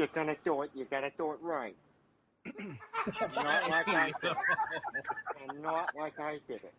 you're gonna do it, you gotta do it right. Not like I did it. And not like I did it.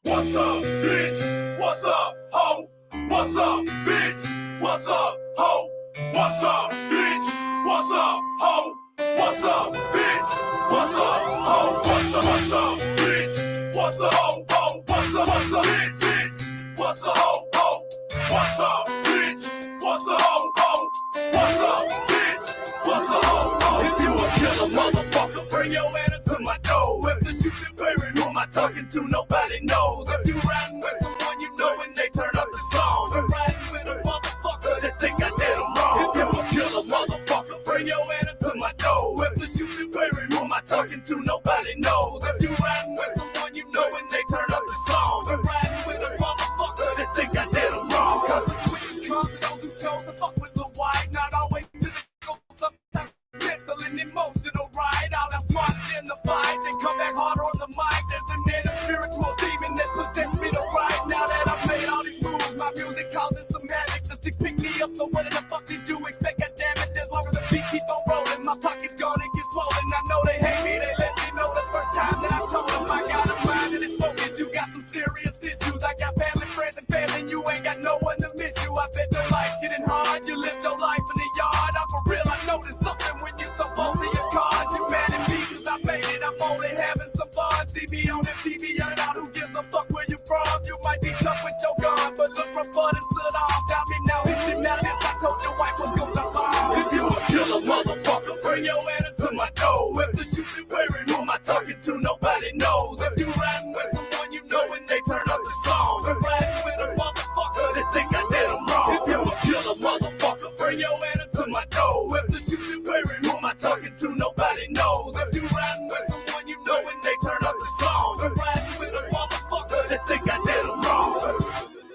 What's up, bitch? What's up, ho? What's up, bitch? What's up, ho? What's up, bitch? What's up, ho? What's up, bitch? What's up, ho? What's up, bitch? What's up, ho? What's up, bitch? Bitch? What's up, ho? What's up, bitch? What's up, ho? What's up, bitch? What's up, ho? If you a killer motherfucker, bring your ass to my door. If the shooting wearing, who am I talking to? Nobody knows. If you riding with someone you know and they turn up the song, I'm riding with a motherfucker that think I did them wrong. If you a killer motherfucker, bring your ass to my door. If the shooting wearing, who am I talking to? Nobody knows. If you riding with someone you know and they turn up the song, I'm riding with a motherfucker that think I did them wrong. Cause the queen's drunk, those who chose to fuck with the white, not always to the go, sometimes mental and emotional ride. I'll have smart in the fight and come back harder on the mic. There's an inner spiritual demon that possessed me to write. Now that I've made all these moves, my music causes some headache. The stick pick me up, so what in the fuck did you expect? God damn it, as long as the beat keep on rolling, my pocket's gonna get swollen. I know they hate me, they let me know the first time that I told them I got a mind and it's focused. You got some serious issues. I got family, friends, and family. You ain't got no one to miss you. I bet your life getting hard. You live your life in the yard. I'm for real, I noticed something when you so bold to your cards. You mad at me cause I made it. I'm only having some fun. See me on MTV, young out. Who gives a fuck where you from? You might be tough with your gun, but look from bud and stood off. Doubt me now, it's now this. I told your wife was gonna fall. If you a killer motherfucker, bring your ass to my door. If the shooting wearing, who am I talking to? Nobody knows. If you riding with someone you know and they turn up the song, I'm riding with a motherfucker that think I did them wrong. If you a killer motherfucker, bring your ass to my door. If the shooting wearing, who am I talking to? Nobody knows. If you riding with someone you know and they turn up the song, I'm riding with a motherfucker that think I did them wrong.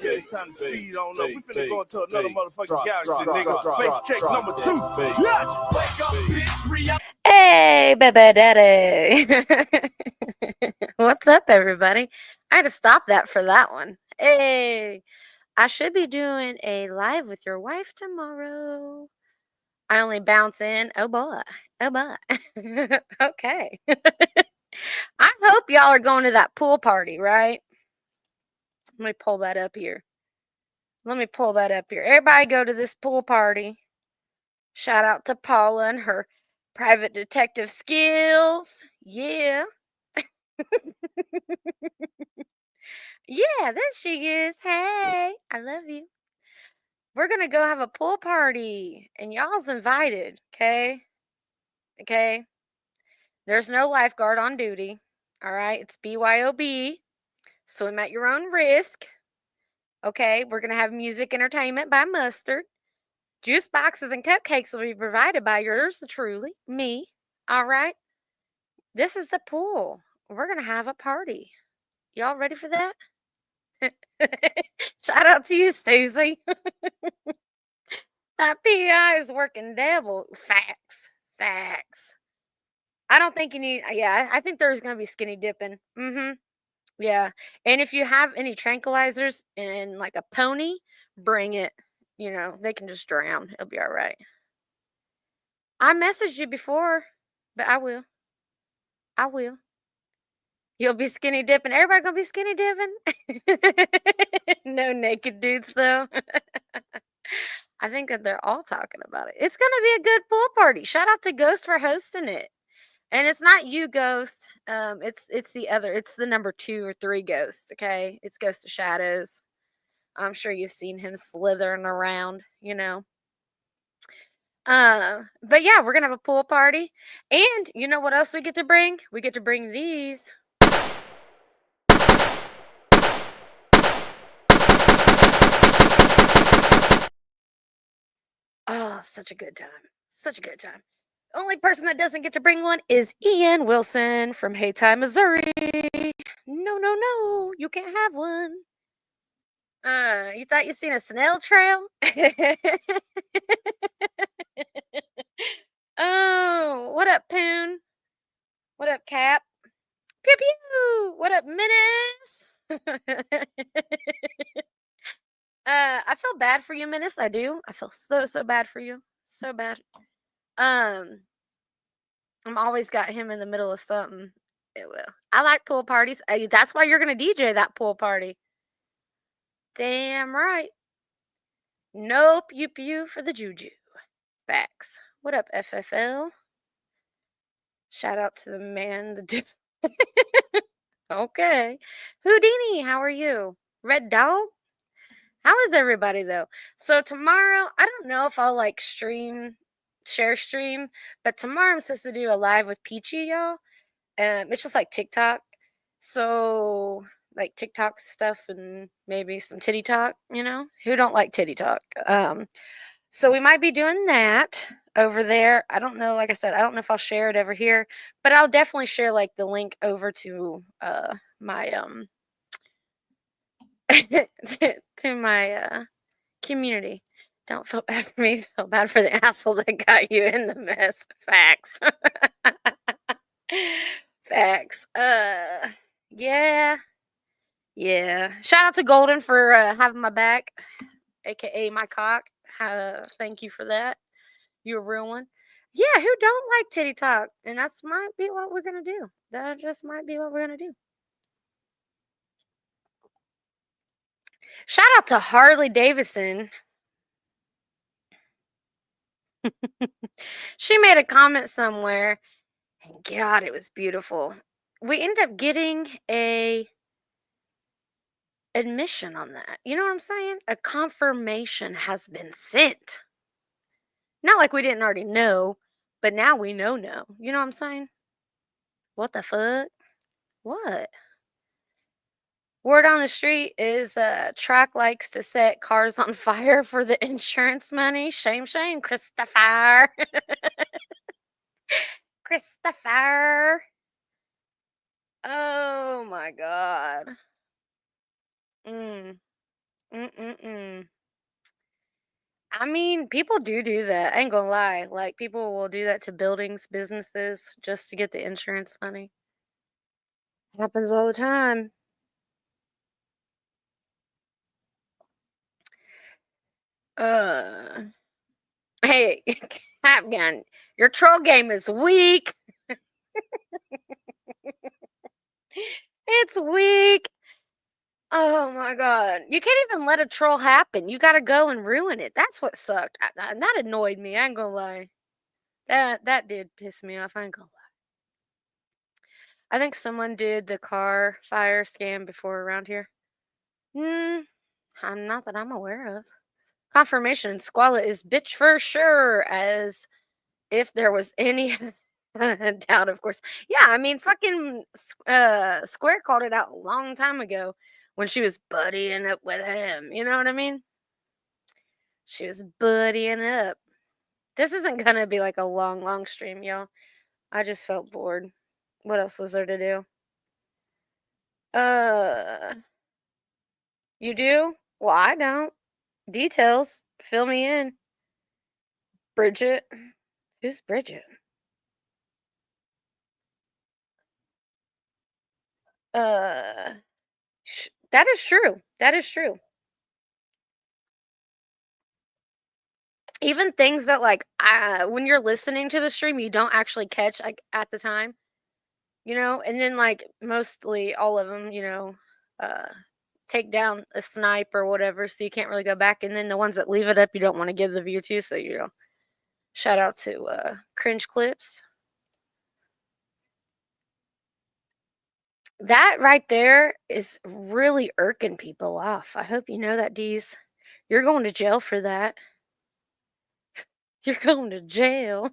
Yeah, it's time to speed on up. We finna go into another motherfucking galaxy, nigga. Face check number 2. Yes! Wake up, bitch. Reality. Hey, baby daddy. What's up, everybody? I had to stop that for that one. Hey, I should be doing a live with your wife tomorrow. I only bounce in. Oh boy. Oh boy. Okay. I hope y'all are going to that pool party, right? Let me pull that up here. Everybody go to this pool party. Shout out to Paula and her private detective skills. Yeah. Yeah, there she is. Hey, I love you. We're going to go have a pool party, and y'all's invited, okay? Okay? There's no lifeguard on duty, all right? It's BYOB. Swim at your own risk. Okay, we're going to have music entertainment by Mustard. Juice boxes and cupcakes will be provided by yours truly, me. All right? This is the pool. We're going to have a party. Y'all ready for that? Shout out to you, Susie. That PI is working devil. Facts. I don't think you need, yeah, I think there's going to be skinny dipping. Yeah. And if you have any tranquilizers and like a pony, bring it. You know, they can just drown. It'll be all right. I messaged you before, but I will. You'll be skinny dipping. Everybody gonna be skinny dipping? No naked dudes, though. I think that they're all talking about it. It's gonna be a good pool party. Shout out to Ghost for hosting it. And it's not you, Ghost. It's the other. It's the number 2 or 3 Ghost. Okay, it's Ghost of Shadows. I'm sure you've seen him slithering around. You know. But yeah, we're gonna have a pool party, and you know what else we get to bring? We get to bring these. Oh, such a good time. Only person that doesn't get to bring one is Ian Wilson from Haytime, Missouri. No, you can't have one. You thought you seen a snail trail? Oh, what up, Poon? What up, Cap? Pew pew! What up, Menace? I feel bad for you, Menace. I do. I feel so bad for you. So bad. I'm always got him in the middle of something. It will. I like pool parties. That's why you're gonna DJ that pool party. Damn right. No pew pew for the juju. Facts. What up, FFL? Shout out to the man. Okay. Houdini, how are you? Red Dog? How is everybody though? So tomorrow, I don't know if I'll like share stream, but tomorrow I'm supposed to do a live with Peachy, y'all. It's just like TikTok. So like TikTok stuff and maybe some titty talk, Who don't like titty talk? So we might be doing that over there. I don't know, like I said, I don't know if I'll share it over here, but I'll definitely share like the link over to my to my community. Don't feel bad for me, feel bad for the asshole that got you in the mess. Facts. Facts. Yeah. Yeah. Shout out to Golden for having my back, aka my cock. Thank you for that. You're a real one. Yeah, who don't like titty talk? And that's might be what we're gonna do. That just might be what we're gonna do. Shout out to Harley Davidson. She made a comment somewhere. And God, it was beautiful. We ended up getting a admission on that. You know what I'm saying? A confirmation has been sent. Not like we didn't already know, but now we know. You know what I'm saying? What the fuck? What? Word on the street is Track likes to set cars on fire for the insurance money. Shame, Christopher. Christopher. Oh my God. Mm. Mm-mm-mm. I mean, people do that. I ain't gonna lie. Like, people will do that to buildings, businesses, just to get the insurance money. Happens all the time. Uh, hey, Capgun, your troll game is weak. It's weak. Oh my God. You can't even let a troll happen. You gotta go and ruin it. That's what sucked. That annoyed me. I ain't gonna lie. That did piss me off. I ain't gonna lie. I think someone did the car fire scam before around here. Not that I'm aware of. Confirmation, Squala is bitch for sure, as if there was any doubt, of course. Yeah, I mean, fucking Square called it out a long time ago when she was buddying up with him. You know what I mean? She was buddying up. This isn't gonna be like a long stream, y'all. I just felt bored. What else was there to do? You do? Well, I don't. Details. Fill me in. Bridget. Who's Bridget? Uh, that is true. That is true. Even things that like when you're listening to the stream, you don't actually catch like at the time, and then like mostly all of them, uh, take down a snipe or whatever, so you can't really go back. And then the ones that leave it up, you don't want to give the view to, so shout out to cringe clips. That right there is really irking people off. I hope you know that, Deez. You're going to jail for that. You're going to jail.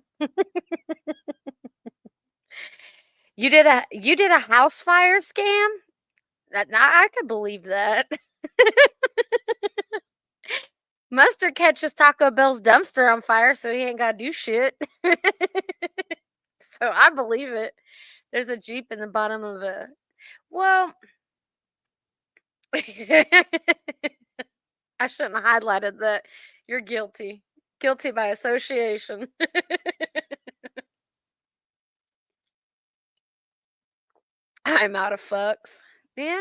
You did a house fire scam? I could believe that. Mustard catches Taco Bell's dumpster on fire, so he ain't got to do shit. So I believe it. There's a Jeep in the bottom of a. Well, I shouldn't have highlighted that. You're guilty. Guilty by association. I'm out of fucks. Yeah.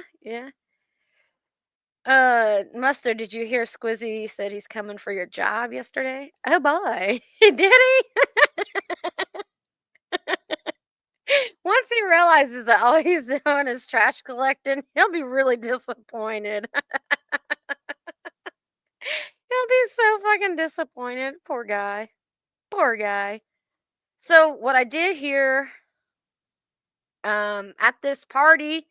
Mustard, did you hear Squizzy said he's coming for your job yesterday? Oh boy. Did he? Once he realizes that all he's doing is trash collecting, he'll be really disappointed. He'll be so fucking disappointed. Poor guy. Poor guy. So what I did hear at this party,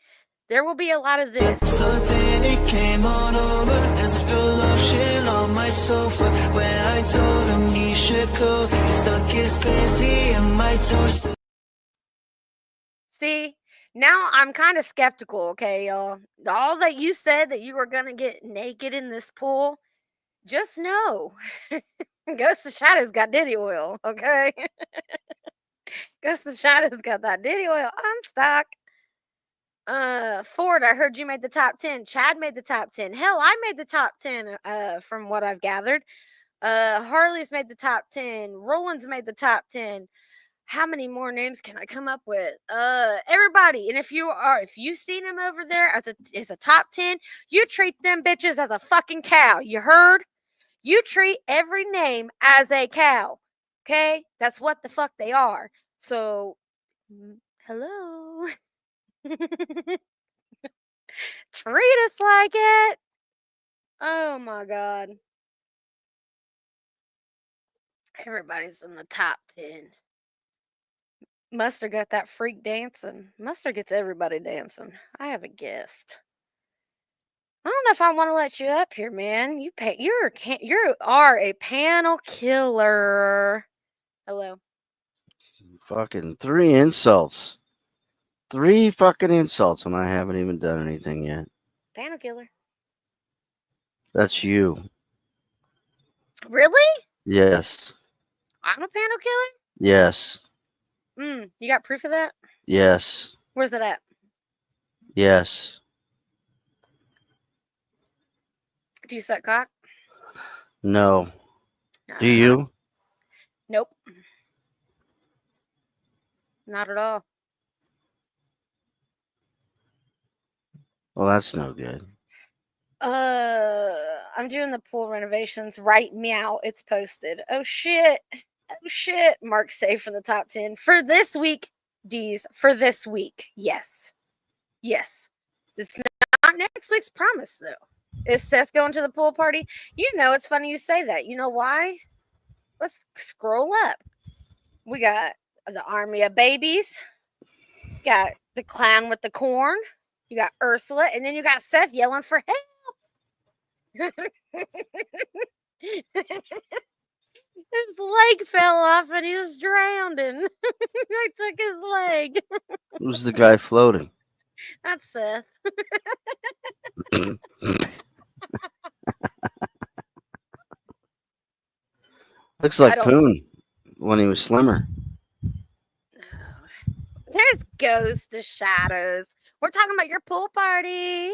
there will be a lot of this. So Danny came on over and spilled love shit on my sofa. When I told him he should go, he stuck his glizzy in my toaster. See, now I'm kind of skeptical, okay, y'all. All that you said that you were gonna get naked in this pool, just know, Ghost of Shadows got Diddy oil, okay? Ghost of Shadows got that Diddy oil on stock. Ford, I heard you made the top 10. Chad made the top 10. Hell, I made the top 10, from what I've gathered. Harley's made the top 10. Roland's made the top 10. How many more names can I come up with? Everybody. And if you seen them over there as a top 10, you treat them bitches as a fucking cow. You heard? You treat every name as a cow. Okay? That's what the fuck they are. So, hello. Treat us like it. Oh my god. Everybody's in the top 10. Mustard got that freak dancing. Mustard gets everybody dancing. I have a guest. I don't know if I want to let you up here, man. You are a panel killer. Hello. Fucking 3 insults. 3 fucking insults, and I haven't even done anything yet. Panel killer. That's you. Really? Yes. I'm a panel killer? Yes. You got proof of that? Yes. Where's it at? Yes. Do you suck cock? No. Do you? Nope. Not at all. Well, that's no good. I'm doing the pool renovations. Right meow. It's posted. Oh shit. Oh shit. Mark safe in the top 10 for this week. D's for this week. Yes. Yes. It's not next week's promise though. Is Seth going to the pool party? You know, it's funny you say that. You know why? Let's scroll up. We got the army of babies. Got the clown with the corn. You got Ursula, and then you got Seth yelling for help. His leg fell off and he was drowning. I took his leg. Who's the guy floating? That's Seth. Looks like Poon when he was slimmer. There's Ghost of Shadows. We're talking about your pool party.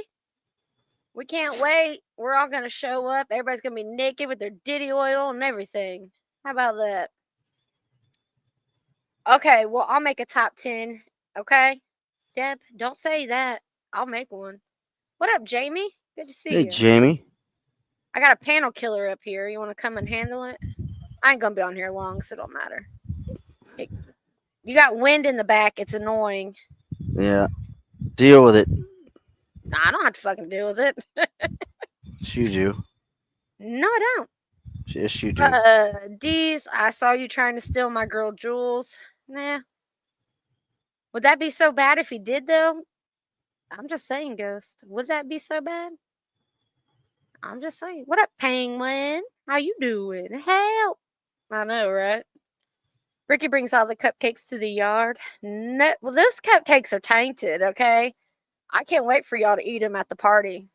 We can't wait. We're all going to show up. Everybody's going to be naked with their Diddy oil and everything. How about that? Okay, well, I'll make a top 10. Okay? Deb, don't say that. I'll make one. What up, Jamie? Good to see you. Hey, Jamie. I got a panel killer up here. You want to come and handle it? I ain't going to be on here long, so it don't matter. You got wind in the back. It's annoying. Yeah. Deal with it. Nah, I don't have to fucking deal with it. Yes, you do. No, I don't. Yes, you do. D's, I saw you trying to steal my girl Jules. Nah. Would that be so bad if he did, though? I'm just saying, Ghost. Would that be so bad? I'm just saying. What up, Penguin? How you doing? Help. I know, right? Ricky brings all the cupcakes to the yard. No, well, those cupcakes are tainted, okay? I can't wait for y'all to eat them at the party.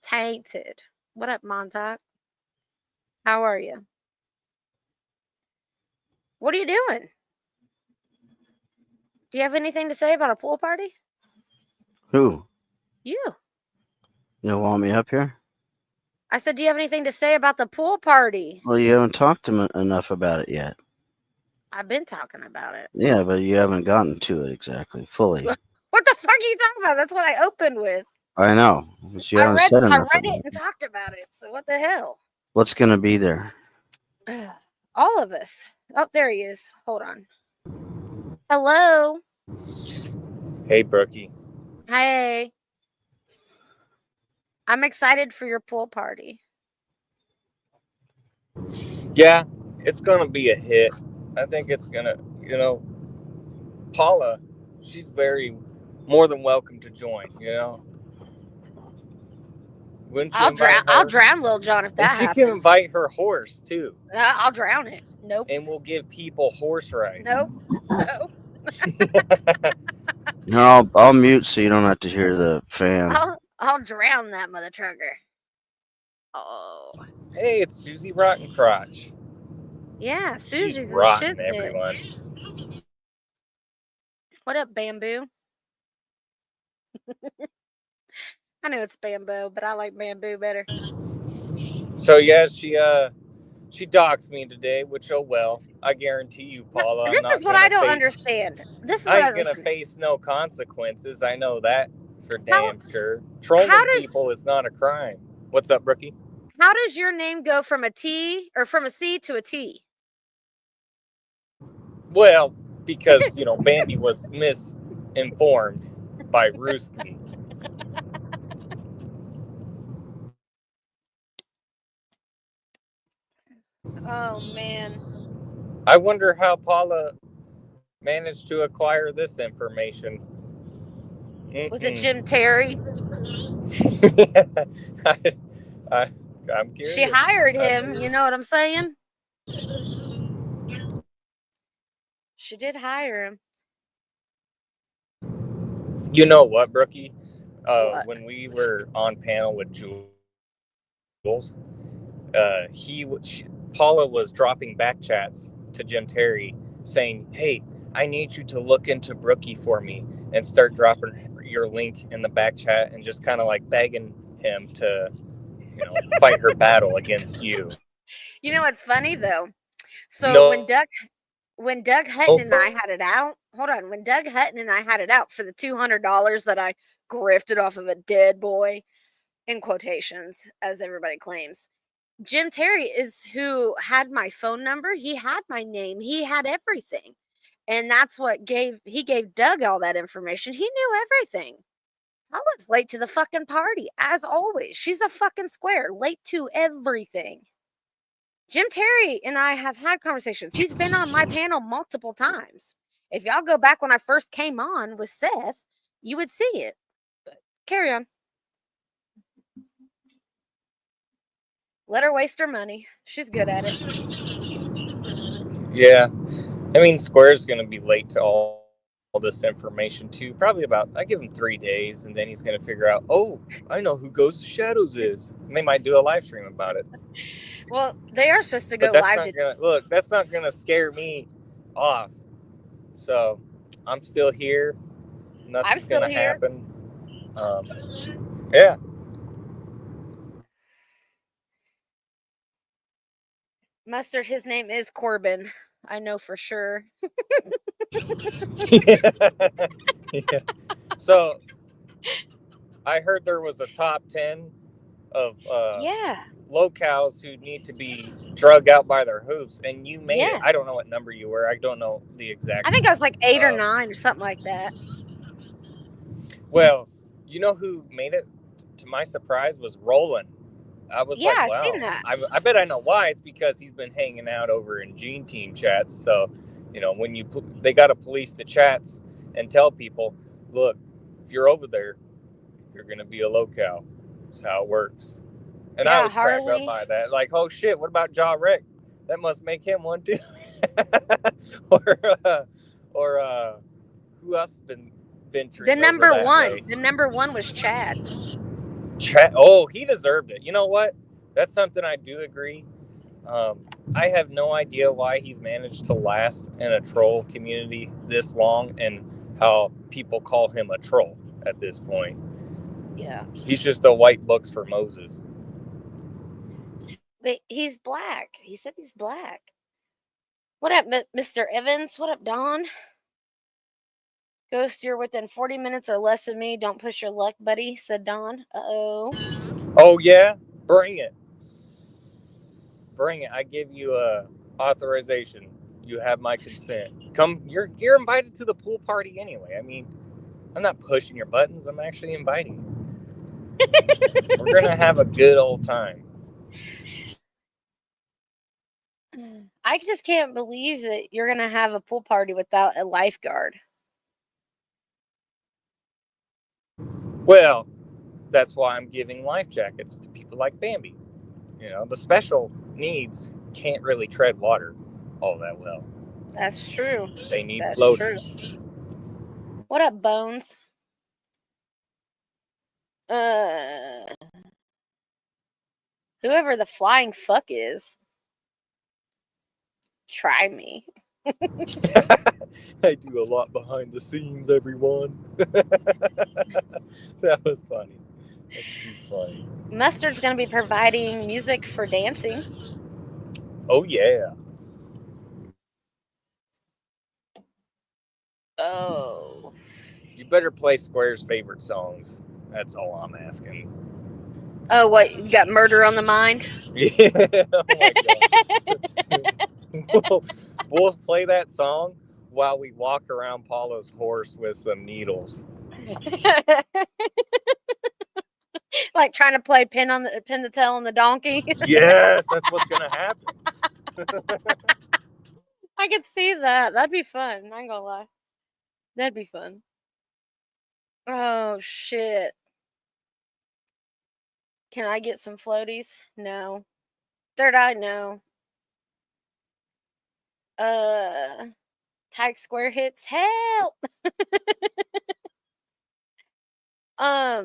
Tainted. What up, Montauk? How are you? What are you doing? Do you have anything to say about a pool party? Who? You. You don't want me up here? I said, do you have anything to say about the pool party? Well, you haven't talked to me enough about it yet. I've been talking about it. Yeah, but you haven't gotten to it exactly, fully. What the fuck are you talking about? That's what I opened with. I know. But you I haven't read said I enough read about it and it. talked about it. So what the hell? What's gonna be there? All of us. Oh, there he is. Hold on. Hello. Hey, Brookie. Hey. I'm excited for your pool party. Yeah, it's going to be a hit. I think it's going to, Paula, she's very more than welcome to join, Wouldn't you invite I'll her? drown Lil John if And that she can happens. invite her horse, too. I'll drown it. Nope. And we'll give people horse rides. Nope. Nope. No, I'll mute so you don't have to hear the fan. I'll drown that mother trucker. Oh. Hey, it's Susie Rotten Crotch. Yeah, She's Susie's a rotten, shiznit. everyone. What up, Bamboo? I know it's Bamboo, but I like Bamboo better. So, yeah, she doxed me today, which, oh well. I guarantee you, Paula, This is what I don't understand. This is I what I ain't don't gonna understand. face no consequences. I know that for How- damn sure. Trolling how does- people is not a crime. What's up, Brookie? How does your name go from a T or from a C to a T? Well, because Bambi was misinformed by Rooski. Oh man. I wonder how Paula managed to acquire this information. Was it Jim Terry? I'm curious. She hired him, you know what I'm saying? She did hire him. You know what, Brookie? What? When we were on panel with Jules, Paula was dropping back chats to Jim Terry saying, "Hey, I need you to look into Brookie for me," and start dropping your link in the back chat and just kind of like begging him to, fight her battle against you. You know what's funny though? So No. when Doug Hutton and I had it out, hold on, when Doug Hutton and I had it out for the $200 that I grifted off of a dead boy, in quotations, as everybody claims, Jim Terry is who had my phone number. He had my name. He had everything. And that's what he gave Doug all that information. He knew everything. I was late to the fucking party, as always. She's a fucking square, late to everything. Jim Terry and I have had conversations. He's been on my panel multiple times. If y'all go back when I first came on with Seth, you would see it. But carry on. Let her waste her money. She's good at it. Yeah. I mean, Square's going to be late to all this information too. Probably I give him 3 days, and then he's going to figure out, oh, I know who Ghost of Shadows is. And they might do a live stream about it. Well, they are supposed to go But live. That's not going to scare me off. So I'm still here. Nothing's going to happen. Yeah. Mustard, his name is Corbin. I know for sure. Yeah. So I heard there was a top 10 of locals who need to be drug out by their hoofs, and you made it. I don't know what number you were. I don't know the exact. I think I was like 8 or 9 or something like that. Well, you know who made it? To my surprise, was Roland. I was like, wow. I've seen that. I bet I know why. It's because he's been hanging out over in Gene Team chats. So, when they got to police the chats and tell people, look, if you're over there, you're going to be a locale. That's how it works. And I was cracked up by that. Like, oh shit, what about Ja Rick? That must make him one too. or who else has been venturing? The number over that one. way? The number one was Chad. Oh, he deserved it. You know what? That's something I do agree. I have no idea why he's managed to last in a troll community this long, and how people call him a troll at this point. Yeah. He's just a white books for Moses. But he's black. He said he's black. What up, Mr. Evans? What up, Don? Ghost, you're within 40 minutes or less of me. Don't push your luck, buddy, said Don. Uh-oh. Oh, yeah? Bring it. Bring it. I give you authorization. You have my consent. Come, you're invited to the pool party anyway. I mean, I'm not pushing your buttons. I'm actually inviting you. We're going to have a good old time. I just can't believe that you're going to have a pool party without a lifeguard. Well, that's why I'm giving life jackets to people like Bambi. You know, the special needs can't really tread water all that well. That's true. They need That's floaters. true. What up, Bones? Whoever the flying fuck is, try me. I do a lot behind the scenes, everyone. That was funny. That's too funny. Mustard's going to be providing music for dancing. Oh, yeah. Oh. You better play Square's favorite songs. That's all I'm asking. Oh, what? You got murder on the mind? Yeah. Oh my God. We'll play that song while we walk around Paulo's horse with some needles. Like trying to play pin the tail on the donkey. Yes, that's what's gonna happen. I could see that. That'd be fun. I ain't gonna lie. That'd be fun. Oh shit. Can I get some floaties? No. Third eye, no. Tyke Square hits. Help. I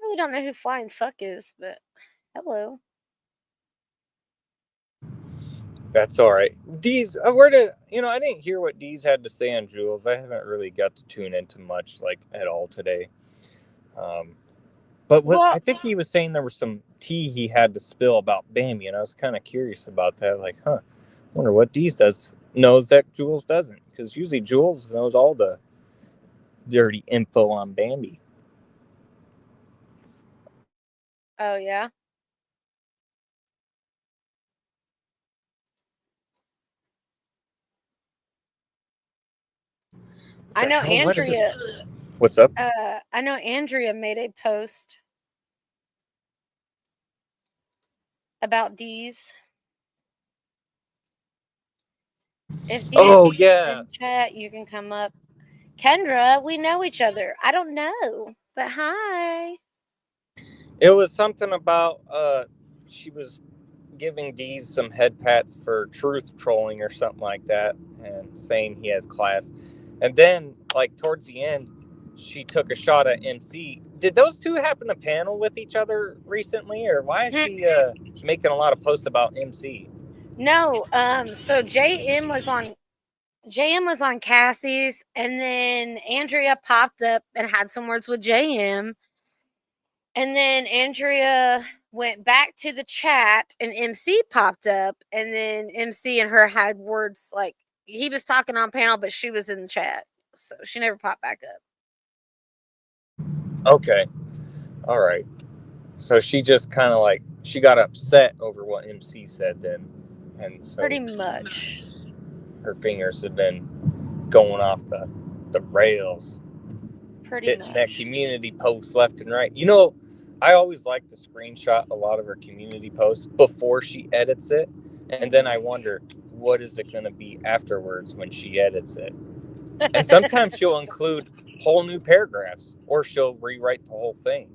really don't know who Flying Fuck is, but hello. That's all right. Dee's, I didn't hear what Dee's had to say on Jules. I haven't really got to tune into much, like, at all today. But I think he was saying there was some tea he had to spill about Bambi, and I was kind of curious about that. Like, I wonder what Dee's knows that Jules doesn't, because usually Jules knows all the dirty info on Bambi. Oh, yeah? I know Andrea. What's up? I know Andrea made a post about D's. If D's is in chat, you can come up. Kendra, we know each other. I don't know, but hi. It was something about she was giving D's some head pats for truth trolling or something like that, and saying he has class. And then, like, towards the end, she took a shot at MC. Did those two happen to panel with each other recently, or why is she making a lot of posts about MC? No, so JM was on Cassie's, and then Andrea popped up and had some words with JM. And then Andrea went back to the chat, and MC popped up, and then MC and her had words, like, he was talking on panel, but she was in the chat, so she never popped back up. Okay. All right. So she just kind of she got upset over what MC said then. And so pretty much her fingers have been going off the rails. Pretty much. That community posts left and right. You know, I always like to screenshot a lot of her community posts before she edits it. And then I wonder, what is it going to be afterwards when she edits it? And sometimes she'll include whole new paragraphs, or she'll rewrite the whole thing.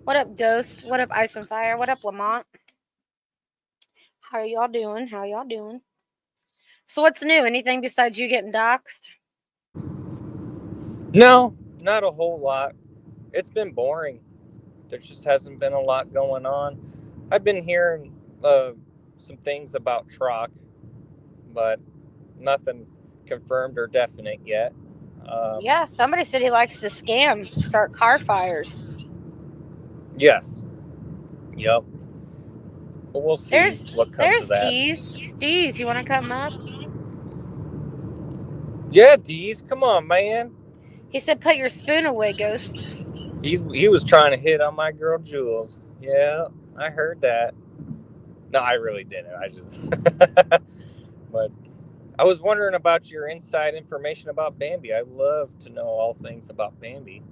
What up, Ghost? What up, Ice and Fire? What up, Lamont? How y'all doing? So what's new? Anything besides you getting doxxed? No, not a whole lot. It's been boring. There just hasn't been a lot going on. I've been hearing some things about Troc, but nothing confirmed or definite yet. Yeah, somebody said he likes to scam, start car fires. Yes. Yep. But we'll see what comes of that. Deez, you want to come up? Yeah, Deez, come on, man. He said, "Put your spoon away, Ghost." He was trying to hit on my girl Jules. Yeah, I heard that. No, I really didn't. I just. But I was wondering about your inside information about Bambi. I love to know all things about Bambi.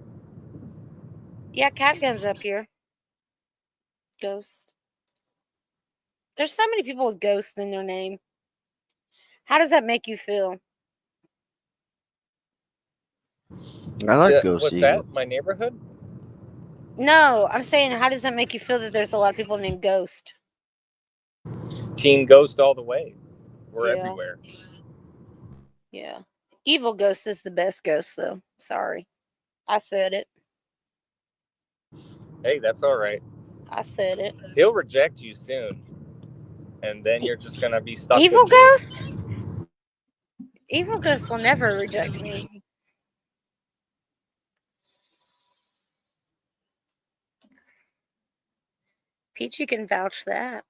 Yeah, Catgun's up here. Ghost. There's so many people with Ghost in their name. How does that make you feel? I like Ghost What's Eagle. that? My neighborhood? No, I'm saying, how does that make you feel that there's a lot of people named Ghost? Team Ghost all the way. We're everywhere. Yeah. Evil Ghost is the best ghost, though. Sorry. I said it. Hey, that's all right. I said it. He'll reject you soon. And then you're just going to be stuck Evil with me. Ghost? Evil Ghost will never reject me. Peachy can vouch that.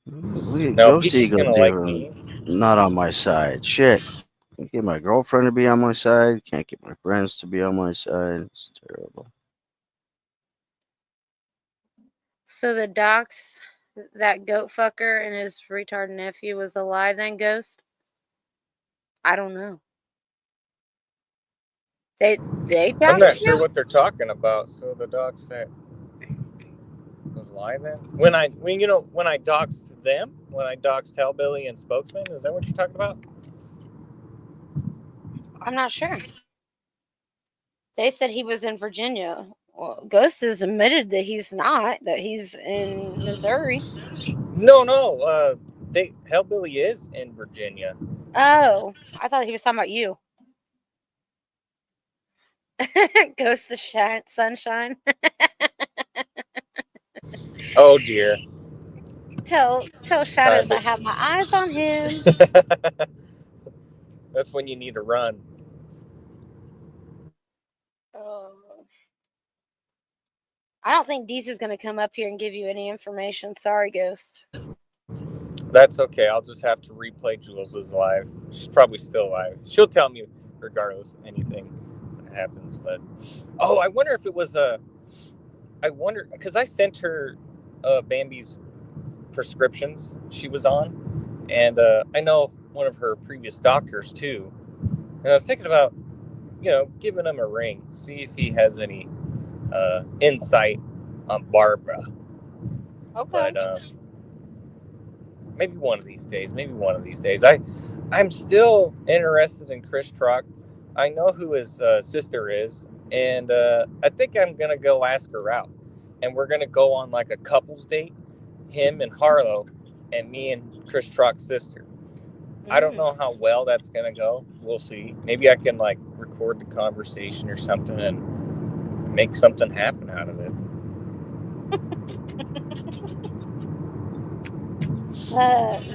Look at No, Ghost Peachy's Eagle gonna like me. not on my side. Shit. Can't get my girlfriend to be on my side. Can't get my friends to be on my side. It's terrible. So the docs, that goat fucker and his retarded nephew was alive then, Ghost? I don't know. They doxed I'm not sure you? what they're talking about. So the dog said was live then. When I doxed them, when I doxed Hellbilly and Spokesman, is that what you're talking about? I'm not sure. They said he was in Virginia. Well, Ghost has admitted that he's not, that he's in Missouri. No. Hellbilly is in Virginia. Oh, I thought he was talking about you. Ghost the sunshine. Oh dear. Tell Shadows I have my eyes on him. That's when you need to run. I don't think Deez is going to come up here and give you any information. Sorry, Ghost. That's okay. I'll just have to replay Jules' live. She's probably still alive. She'll tell me regardless of anything that happens. But I wonder if it was because I sent her Bambi's prescriptions she was on, and I know one of her previous doctors too. And I was thinking about, giving him a ring, see if he has any insight on Barbara. Okay. But maybe one of these days. I'm still interested in Chris Truck. I know who his sister is, and I think I'm gonna go ask her out, and we're gonna go on like a couples date, him and Harlow, and me and Chris Truck's sister. I don't know how well that's gonna go. We'll see. Maybe I can like record the conversation or something and make something happen out of it.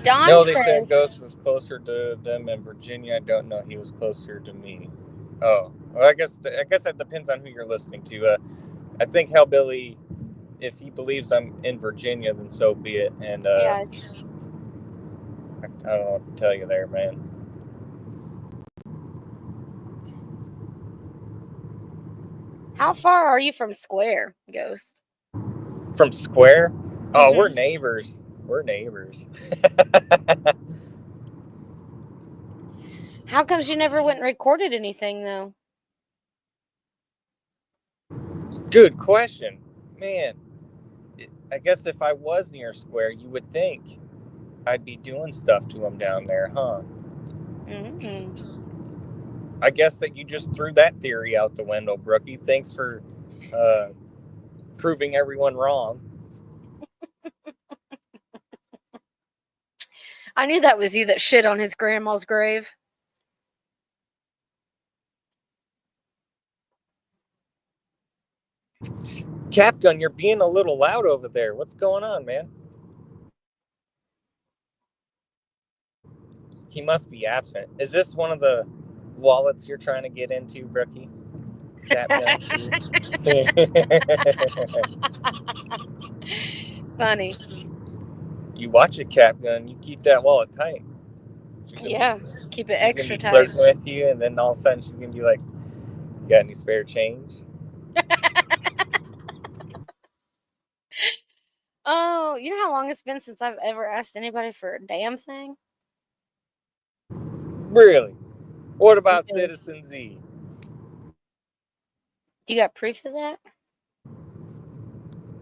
Don No, they says, said Ghost was closer to them in Virginia. I don't know. He was closer to me. Oh, well, I guess that depends on who you're listening to. I think Hellbilly, if he believes I'm in Virginia, then so be it. And I don't know what to tell you there, man. how far are you from Square, Ghost? From Square? Oh, we're neighbors. We're neighbors. How comes you never went and recorded anything, though? Good question. Man, I guess if I was near Square, you would think I'd be doing stuff to him down there, huh? I guess that you just threw that theory out the window, Brookie. Thanks for proving everyone wrong. I knew that was you that shit on his grandma's grave. Capgun, you're being a little loud over there. What's going on, man? He must be absent. Is this one of the wallets you're trying to get into, Brookie? Capgun. Funny. you watch a cap gun, you keep that wallet tight. Yeah, keep it She's extra gonna be tight. flirting with you, and then all of a sudden she's gonna be like, "You got any spare change?" Oh, you know how long it's been since I've ever asked anybody for a damn thing? Really? What about Really? Citizen Z? You got proof of that?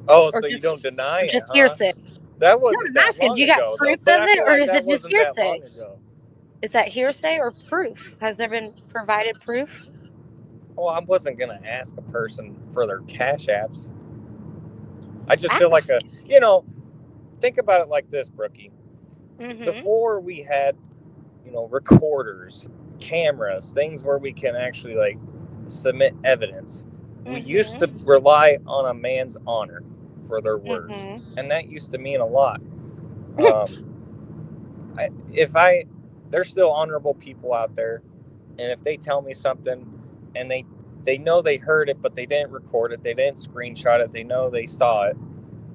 Oh, Or so you don't deny it, just huh? hearsay? That No, wasn't I'm that asking, long do you got ago, though. proof But of I it, feel or like is that it just wasn't that long hearsay? ago. Is that hearsay or proof? Has there been provided proof? Well, I wasn't gonna ask a person for their cash apps. I just feel like Ask. think about it like this, Brookie. Mm-hmm. Before we had, recorders, cameras, things where we can actually like submit evidence. We used to rely on a man's honor for their words, and that used to mean a lot. There's still honorable people out there, and if they tell me something, and they know they heard it, but they didn't record it, they didn't screenshot it, they know they saw it,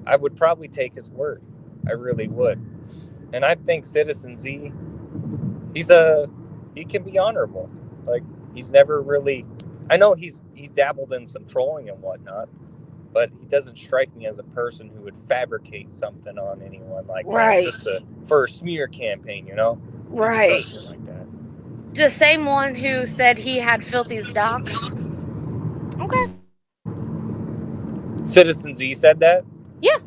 I would probably take his word. I really would. And I think Citizen Z, he can be honorable. Like, he's never really, I know he's dabbled in some trolling and whatnot, but he doesn't strike me as a person who would fabricate something on anyone like Right. that just for a smear campaign, Right. Something like that. The same one who said he had Filthy's docs. Okay. Citizen Z said that? Yeah.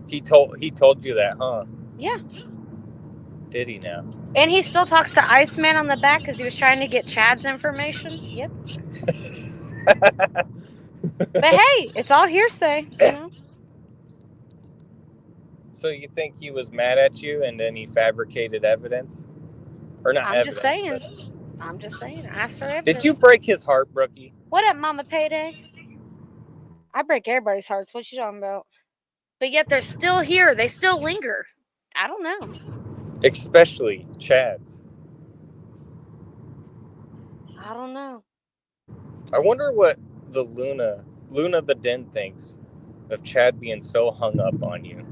He told you that, huh? Yeah. Did he now? And he still talks to Iceman on the back because he was trying to get Chad's information. Yep. But hey, it's all hearsay, So you think he was mad at you and then he fabricated evidence? Or not I'm evidence, just saying. Ask for evidence. Did you break his heart, Brookie? What up, Mama Payday? I break everybody's hearts. What you talking about? But yet they're still here. They still linger. I don't know. Especially Chad's. I don't know. I wonder what the Luna the Den thinks of Chad being so hung up on you.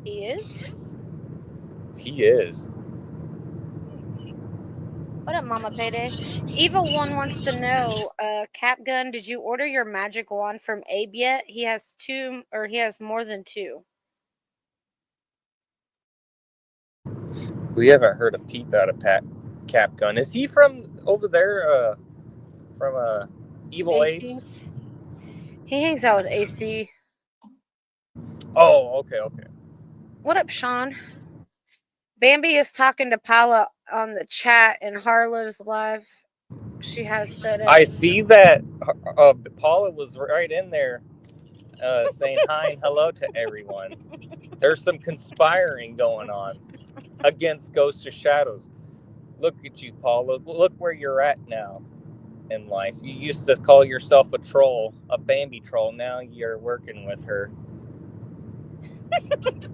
He is? He is. What up, Mama Payday? Evil One wants to know, Cap Gun, did you order your magic wand from Abe yet? He has more than 2. We haven't heard a peep out of Cap Gun. Is he from over there? From Evil Apes? He hangs out with AC. Oh, okay. What up, Sean? Bambi is talking to Paula on the chat in Harlow's live. She has set up. I see that Paula was right in there saying hi and hello to everyone. There's some conspiring going on against Ghosts of Shadows. Look at you, Paula. Look where you're at now in life. You used to call yourself a troll, a Bambi troll. Now you're working with her.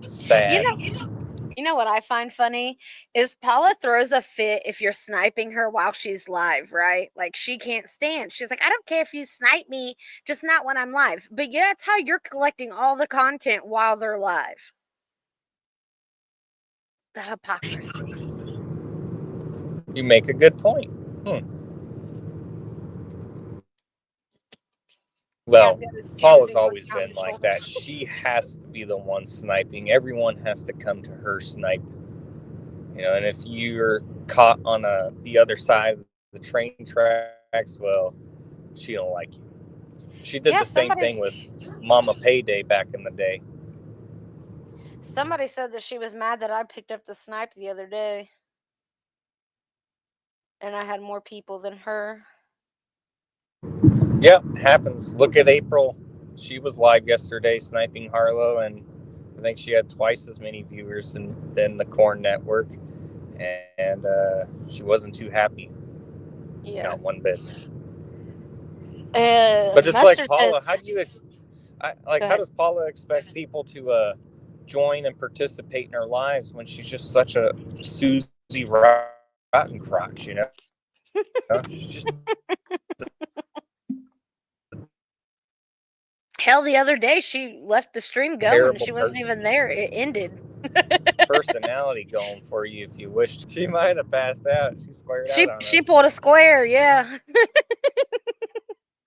Sad. You know what I find funny is Paula throws a fit if you're sniping her while she's live, right? Like, she can't stand. She's like, I don't care if you snipe me, just not when I'm live. But yeah, that's how you're collecting all the content while they're live. The hypocrisy. You make a good point. Well, Paula's always been like that. She has to be the one sniping. Everyone has to come to her snipe. And if you're caught on the other side of the train tracks, well, she don't like you. She did the same thing with Mama Payday back in the day. Somebody said that she was mad that I picked up the snipe the other day. And I had more people than her. Yep, happens. Look at April. She was live yesterday sniping Harlow, and I think she had twice as many viewers than the Corn Network. And she wasn't too happy. Yeah. Not one bit. But it's like, Paula, how does Paula expect people to join and participate in her lives when she's just such a Susie rotten crotch, She's just... Hell, the other day she left the stream going. Terrible She wasn't person. even there. It ended. Personality going for you if you wished. She might have passed out. She squared out on She us. pulled a square, yeah.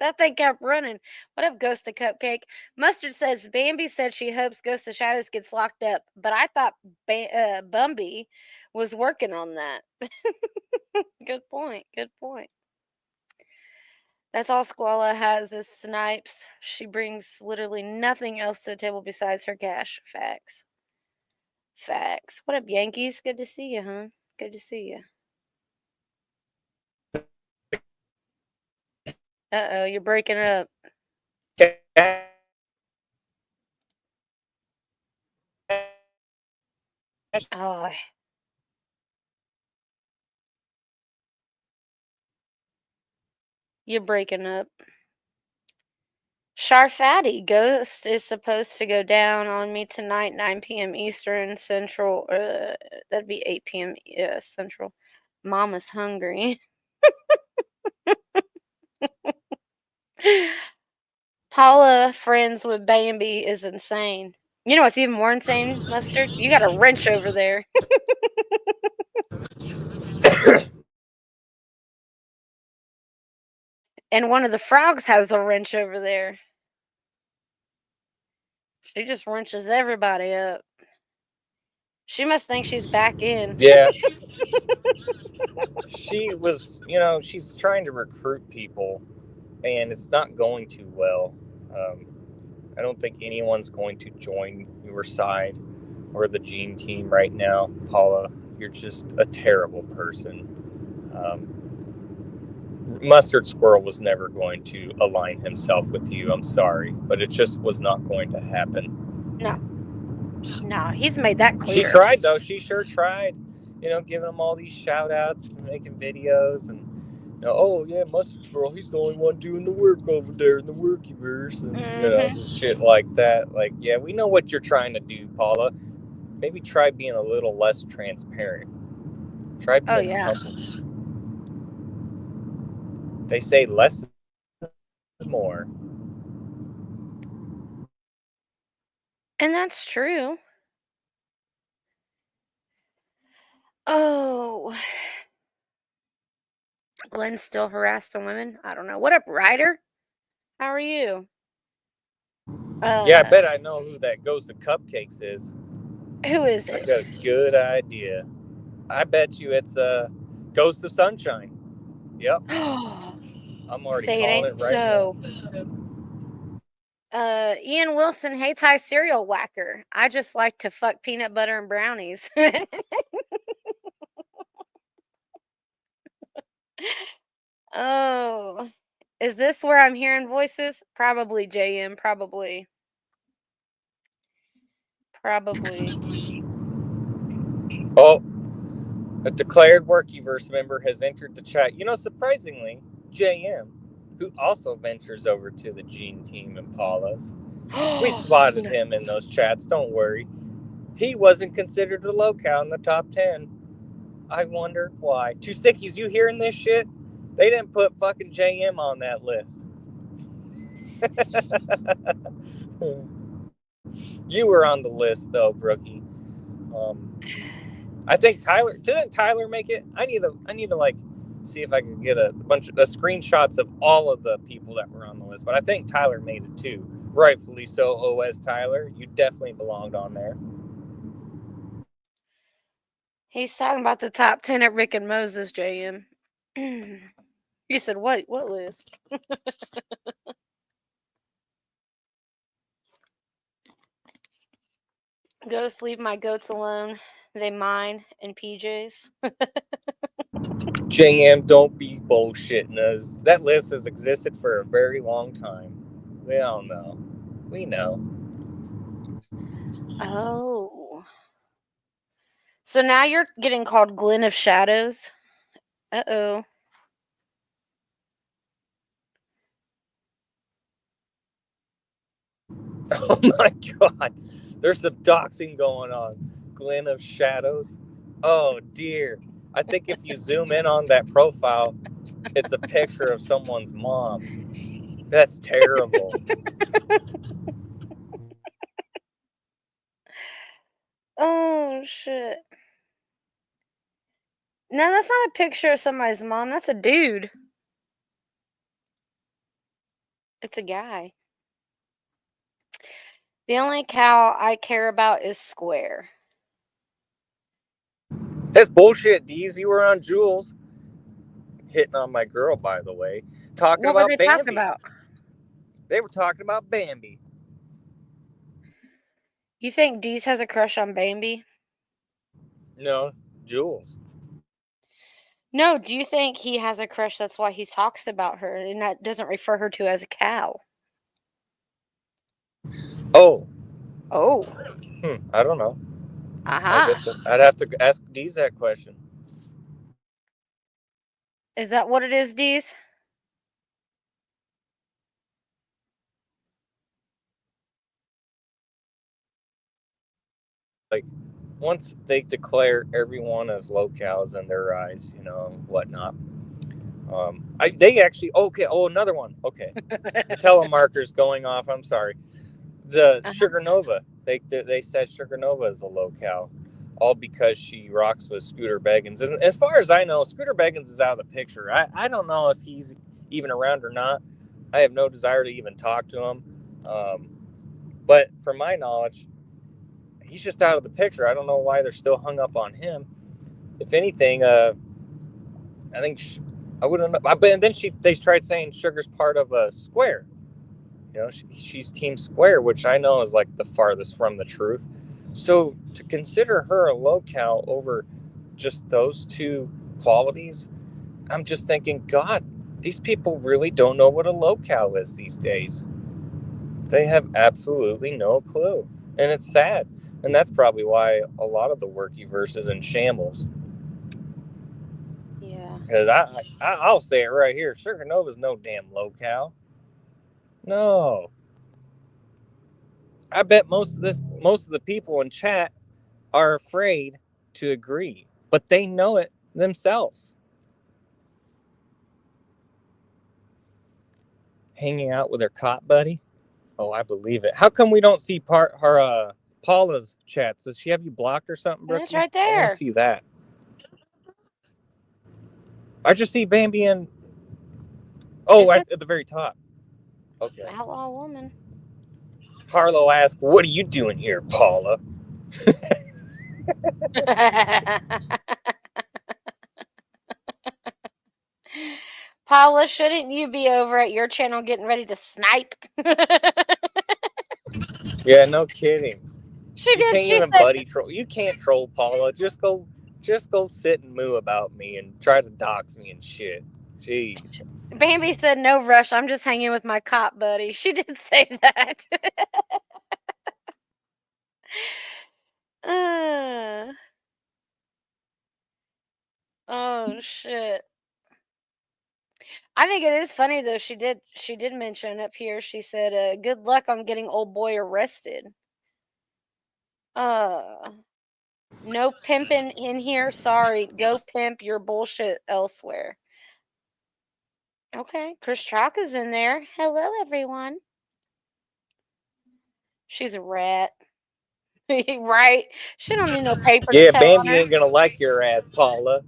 That thing kept running. What up, Ghost of Cupcake? Mustard says Bambi said she hopes Ghost of Shadows gets locked up, but I thought Bumby was working on that. Good point. Good point. That's all Squalla has is snipes. She brings literally nothing else to the table besides her cash. Facts. Facts. What up, Yankees? Good to see you, huh? Good to see you. Uh-oh, you're breaking up. Oh. You're breaking up. Sharfatty Ghost is supposed to go down on me tonight, 9 p.m. Eastern Central. That'd be 8 p.m. Central. Mama's hungry. Paula friends with Bambi is insane. You know what's even more insane, Mustard? You got a wrench over there. And one of the frogs has a wrench over there. She just wrenches everybody up. She must think she's back in. Yeah. She was, she's trying to recruit people, and it's not going too well. I don't think anyone's going to join your side or the Gene team right now. Paula, you're just a terrible person. Mustard Squirrel was never going to align himself with you. I'm sorry, but it just was not going to happen. No, he's made that clear. She tried, though. She sure tried, giving him all these shout outs and making videos and, oh, yeah, Mustard Squirrel, he's the only one doing the work over there in the Workyverse and, shit like that. Like, yeah, we know what you're trying to do, Paula. Maybe try being a little less transparent. Try being humble. They say less is more. And that's true. Oh. Glenn's still harassing women? I don't know. What up, Ryder? How are you? Yeah, I bet I know who that Ghost of Cupcakes is. Who is it? I got a good idea. I bet you it's Ghost of Sunshine. Yep. I'm already calling it right now. Ian Wilson, hey Ty cereal whacker. I just like to fuck peanut butter and brownies. Oh, is this where I'm hearing voices? Probably, JM. Probably. Oh, a declared Workyverse member has entered the chat. Surprisingly, JM, who also ventures over to the Gene team and Paula's. We spotted him in those chats, don't worry. He wasn't considered a locale in the top 10. I wonder why. Two Sickies, you hearing this shit? They didn't put fucking JM on that list. You were on the list, though, Brookie. I think Tyler... Didn't Tyler make it? I need to like, see if I can get a bunch of screenshots of all of the people that were on the list. But I think Tyler made it, too. Rightfully so, OS Tyler. You definitely belonged on there. He's talking about the top 10 at Rick and Moses, JM. He said, what list? Ghosts, leave my goats alone. They mine and PJs. JM, don't be bullshitting us. That list has existed for a very long time. We all know. We know. Oh. So now you're getting called Glen of Shadows? Uh-oh. Oh my god. There's some doxing going on. Glen of Shadows. Oh dear. I think if you zoom in on that profile, it's a picture of someone's mom. That's terrible. Oh shit. No, that's not a picture of somebody's mom. That's a dude. It's a guy. The only cow I care about is Square. That's bullshit, Deez. You were on Jules. Hitting on my girl, by the way. Talking What were about they Bambi. talking about? They were talking about Bambi. You think Deez has a crush on Bambi? No, Jules. No, do you think he has a crush? That's why he talks about her and that doesn't refer her to as a cow. Oh. Oh. I don't know. Aha. I guess I'd have to ask Deez that question. Is that what it is, Deez? Like, once they declare everyone as locals in their eyes, you know, whatnot. They actually, okay. Oh, another one. Okay. The telemarker's going off. I'm sorry. The Sugar Nova. They said Sugar Nova is a locale, all because she rocks with Scooter Beggins. And as far as I know, Scooter Beggins is out of the picture. I don't know if he's even around or not. I have no desire to even talk to him. But from my knowledge, he's just out of the picture. I don't know why they're still hung up on him. If anything, I think I wouldn't know. But then they tried saying Sugar's part of a Square. You know, she's Team Square, which I know is like the farthest from the truth. So to consider her a locale over just those two qualities, I'm just thinking, God, these people really don't know what a locale is these days. They have absolutely no clue. And it's sad. And that's probably why a lot of the Workyverse is in shambles. Yeah. Because I'll say it right here. Sugar Nova's no damn locale. No. I bet most of the people in chat are afraid to agree, but they know it themselves. Hanging out with her cop buddy? Oh, I believe it. How come we don't see Paula's chats? Does she have you blocked or something, Brookie? It's right I want there. to see that. I just see Bambi and... Oh, at the very top. Okay. Outlaw woman. Harlow asked, "What are you doing here, Paula?" Paula, shouldn't you be over at your channel getting ready to snipe? Yeah, no kidding. She did. Can't She even said, buddy troll. You can't troll Paula. Just go sit and moo about me and try to dox me and shit. Jeez. Bambi said, "No rush. I'm just hanging with my cop buddy." She did say that. Oh shit. I think it is funny though. She did mention up here. She said, "Good luck on getting old boy arrested." No pimping in here. Sorry. Go pimp your bullshit elsewhere. Okay, Chris Chalk is in there. Hello, everyone. She's a rat. Right? She don't need no papers Yeah, telling Bambi her. ain't gonna like your ass, Paula.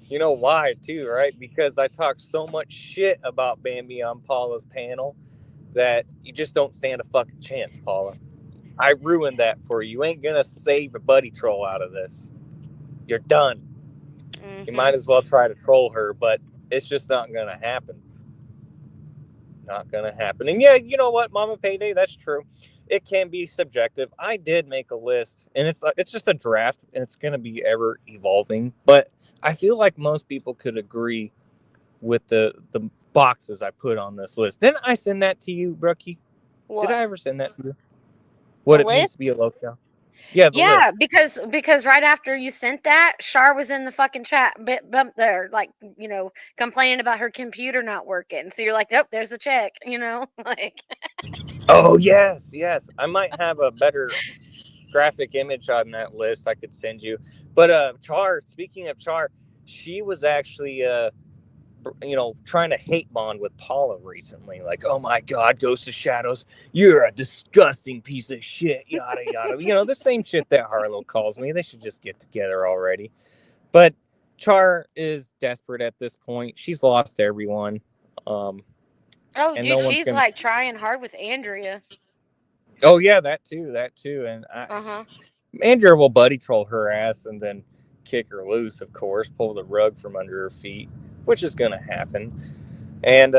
You know why, too, right? Because I talked so much shit about Bambi on Paula's panel that you just don't stand a fucking chance, Paula. I ruined that for you. You ain't gonna save a buddy troll out of this. You're done. Mm-hmm. You might as well try to troll her, but it's just not gonna happen. Not gonna happen. And yeah, you know what, Mama Payday, that's true. It can be subjective. I did make a list, and it's just a draft, and it's gonna be ever evolving. But I feel like most people could agree with the boxes I put on this list. Didn't I send that to you, Brookie? What? Did I ever send that to you? What The it list? needs to be a locale. Yeah, yeah, list. because right after you sent that, Shar was in the fucking chat bump there, like, you know, complaining about her computer not working. So you're like, oh, there's a check, you know, like. Oh yes. I might have a better graphic image on that list I could send you. But Char, speaking of Char, she was actually trying to hate bond with Paula recently. Like, oh my God, Ghost of Shadows, you're a disgusting piece of shit, yada, yada. The same shit that Harlow calls me. They should just get together already. But Char is desperate at this point. She's lost everyone. Oh, and dude, no one's she's gonna... like trying hard with Andrea. Oh, yeah, that too. And Andrea will buddy troll her ass and then kick her loose, of course, pull the rug from under her feet, which is going to happen. And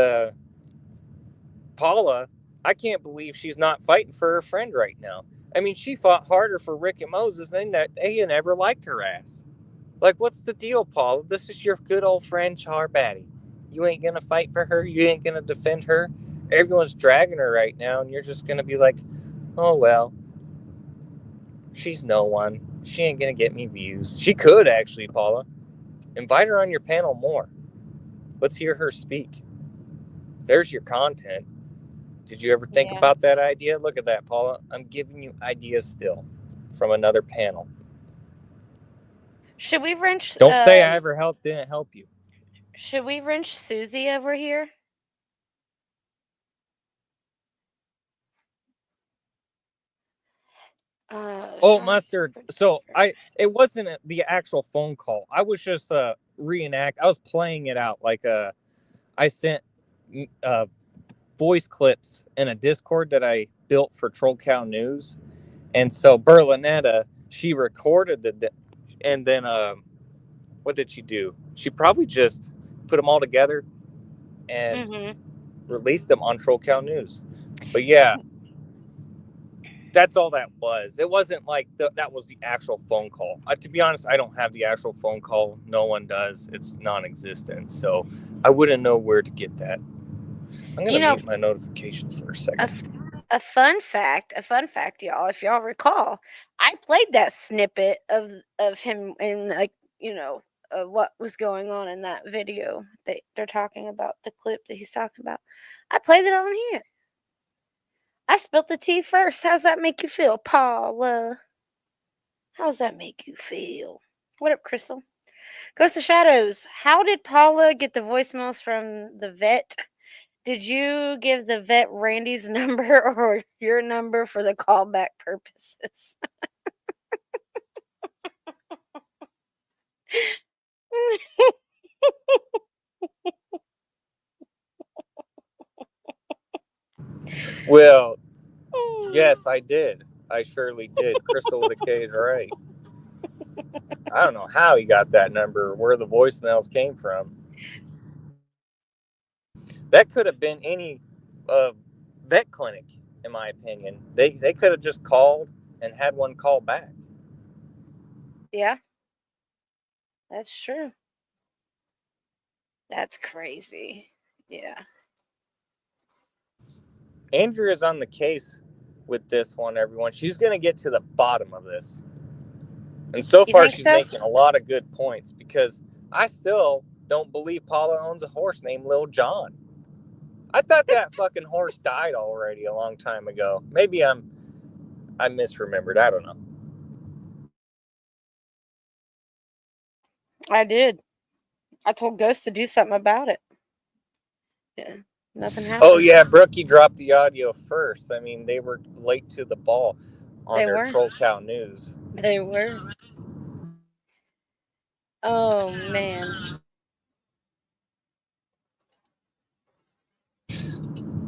Paula, I can't believe she's not fighting for her friend right now. I mean, she fought harder for Rick and Moses than that they never liked her ass. Like, what's the deal, Paula? This is your good old friend, Char Batty. You ain't going to fight for her? You ain't going to defend her? Everyone's dragging her right now, and you're just going to be like, oh, well, she's no one. She ain't going to get me views. She could, actually, Paula. Invite her on your panel more. Let's hear her speak. There's your content. Did you ever think about that idea? Look at that, Paula. I'm giving you ideas still from another panel. Should we wrench... Don't say I ever didn't help you. Should we wrench Susie over here? Mustard. So it wasn't the actual phone call. I was just I was playing it out. Like I sent voice clips in a Discord that I built for Troll Cow News, and so Berlinetta, she recorded and then what did she do? She probably just put them all together and released them on Troll Cow News. But yeah, that's all that was. It wasn't like that was the actual phone call. To be honest, I don't have the actual phone call. No one does. It's non-existent. So I wouldn't know where to get that. I'm going to mute my notifications for a second. A fun fact, y'all. If y'all recall, I played that snippet of him in, like, what was going on in that video that they're talking about, the clip that he's talking about. I played it on here. I spilled the tea first. How's that make you feel, Paula? How's that make you feel? What up, Crystal? Ghost of Shadows. How did Paula get the voicemails from the vet? Did you give the vet Randy's number or your number for the callback purposes? Well, yes, I did. I surely did. Crystal with a K is right. I don't know how he got that number or where the voicemails came from. That could have been any vet clinic, in my opinion. They could have just called and had one call back. Yeah. That's true. That's crazy. Yeah. Andrea's on the case with this one, everyone. She's going to get to the bottom of this. And so far, she's making a lot of good points, because I still don't believe Paula owns a horse named Lil John. I thought that fucking horse died already a long time ago. Maybe I misremembered. I don't know. I did. I told Ghost to do something about it. Yeah. Nothing happened. Oh, yeah. Brookie dropped the audio first. I mean, they were late to the ball on their Troll Cow News. They were. Oh, man.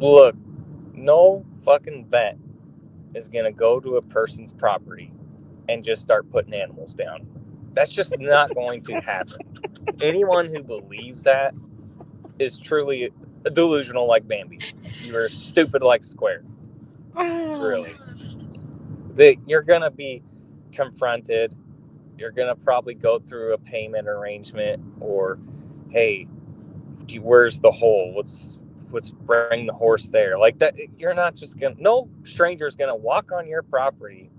Look, no fucking vet is going to go to a person's property and just start putting animals down. That's just not going to happen. Anyone who believes that is truly delusional like Bambi. You're stupid like Square. Really. You're going to be confronted. You're going to probably go through a payment arrangement, or, hey, where's the hole? Let's bring the horse there. Like that, you're not just going to... No stranger's going to walk on your property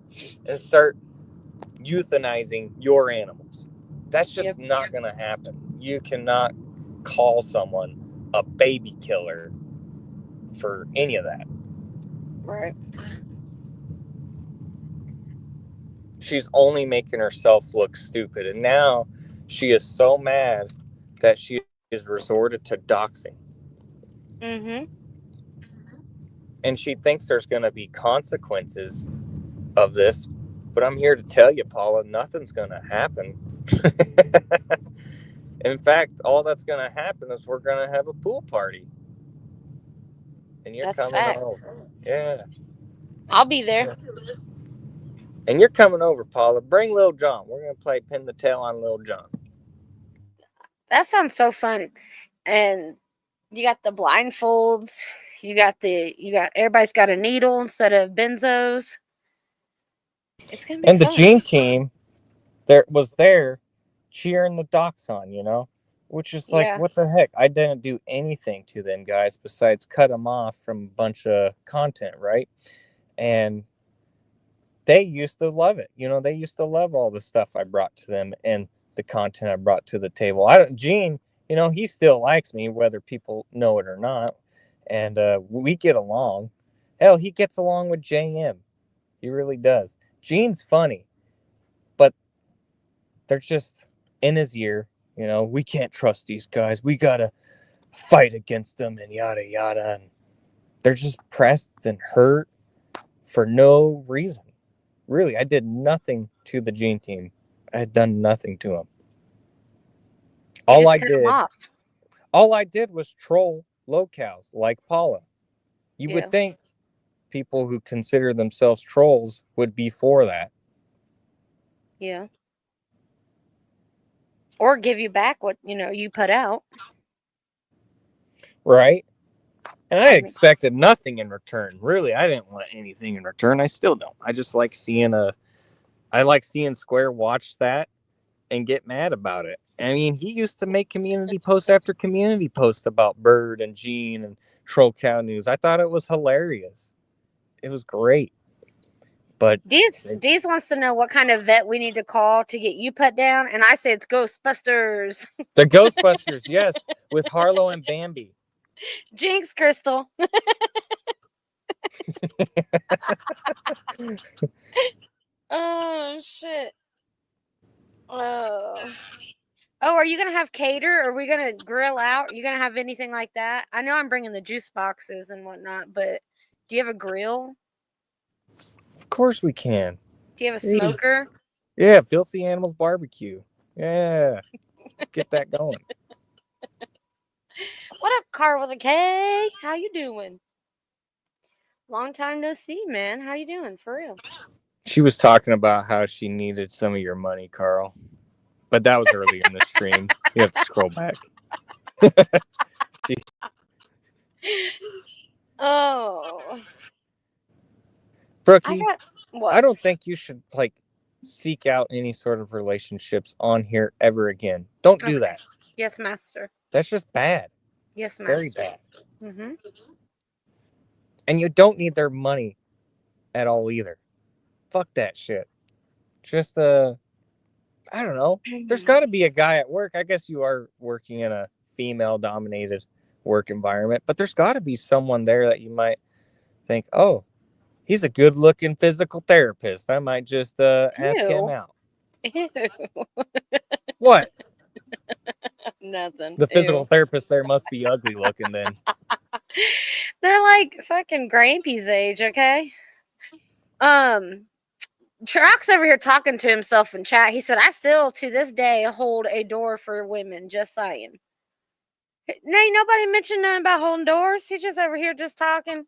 and start euthanizing your animals. That's just not going to happen. You cannot call someone a baby killer for any of that. Right. She's only making herself look stupid. And now she is so mad that she has resorted to doxing. Mm-hmm. And she thinks there's going to be consequences of this. But I'm here to tell you, Paula, nothing's going to happen. In fact, all that's going to happen is we're going to have a pool party. And you're That's coming facts. over. Yeah. I'll be there. And you're coming over, Paula. Bring Lil John. We're going to play Pin the Tail on Lil John. That sounds so fun. And you got the blindfolds. You got everybody's got a needle instead of benzos. It's gonna be And fun. the Gene team was there cheering the docs on, you know? Which is like, Yeah. what the heck? I didn't do anything to them guys besides cut them off from a bunch of content, right? And they used to love it. You know, they used to love all the stuff I brought to them and the content I brought to the table. Gene, you know, he still likes me, whether people know it or not. And we get along. Hell, he gets along with JM. He really does. Gene's funny, but they're just in his ear. You know, we can't trust these guys. We got to fight against them and yada, yada. And they're just pressed and hurt for no reason. Really, I did nothing to the Gene team. I had done nothing to them. All I did was troll locals like Paula. You would think people who consider themselves trolls would be for that. Yeah. Or give you back what, you put out. Right? And I expected nothing in return. Really, I didn't want anything in return. I still don't. I just like seeing Square watch that and get mad about it. I mean, he used to make community post after community post about Bird and Gene and Troll Cow News. I thought it was hilarious. It was great. But Deez wants to know what kind of vet we need to call to get you put down, and I say it's Ghostbusters. The Ghostbusters, yes, with Harlow and Bambi. Jinx, Crystal. Oh shit. Oh, are you gonna have cater? Or are we gonna grill out? Are you gonna have anything like that? I know I'm bringing the juice boxes and whatnot, but do you have a grill? Of course we can. Do you have a smoker? Yeah, Filthy Animals Barbecue. Yeah, get that going. What up, Car with a K? How you doing? Long time no see, man. How you doing? For real. She was talking about how she needed some of your money, Carl. But that was early in the stream. You have to scroll back. Oh. Brookie, I don't think you should seek out any sort of relationships on here ever again. Don't do that. Yes, master. That's just bad. Yes, master. Very bad. Mm-hmm. And you don't need their money at all either. Fuck that shit. Just I don't know. There's got to be a guy at work. I guess you are working in a female-dominated work environment, but there's got to be someone there that you might think, oh, he's a good-looking physical therapist. I might just ask him out. Ew. What? Nothing. The physical therapist there must be ugly looking then. They're like fucking Grampy's age, okay? Trox over here talking to himself in chat. He said, I still to this day hold a door for women, just saying. No, ain't nobody mentioned nothing about holding doors. He's just over here just talking.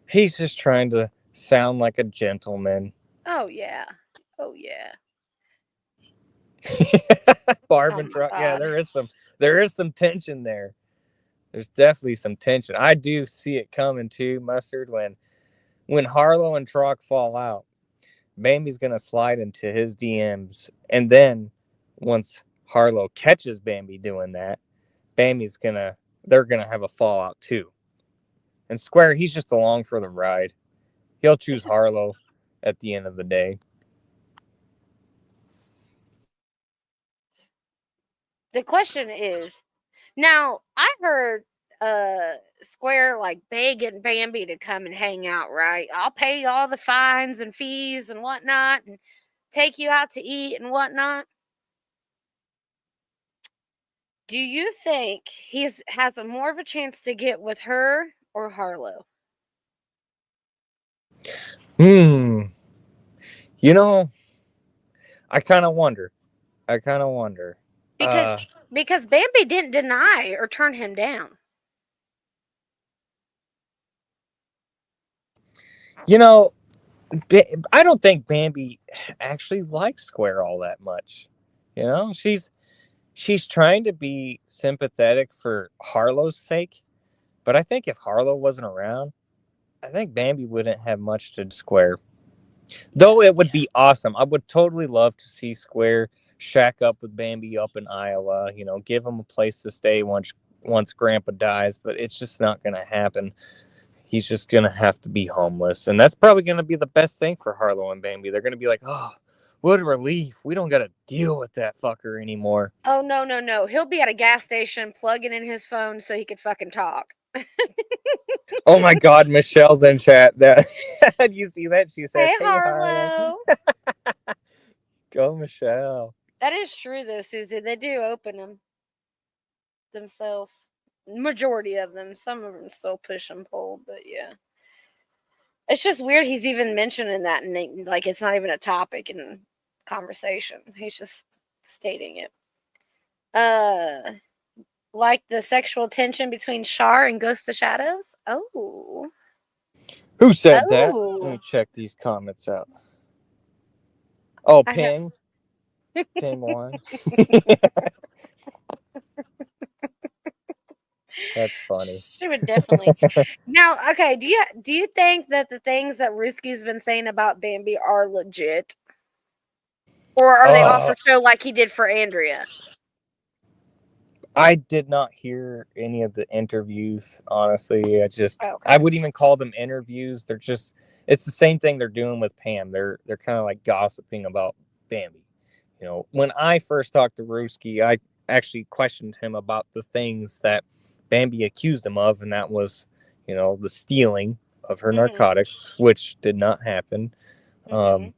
He's just trying to sound like a gentleman. Oh yeah. Oh yeah. Barb and Truck. Yeah, there is some tension there. There's definitely some tension. I do see it coming too, Mustard, when Harlow and Truck fall out. Bambi's gonna slide into his DMs, and then once Harlow catches Bambi doing that, they're gonna have a fallout too. And Square, he's just along for the ride. He'll choose Harlow at the end of the day. The question is, now I heard Square begging Bambi to come and hang out, right? I'll pay all the fines and fees and whatnot and take you out to eat and whatnot. Do you think has a more of a chance to get with her or Harlow? You know, I kind of wonder. Because Bambi didn't deny or turn him down. You know, I don't think Bambi actually likes Square all that much. You know, she's trying to be sympathetic for Harlow's sake, but I think if Harlow wasn't around, I think Bambi wouldn't have much to Square. Though it would be awesome. I would totally love to see Square shack up with Bambi up in Iowa, you know, give him a place to stay once Grandpa dies, but it's just not going to happen. He's just going to have to be homeless. And that's probably going to be the best thing for Harlow and Bambi. They're going to be like, oh, what a relief. We don't got to deal with that fucker anymore. Oh, no. He'll be at a gas station plugging in his phone so he could fucking talk. Oh my God, Michelle's in chat. That you see that? She says, Hey, "Hey Harlow." Go, Michelle. That is true, though, Susie. They do open them themselves. Majority of them. Some of them still push and pull, but yeah. It's just weird he's even mentioning that, and like it's not even a topic in conversation. He's just stating it. Like the sexual tension between Shar and Ghost of Shadows. Oh. Who said that? Let Oh. me check these comments out. Oh, I have- Ping. Ping one. That's funny. She would definitely. Now, okay, do you think that the things that Ruski's been saying about Bambi are legit? Or are they off for show like he did for Andrea? I did not hear any of the interviews, honestly. Okay. I wouldn't even call them interviews. They're just, it's the same thing they're doing with Pam. They're kind of like gossiping about Bambi. You know, when I first talked to Ruski, I actually questioned him about the things that Bambi accused him of, and that was, you know, the stealing of her narcotics, which did not happen. The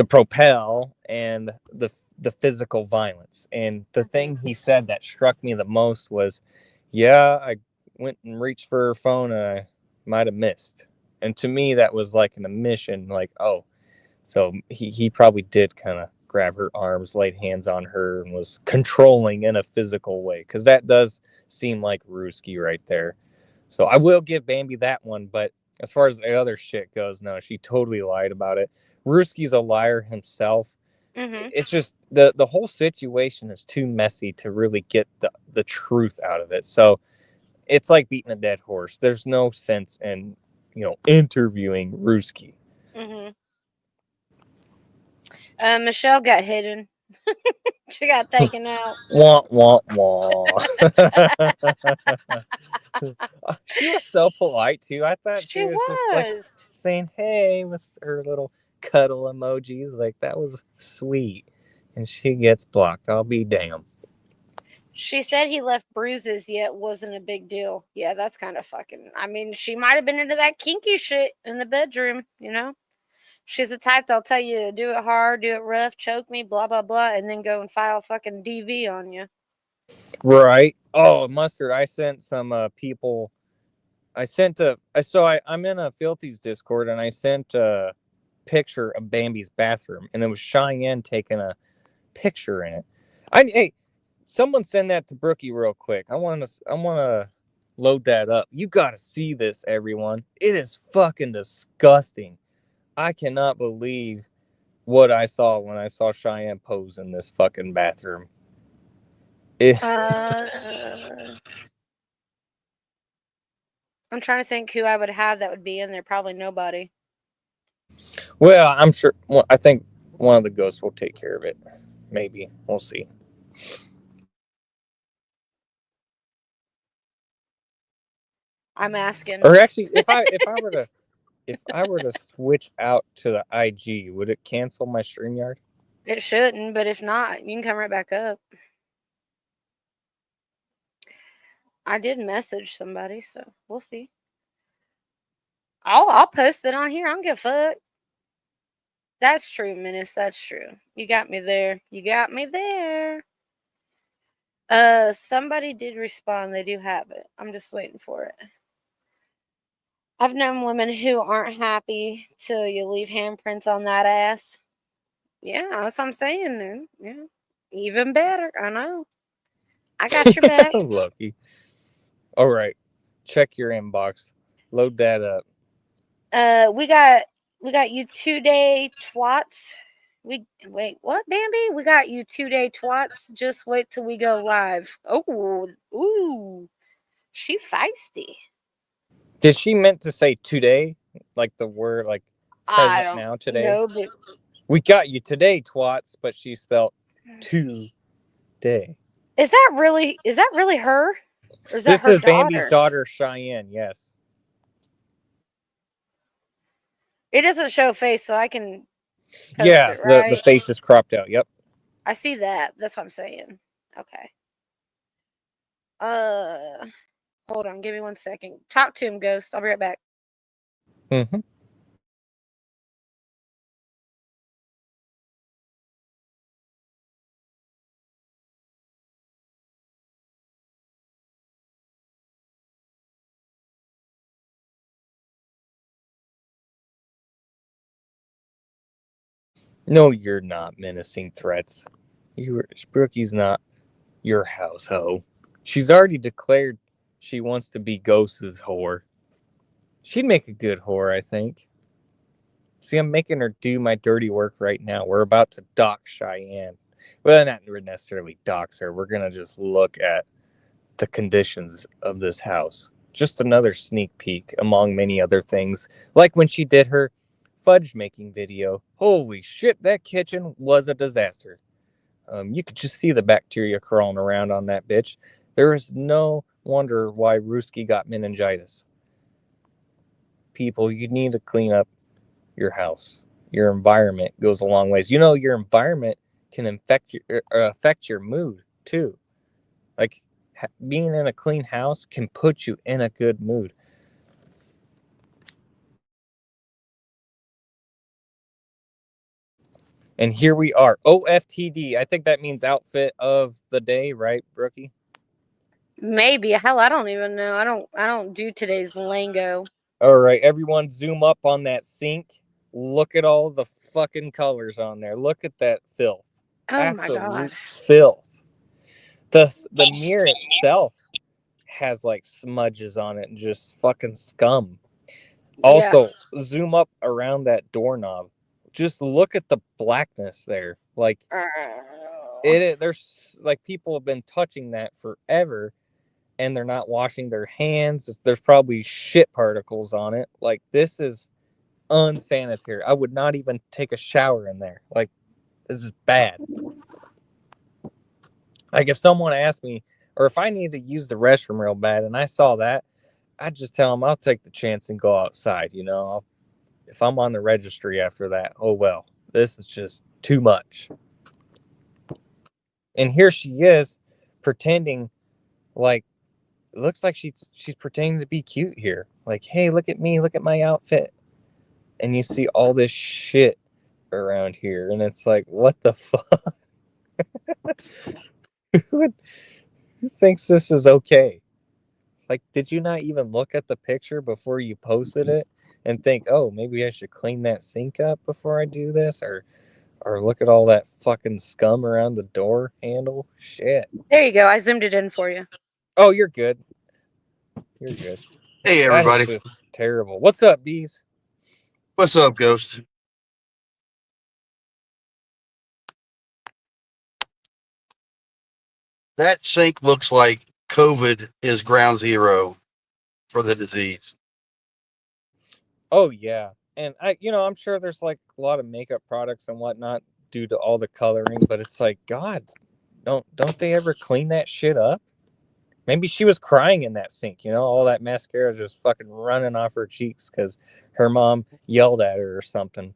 propel and the physical violence. And the thing he said that struck me the most was, yeah, I went and reached for her phone and I might have missed. And to me, that was like an admission, like, oh, so he probably did kind of grab her arms, laid hands on her, and was controlling in a physical way. Because that does seem like Ruski right there. So I will give Bambi that one. But as far as the other shit goes, no, she totally lied about it. Ruski's a liar himself. It's just the whole situation is too messy to really get the truth out of it. So it's like beating a dead horse. There's no sense in, you know, interviewing Ruski. Michelle got hidden. She got taken out. Wah, wah, wah. She was so polite too. I thought She was just like was. saying hey with her little cuddle emojis. Like, that was sweet. And she gets blocked. I'll be damned. She said he left bruises, yet wasn't a big deal. Yeah, that's kind of fucking. I mean, she might have been into that kinky shit in the bedroom, you know? She's the type that'll tell you, do it hard, do it rough, choke me, blah, blah, blah, and then go and file fucking DV on you. Right. Oh, Mustard, I sent some people. I'm in a Filthy's Discord, and I sent a picture of Bambi's bathroom, and it was Cheyenne taking a picture in it. Hey, someone send that to Brookie real quick. I want to load that up. You got to see this, everyone. It is fucking disgusting. I cannot believe what I saw when I saw Cheyenne pose in this fucking bathroom. I'm trying to think who I would have that would be in there. Probably nobody. Well, I'm sure. Well, I think one of the ghosts will take care of it. Maybe. We'll see. I'm asking. Or actually, if I were to switch out to the IG, would it cancel my StreamYard? It shouldn't, but if not, you can come right back up. I did message somebody, so we'll see. I'll post it on here. I don't give a fuck. That's true, Menace. That's true. You got me there. You got me there. Somebody did respond. They do have it. I'm just waiting for it. I've known women who aren't happy till you leave handprints on that ass. Yeah, that's what I'm saying, dude. Yeah. Even better. I know. I got your back. Lucky. All right. Check your inbox. Load that up. We got you 2-day twats. Wait, what, Bambi? We got you 2-day twats. Just wait till we go live. Oh, ooh. She feisty. Did she meant to say today? Like the word like I present don't now today? know, but We got you today, twats, but she spelled today. Is that really her? Or is that This her is daughter? Bambi's daughter, Cheyenne, yes. It doesn't show face, so I can post Yeah, it, right? the face is cropped out, yep. I see that. That's what I'm saying. Okay. Hold on, give me 1 second. Talk to him, Ghost. I'll be right back. Mm-hmm. No, you're not menacing threats. Brookie's not your house hoe. She's already declared she wants to be Ghost's whore. She'd make a good whore, I think. See, I'm making her do my dirty work right now. We're about to dox Cheyenne. Well, not necessarily dox her. We're going to just look at the conditions of this house. Just another sneak peek among many other things. Like when she did her fudge making video. Holy shit, that kitchen was a disaster. You could just see the bacteria crawling around on that bitch. There is no wonder why Ruski got meningitis. People, you need to clean up your house. Your environment goes a long ways. You know, your environment can affect your mood too. Like being in a clean house can put you in a good mood. And here we are. OFTD. I think that means outfit of the day, right, Brookie? Maybe. Hell, I don't even know. I don't do today's lingo. All right, everyone zoom up on that sink. Look at all the fucking colors on there. Look at that filth. Oh Absolute my god. filth. The mirror itself has like smudges on it and just fucking scum. Also, zoom up around that doorknob. Just look at the blackness there. Like there's like people have been touching that forever and they're not washing their hands. There's probably shit particles on it. Like this is unsanitary. I would not even take a shower in there. Like this is bad. Like if someone asked me or if I needed to use the restroom real bad and I saw that, I'd just tell them I'll take the chance and go outside, you know. If I'm on the registry after that, oh well, this is just too much. And here she is pretending like it looks like she's pretending to be cute here. Like, hey, look at me, look at my outfit. And you see all this shit around here and it's like, what the fuck? Who thinks this is okay? Like, did you not even look at the picture before you posted it and think, oh, maybe I should clean that sink up before I do this? Or look at all that fucking scum around the door handle? Shit. There you go. I zoomed it in for you. Oh, you're good. You're good. Hey, everybody. That is just terrible. What's up, Bees? What's up, Ghost? That sink looks like COVID is ground zero for the disease. Oh, yeah. And I'm sure there's like a lot of makeup products and whatnot due to all the coloring, but it's like, God, don't they ever clean that shit up? Maybe she was crying in that sink, all that mascara just fucking running off her cheeks because her mom yelled at her or something.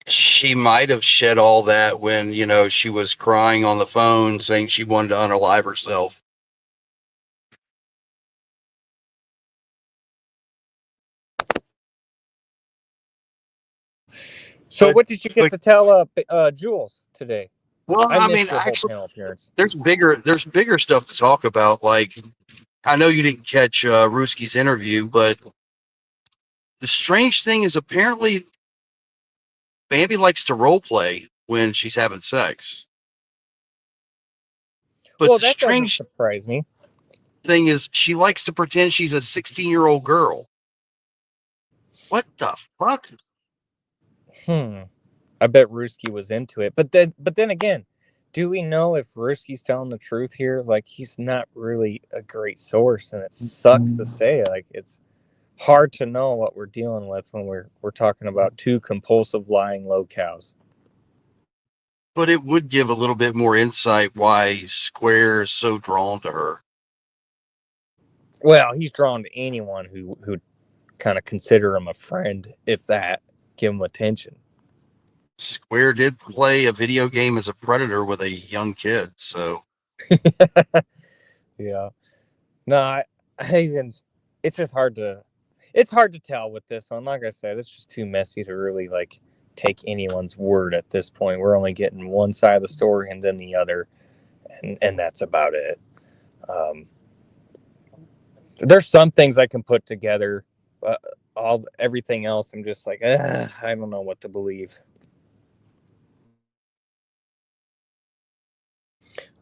She might have shed all that when, she was crying on the phone saying she wanted to unalive herself. So what did you get to tell Jules today? Well, I I missed mean, your whole actually, panel appearance. there's bigger stuff to talk about. Like, I know you didn't catch Ruski's interview, but the strange thing is apparently Bambi likes to role play when she's having sex. But Well, the that doesn't strange surprise me. thing is she likes to pretend she's a 16-year-old girl. What the fuck? I bet Ruski was into it. But then again, do we know if Ruski's telling the truth here? Like, he's not really a great source, and it sucks to say. Like, it's hard to know what we're dealing with when we're talking about two compulsive lying locals. But it would give a little bit more insight why Square is so drawn to her. Well, he's drawn to anyone who kind of consider him a friend, if that, give him attention. Square did play a video game as a predator with a young kid, so Yeah. No, I even it's just hard to tell with this one. Like I said, it's just too messy to really like take anyone's word at this point. We're only getting one side of the story and then the other, and that's about it. There's some things I can put together. Everything else, I'm just like, I don't know what to believe.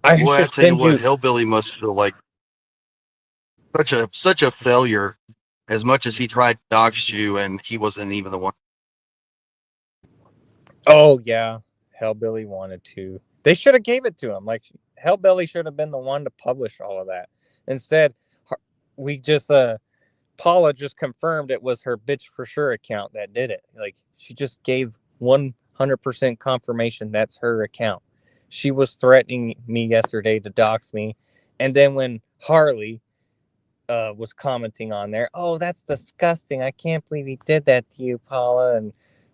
I boy, I should tell you send what, you. Hellbilly must feel like such a failure. As much as he tried to dox you, and he wasn't even the one. Oh yeah, Hellbilly wanted to. They should have gave it to him. Like Hellbilly should have been the one to publish all of that. Instead, we just Paula just confirmed it was her bitch for sure account that did it. Like she just gave 100% confirmation that's her account. She was threatening me yesterday to dox me, and then when Harley was commenting on there, oh, that's disgusting. I can't believe he did that to you, Paula. And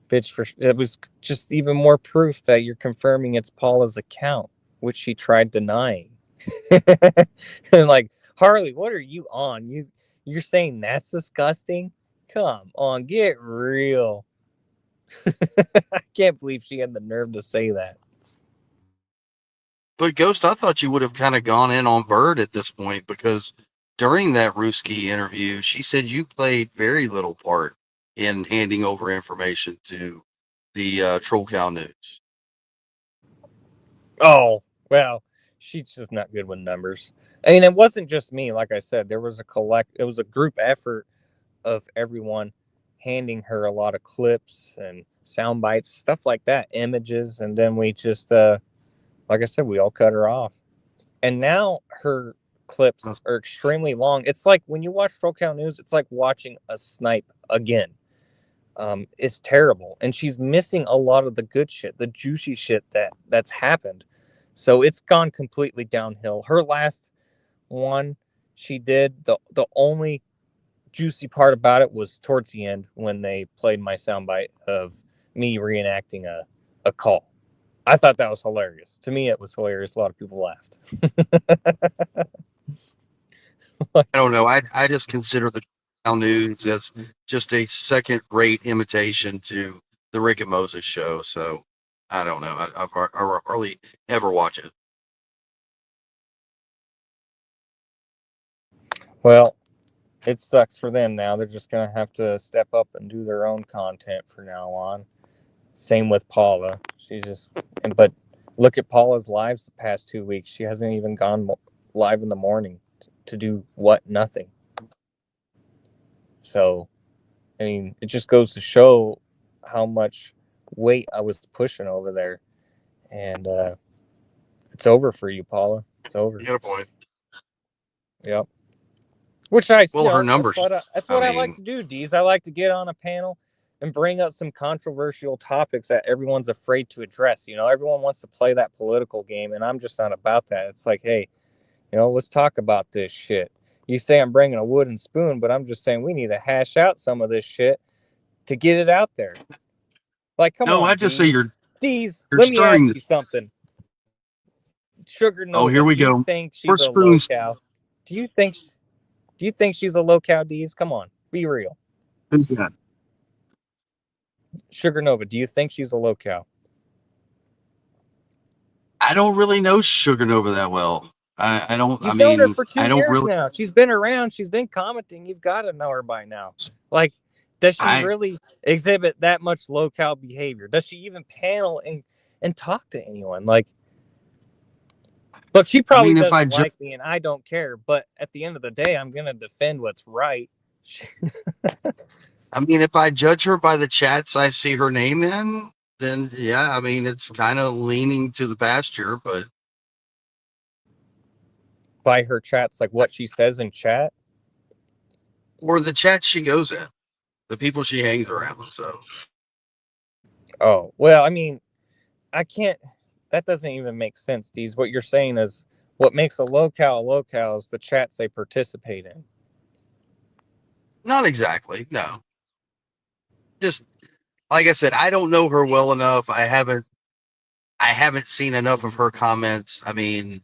bitch, for it was just even more proof that you're confirming it's Paula's account, which she tried denying. And like, Harley, what are you on? You're saying that's disgusting? Come on, get real. I can't believe she had the nerve to say that. But Ghost, I thought you would have kind of gone in on Bird at this point because during that Ruski interview, she said you played very little part in handing over information to the Troll Cow News. Oh, well, she's just not good with numbers. I mean, it wasn't just me. Like I said, it was a group effort of everyone handing her a lot of clips and sound bites, stuff like that, images, and then we just like I said, we all cut her off. And now her clips are extremely long. It's like when you watch Troll Cow News, it's like watching a snipe again. It's terrible, and she's missing a lot of the good shit, the juicy shit that's happened. So it's gone completely downhill. Her last one she did, the only juicy part about it was towards the end when they played my soundbite of me reenacting a call. I thought that was hilarious. To me, it was hilarious. A lot of people laughed. I don't know. I just consider the Troll Cow News as just a second-rate imitation to the Rick and Moses show. So I don't know. I've hardly ever watch it. Well, it sucks for them now. They're just going to have to step up and do their own content from now on. Same with Paula. But look at Paula's lives the past 2 weeks. She hasn't even gone live in the morning to do what? Nothing. So, I mean, it just goes to show how much weight I was pushing over there. And it's over for you, Paula. It's over. You got a point. Yep. Which her numbers. That's what I like to do, Deez. I like to get on a panel and bring up some controversial topics that everyone's afraid to address. Everyone wants to play that political game, and I'm just not about that. It's like, hey, let's talk about this shit. You say I'm bringing a wooden spoon, but I'm just saying we need to hash out some of this shit to get it out there. Like, come on, I just say Deez, you're let me ask stirring. you something. Sugar Nova, Oh, here we do you go. think she's More a spoons. low-cow? Do you think she's a low-cow, Deez? Come on, be real. Who's that? Sugar Nova, do you think she's a low-cow? I don't really know Sugar Nova that well. I don't. You've I known her mean, for 2 I don't years really. now. She's been around. She's been commenting. You've got to know her by now. Like, does she I really exhibit that much low-cal behavior? Does she even panel and talk to anyone? Like, look, she probably mean, if I doesn't like me, and I don't care. But at the end of the day, I'm gonna defend what's right. I mean, if I judge her by the chats I see her name in, then yeah, I mean, it's kind of leaning to the pasture, but By her chats, like what she says in chat. or the chat she goes in, the people she hangs around. So Oh, well, I mean, I can't. That doesn't even make sense, Deez. What you're saying is what makes a low-cal is the chats they participate in. not exactly. No, just like I said, I don't know her well enough. I haven't seen enough of her comments. I mean,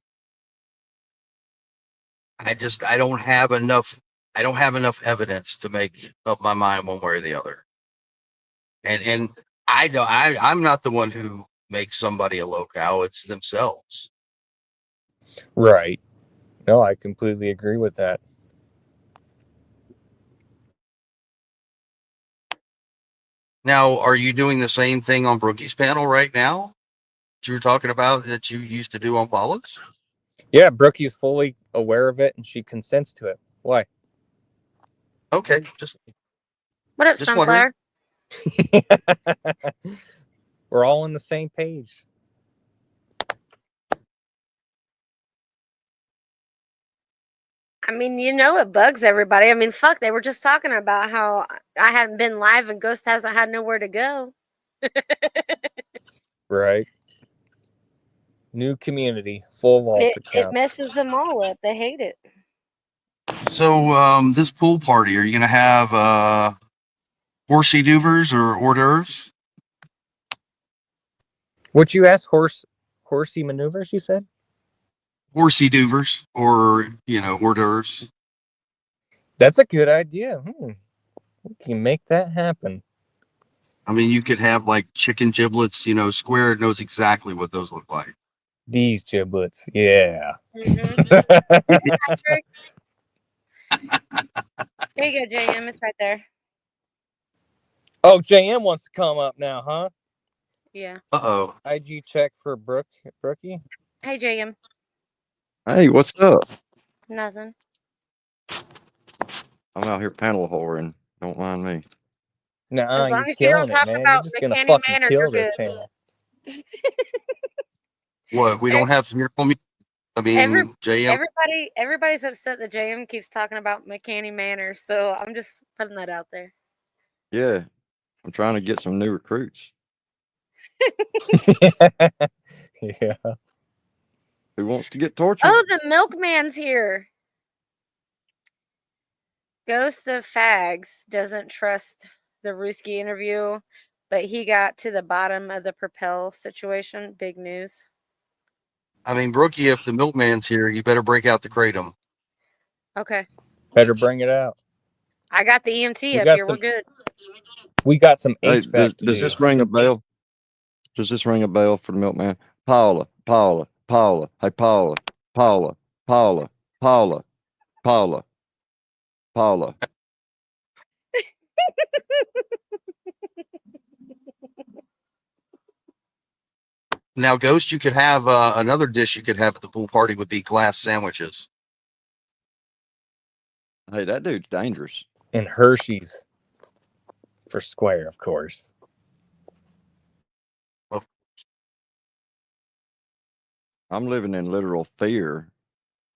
I don't have enough. I don't have enough evidence to make up my mind one way or the other. And I don't. I'm not the one who makes somebody a low-cal. It's themselves. Right. No, I completely agree with that. Now, are you doing the same thing on Brookie's panel right now? That you were talking about that you used to do on Paula's? Yeah, Brookie's fully aware of it and she consents to it. Why? Okay, What up, just wondering. Sunflower? We're all on the same page. I mean, you know, it bugs everybody. I mean, fuck, they were just talking about how I hadn't been live and Ghost hasn't had nowhere to go. Right. New community, full vault It accounts. messes them all up. They hate it. So, this pool party, are you going to have horsey doovers or hors d'oeuvres? What you ask? Horsey maneuvers, you said? Horsey doovers or, hors d'oeuvres. That's a good idea. We can make that happen. I mean, you could have like chicken giblets, Square knows exactly what those look like. These giblets, yeah. Patrick. There you go, JM. It's right there. Oh, JM wants to come up now, huh? Yeah. Uh-oh. IG check for Brookie. Hey, JM. Hey, what's up? Nothing. I'm out here panel whoring. Don't mind me. Nah, As long you're as you don't killing it, talk man. about You're just gonna McCanny fucking Manor, kill you're this good. channel. What, we don't have miracle music? I mean, JM. Everybody's upset that JM keeps talking about McCanny Manor, so I'm just putting that out there. Yeah, I'm trying to get some new recruits. Yeah. Who wants to get tortured? Oh, the milkman's here. Ghost of Fags doesn't trust the Ruski interview, but he got to the bottom of the Propel situation. Big news. I mean, Brookie, if the milkman's here, you better break out the kratom. Okay. Better bring it out. I got the EMT We up got here. some- We're good. We got some Hey, HVAC to does do. this ring a bell? Does this ring a bell for the milkman? Paula. Hey, Paula. Now, Ghost, you could have another dish you could have at the pool party would be glass sandwiches. Hey, that dude's dangerous. And Hershey's for Square, of course. I'm living in literal fear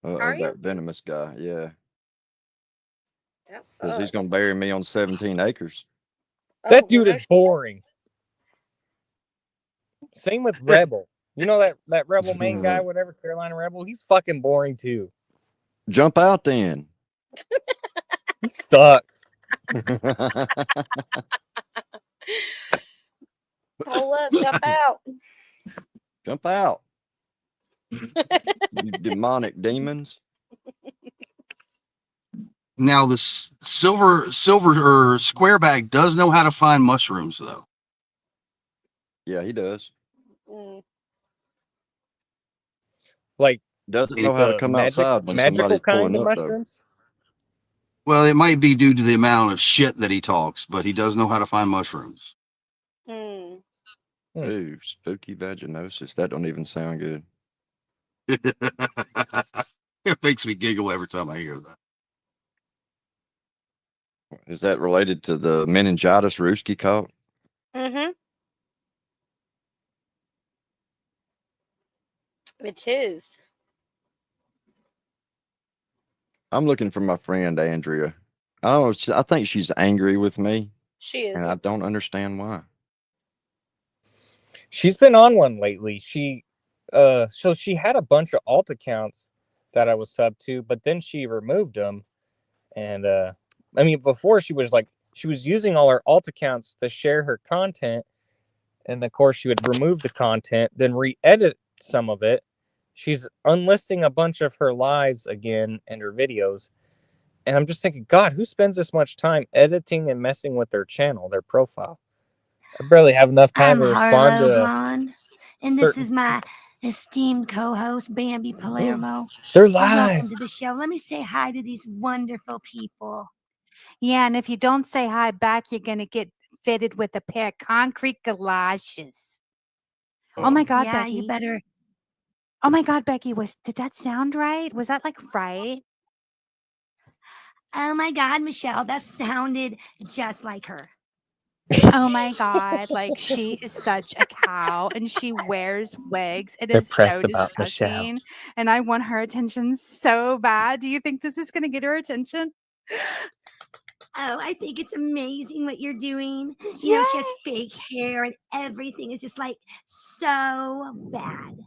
of Are you? that venomous guy. Yeah, That because he's sucks. going to bury me on 17 acres. That Oh, dude well, is boring. Same with Rebel. You know that Rebel main guy, whatever, Carolina Rebel? He's fucking boring too. Jump out then. He sucks. Pull up, jump out. Jump out. You demonic demons. Now, the silver or square bag does know how to find mushrooms, though. Yeah, he does. Mm. Like Doesn't know how to come outside when magical somebody's pulling kind of up, though. mushrooms. Well, it might be due to the amount of shit that he talks, but he does know how to find mushrooms. Mm. Ooh, spooky vaginosis. That don't even sound good. It makes me giggle every time I hear that. Is that related to the meningitis Ruski caught? Mm-hmm. It is. I'm looking for my friend Andrea. I think she's angry with me, She is. and I don't understand why. She's been on one lately. So she had a bunch of alt accounts that I was sub to, but then she removed them. And I mean, before she was using all her alt accounts to share her content, and of course she would remove the content, then re-edit some of it. She's unlisting a bunch of her lives again and her videos. And I'm just thinking, God, who spends this much time editing and messing with their channel, their profile? I barely have enough time to respond Harlow to Blonde, and this is my esteemed co-host, Bambi Palermo. They're And live. welcome to the show. Let me say hi to these wonderful people. Yeah, and if you don't say hi back, you're going to get fitted with a pair of concrete galoshes. Oh my God, Yeah, Becky. you better. Oh my God, Becky, did that sound right? Was that like right? Oh my God, Michelle, that sounded just like her. Oh my God, like she is such a cow and she wears wigs. It They're is so pressed about Michelle. disgusting. And I want her attention so bad. Do you think this is going to get her attention? Oh, I think it's amazing what you're doing. You know, she has fake hair and everything is just like so bad.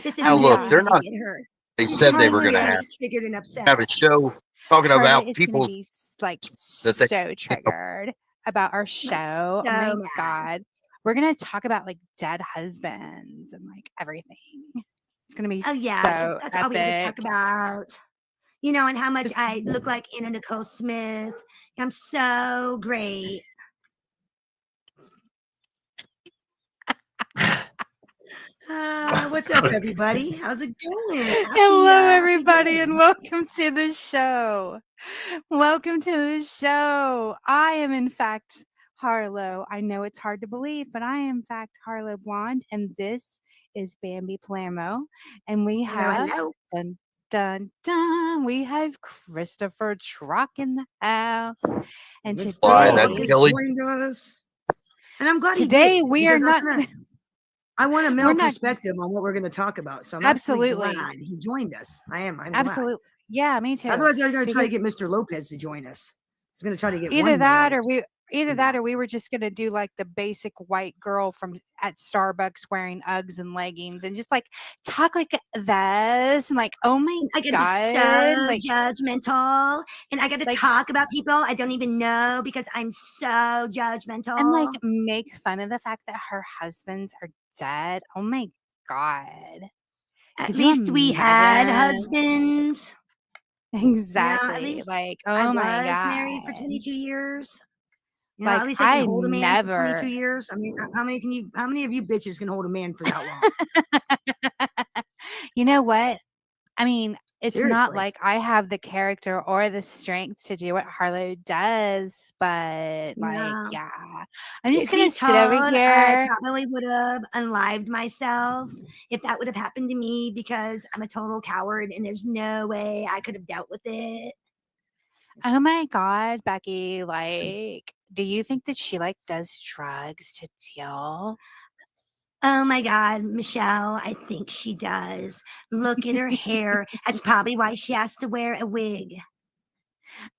This is Now, look, really they're gonna not. get her. They She's said they were really going to have triggered and upset. a show talking Her about is people going to be like that they, so triggered about our show. Like, Oh my so mad. God. We're going to talk about like dead husbands and like everything. It's going to be Oh yeah, so that's all we have to talk epic. about. You know, and how much I look like Anna Nicole Smith. I'm so great. What's up, everybody? How's it going? Hello, everybody, and welcome to the show. Welcome to the show. I am, in fact, Harlow. I know it's hard to believe, but I am, in fact, Harlow Blonde, and this is Bambi Palermo. And we have, dun, dun, dun, we have Christopher Truck in the house. And that's today, Kelly. Joined us. And I'm glad today he did, we are not. I want a male We're not- perspective on what we're going to talk about. So I'm Absolutely. actually glad he joined us. I'm Absolutely. glad. Yeah, me too. Otherwise, I was going to try to Because- get Mr. Lopez to join us. I was going to try to get Either one that male. or we were just gonna do like the basic white girl from at Starbucks wearing Uggs and leggings and just like talk like this and like, oh my I gotta God, be so like, judgmental, and I gotta like, talk about people I don't even know because I'm so judgmental. and like make fun of the fact that her husbands are dead. Oh my God. At Could you least we had imagine? husbands. Exactly. At least like, I oh my was God. married for 22 years. You know, Like, at least I I can hold a man for 22 never. years. I mean, how many of you bitches can hold a man for that long? You know what? I mean, it's not Seriously. like I have the character or the strength to do what Harlow does, but like, No. yeah, I'm just If gonna he sit over told, I here. probably would have unlived myself if that would have happened to me because I'm a total coward and there's no way I could have dealt with it. Oh my God, Becky, like, do you think that she like does drugs to deal? Oh my God, Michelle, I think she does. Look at her hair. That's probably why she has to wear a wig.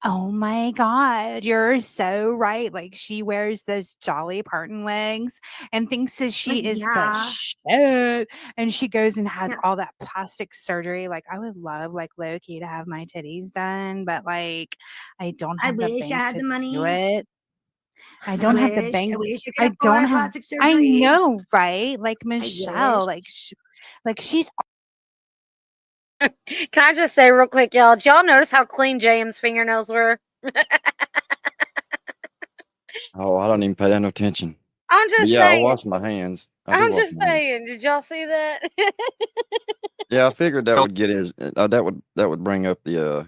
Oh my God, you're so right. Like, she wears those Dolly Parton wigs and thinks that she is the Yeah. shit. And she goes and has Yeah. all that plastic surgery. Like, I would love, like, low key to have my titties done, but like, I don't I have the wish I bank had to the money. do it. I don't have the bank. I wish I I could don't afford have. plastic I surgery. know, right? Like Michelle, wish. like she's. Can I just say real quick, y'all? Did y'all notice how clean JM's fingernails were? Oh, I don't even pay that no attention. I'm But just yeah, I saying. wash my hands. I do I'm watch just Bambi. saying. Did y'all see that? Yeah, I figured that Well, would get his. That would bring up the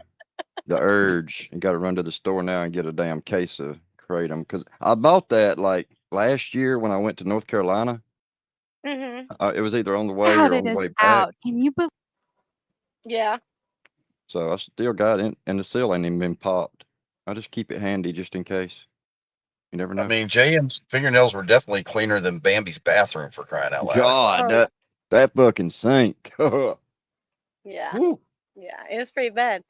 urge. You got to run to the store now and get a damn case of kratom because I bought that like last year when I went to North Carolina. Mhm. It was either on the way or Shouted on the us way back. out. Can you believe? Yeah. So I still got it, and the seal ain't even been popped. I just keep it handy just in case. You never I know. mean, JM's fingernails were definitely cleaner than Bambi's bathroom for crying out loud. God, Oh, yeah. that fucking sink. Yeah. Woo. Yeah. It was pretty bad.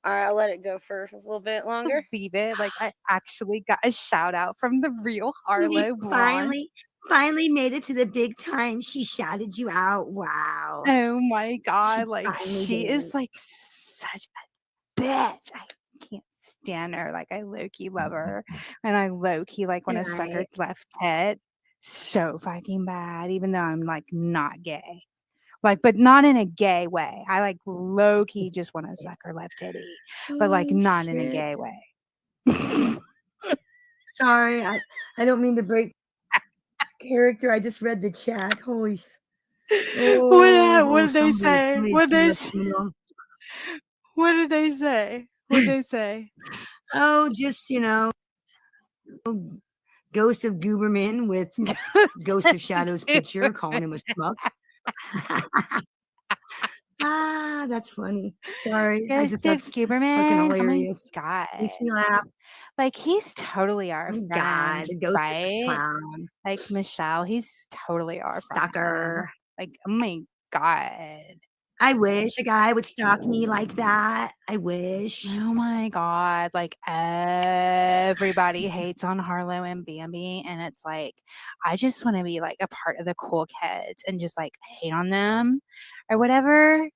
All right, I'll let it go for a little bit longer. Believe it. Like, I actually got a shout out from the real Harlow Blonde. Finally made it to the big time. She shouted you out. Wow. Oh my God. Like, finally she did is it. like such a bitch. I can't stand her. Like, I low key love her. And I low key like want to suck her Right. left tit so fucking bad, even though I'm like not gay. Like, but not in a gay way. I like low key just want to suck her left titty, but like Oh, not in a gay shit. way. Sorry, I don't mean to break character. I just read the chat. Holy. What did they somebody's say? somebody's What coming they up to me now. what did they say? What did they say? Oh, just Ghost of Gooberman with Ghost of Shadow's picture, calling him a schmuck. That's funny. Sorry, Ghost of that's fucking Gooberman. Oh my hilarious. God. Makes me laugh. Like, he's totally our Oh friend, God, the ghost is a right? clown. Like Michelle, he's totally our friend. Stalker. Like, oh my God. I wish a guy would stalk me like that. I wish. Oh my God. Like, everybody hates on Harlow and Bambi. And it's like, I just want to be like a part of the cool kids and just like hate on them or whatever.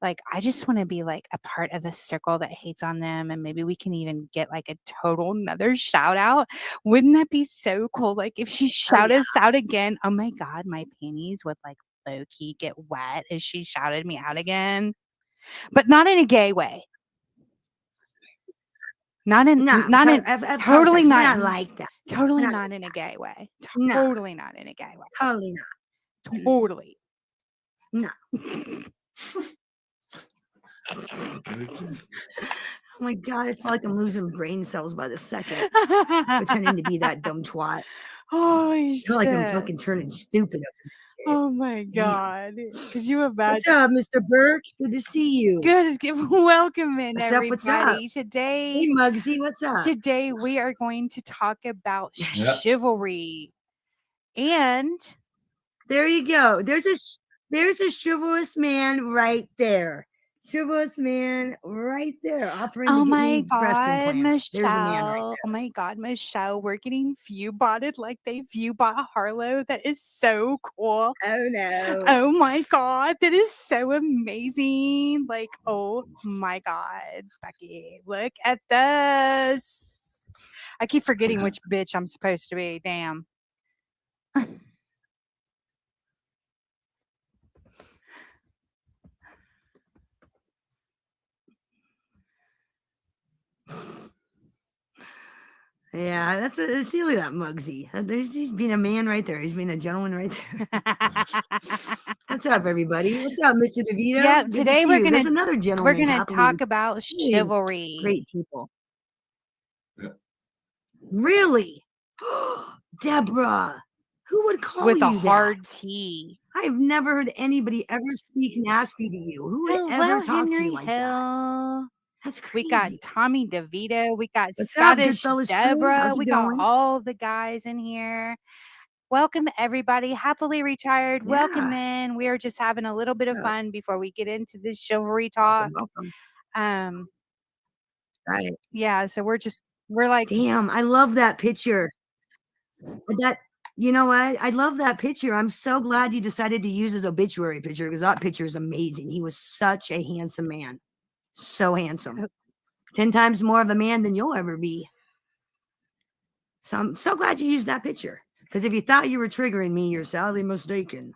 Like, I just want to be like a part of the circle that hates on them. And maybe we can even get like a total another shout out. Wouldn't that be so cool? Like, if she shout us out again, oh my God, my panties would like low key get wet as she shouted me out again. But not in a gay way. Not in totally not like that. Totally Not not like in a gay way. No. Totally not in a gay way. Totally not. Totally. No. Oh my God, I feel like I'm losing brain cells by the second. Pretending to be that dumb twat. Holy I feel like I'm shit. fucking turning stupid up in here. Oh my God. Could you What's imagine? up, Mr. Burke? Good to see you. Good. Welcome in, What's up? What's up? everybody. Today, Hey, Muggsy, what's up? today we are going to talk about chivalry. And There you go. There's a chivalrous man right there. Chivalrous man right there offering oh to get my me breast God, implants. There's a man right Michelle. there. Oh my God, Michelle. We're getting view botted like they view bought Harlow. That is so cool. Oh no. Oh my God, that is so amazing. Like, oh my God, Becky, look at this. I keep forgetting which bitch I'm supposed to be. Damn. Yeah, that's see, look at that Muggsy. He's being a man right there. He's being a gentleman right there. What's up, everybody? What's up, Mr. DeVito? Yeah, Good today to we're see you. gonna There's another gentleman. we're gonna happily talk about Please, chivalry. Great people. Really, Deborah? Who would call With you a hard that? T. I've never heard anybody ever speak nasty to you. Who would ever Hello, talk to Henry you like that? Hill. That's We crazy. got Tommy DeVito. We got What's up, Scottish Goodfellas crew? Deborah. How's it We got going? all the guys in here. Welcome, everybody. Happily retired. Welcome Yeah. in. We are just having a little bit of Yeah. fun before we get into this chivalry talk. Welcome. Right. Yeah, so we're like, damn, I love that picture. That, you know what? I love that picture. I'm so glad you decided to use his obituary picture because that picture is amazing. He was such a handsome man. So handsome. 10 times more of a man than you'll ever be. So I'm so glad you used that picture. Because if you thought you were triggering me, you're sadly mistaken.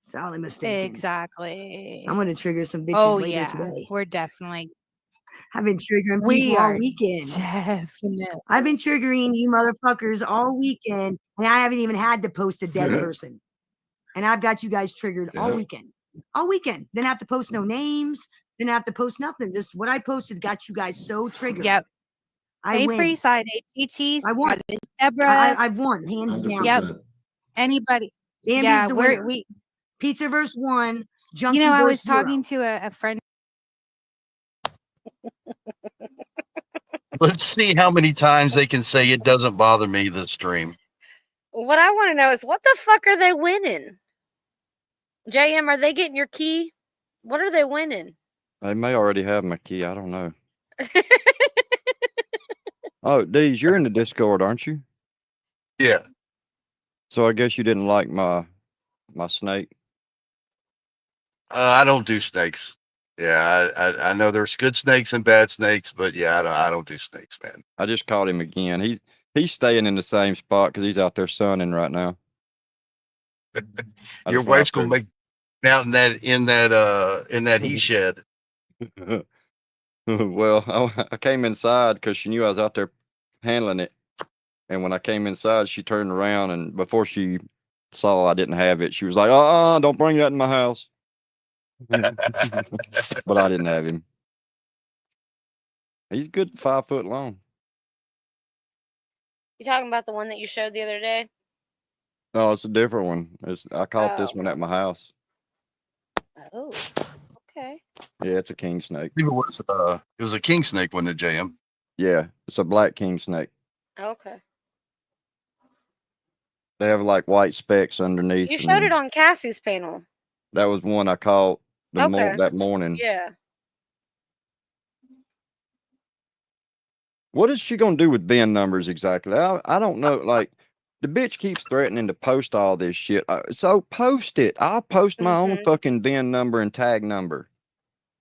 Sadly mistaken. exactly. I'm going to trigger some bitches later yeah, today. we're definitely. I've been triggering We people all are weekend. definitely. I've been triggering you motherfuckers all weekend, and I haven't even had to post a dead person. And I've got you guys triggered all Yeah. weekend. All weekend. Didn't have to post no names. Didn't have to post nothing. Just what I posted got you guys so triggered. Yep. I Hey, win. Freeside, ATT's, I won. Deborah. I've won, hands down. Yep. Anybody. Bambi's Yeah, the we're winner. Pizza verse 1, Junkie you know, I was verse 0. talking to a friend. Let's see how many times they can say it doesn't bother me, this stream. What I want to know is what the fuck are they winning? JM, are they getting your key? What are they winning? They may already have my key. I don't know. Oh, Deez, you're in the Discord, aren't you? Yeah. So I guess you didn't like my snake. I don't do snakes. Yeah, I know there's good snakes and bad snakes, but yeah, I don't do snakes, man. I just caught him again. He's staying in the same spot because he's out there sunning right now. Your wife's gonna make out in that he shed. Well, I came inside because she knew I was out there handling it, and when I came inside, she turned around, and before she saw I didn't have it, she was like, don't bring that in my house." But I didn't have him. He's good 5 foot long. You talking about the one that you showed the other day? No, it's a different one. I caught this one at my house. Oh, okay. Yeah, it's a king snake. It was a king snake, wasn't it, JM? Yeah, it's a black king snake. Okay. They have like white specks underneath. You showed it on Cassie's panel. That was one I caught that morning. Yeah. What is she gonna do with VIN numbers exactly? I don't know. Like, the bitch keeps threatening to post all this shit. So post it. I'll post my own fucking VIN number and tag number.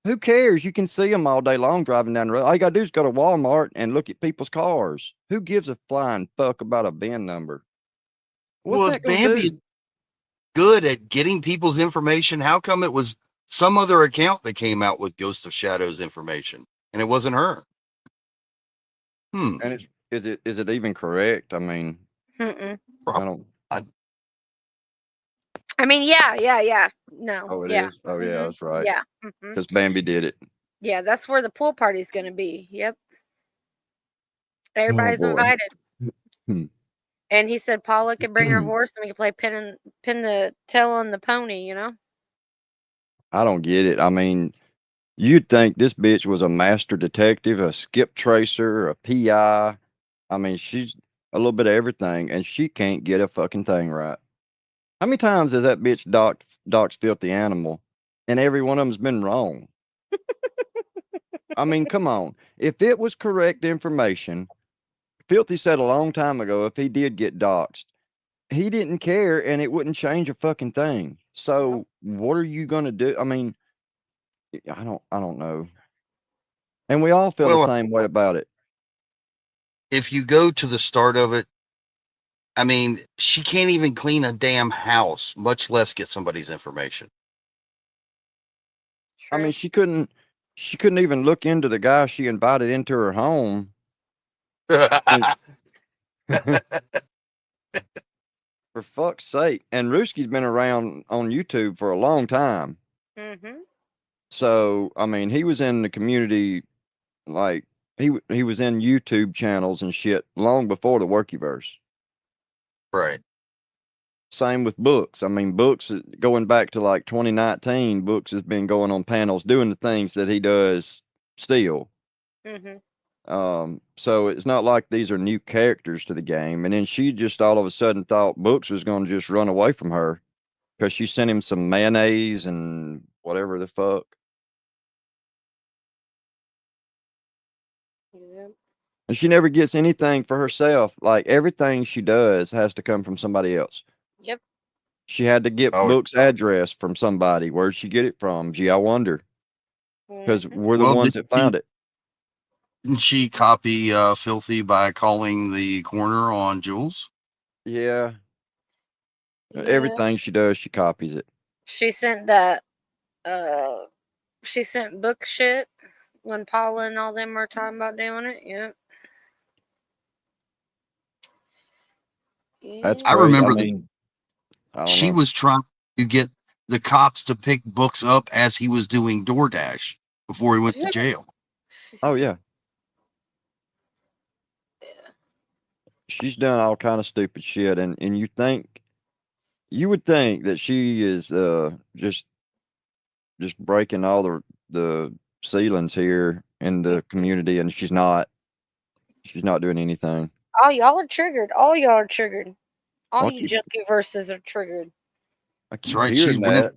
Who cares? You can see them all day long driving down the road. All you gotta do is go to Walmart and look at people's cars. Who gives a flying fuck about a VIN number? What's that gonna do? Good at getting people's information. How come it was some other account that came out with Ghost of Shadows information and it wasn't her? And is it even correct? I mean, Mm-mm. I don't. I mean, yeah. No. Oh, it yeah. is. Oh, yeah, that's right. Yeah. Because Bambi did it. Yeah, that's where the pool party's going to be. Yep. Everybody's boy. invited. Hmm. And he said Paula could bring her horse and we could play pin the tail on the pony, you know? I don't get it. I mean, you'd think this bitch was a master detective, a skip tracer, a PI. I mean, she's a little bit of everything, and she can't get a fucking thing right. How many times has that bitch doxed Filthy Animal, and every one of them's been wrong? I mean, come on. If it was correct information, Filthy said a long time ago, if he did get doxed, he didn't care, and it wouldn't change a fucking thing. So what are you gonna do? I mean, I don't know. And we all feel the same way about it. If you go to the start of it, I mean, she can't even clean a damn house, much less get somebody's information. I mean, she couldn't even look into the guy she invited into her home. For fuck's sake. And Rooski's been around on YouTube for a long time. So, I mean, he was in the community, like, he was in YouTube channels and shit long before the Workyverse. Right. Same with Books. I mean, Books, going back to like 2019, Books has been going on panels doing the things that he does still. So it's not like these are new characters to the game. And then she just all of a sudden thought Books was going to just run away from her because she sent him some mayonnaise and whatever the fuck. And she never gets anything for herself. Like, everything she does has to come from somebody else. Yep. She had to get Book's address from somebody. Where'd she get it from? Gee, I wonder. Because we're the ones that found it. Didn't she copy Filthy by calling the corner on Jules? Yeah. Everything she does, she copies it. She sent that she sent book shit when Paula and all them were talking about doing it. Yep. That's I crazy. remember I mean, I don't she know. was trying to get the cops to pick books up as he was doing DoorDash before he went to jail. Oh yeah. She's done all kind of stupid shit, and you would think that she is just breaking all the ceilings here in the community, and she's not doing anything. Oh, y'all are triggered. All y'all are triggered. All I you keep junkie verses are triggered. I keep right, hearing she's winning. that.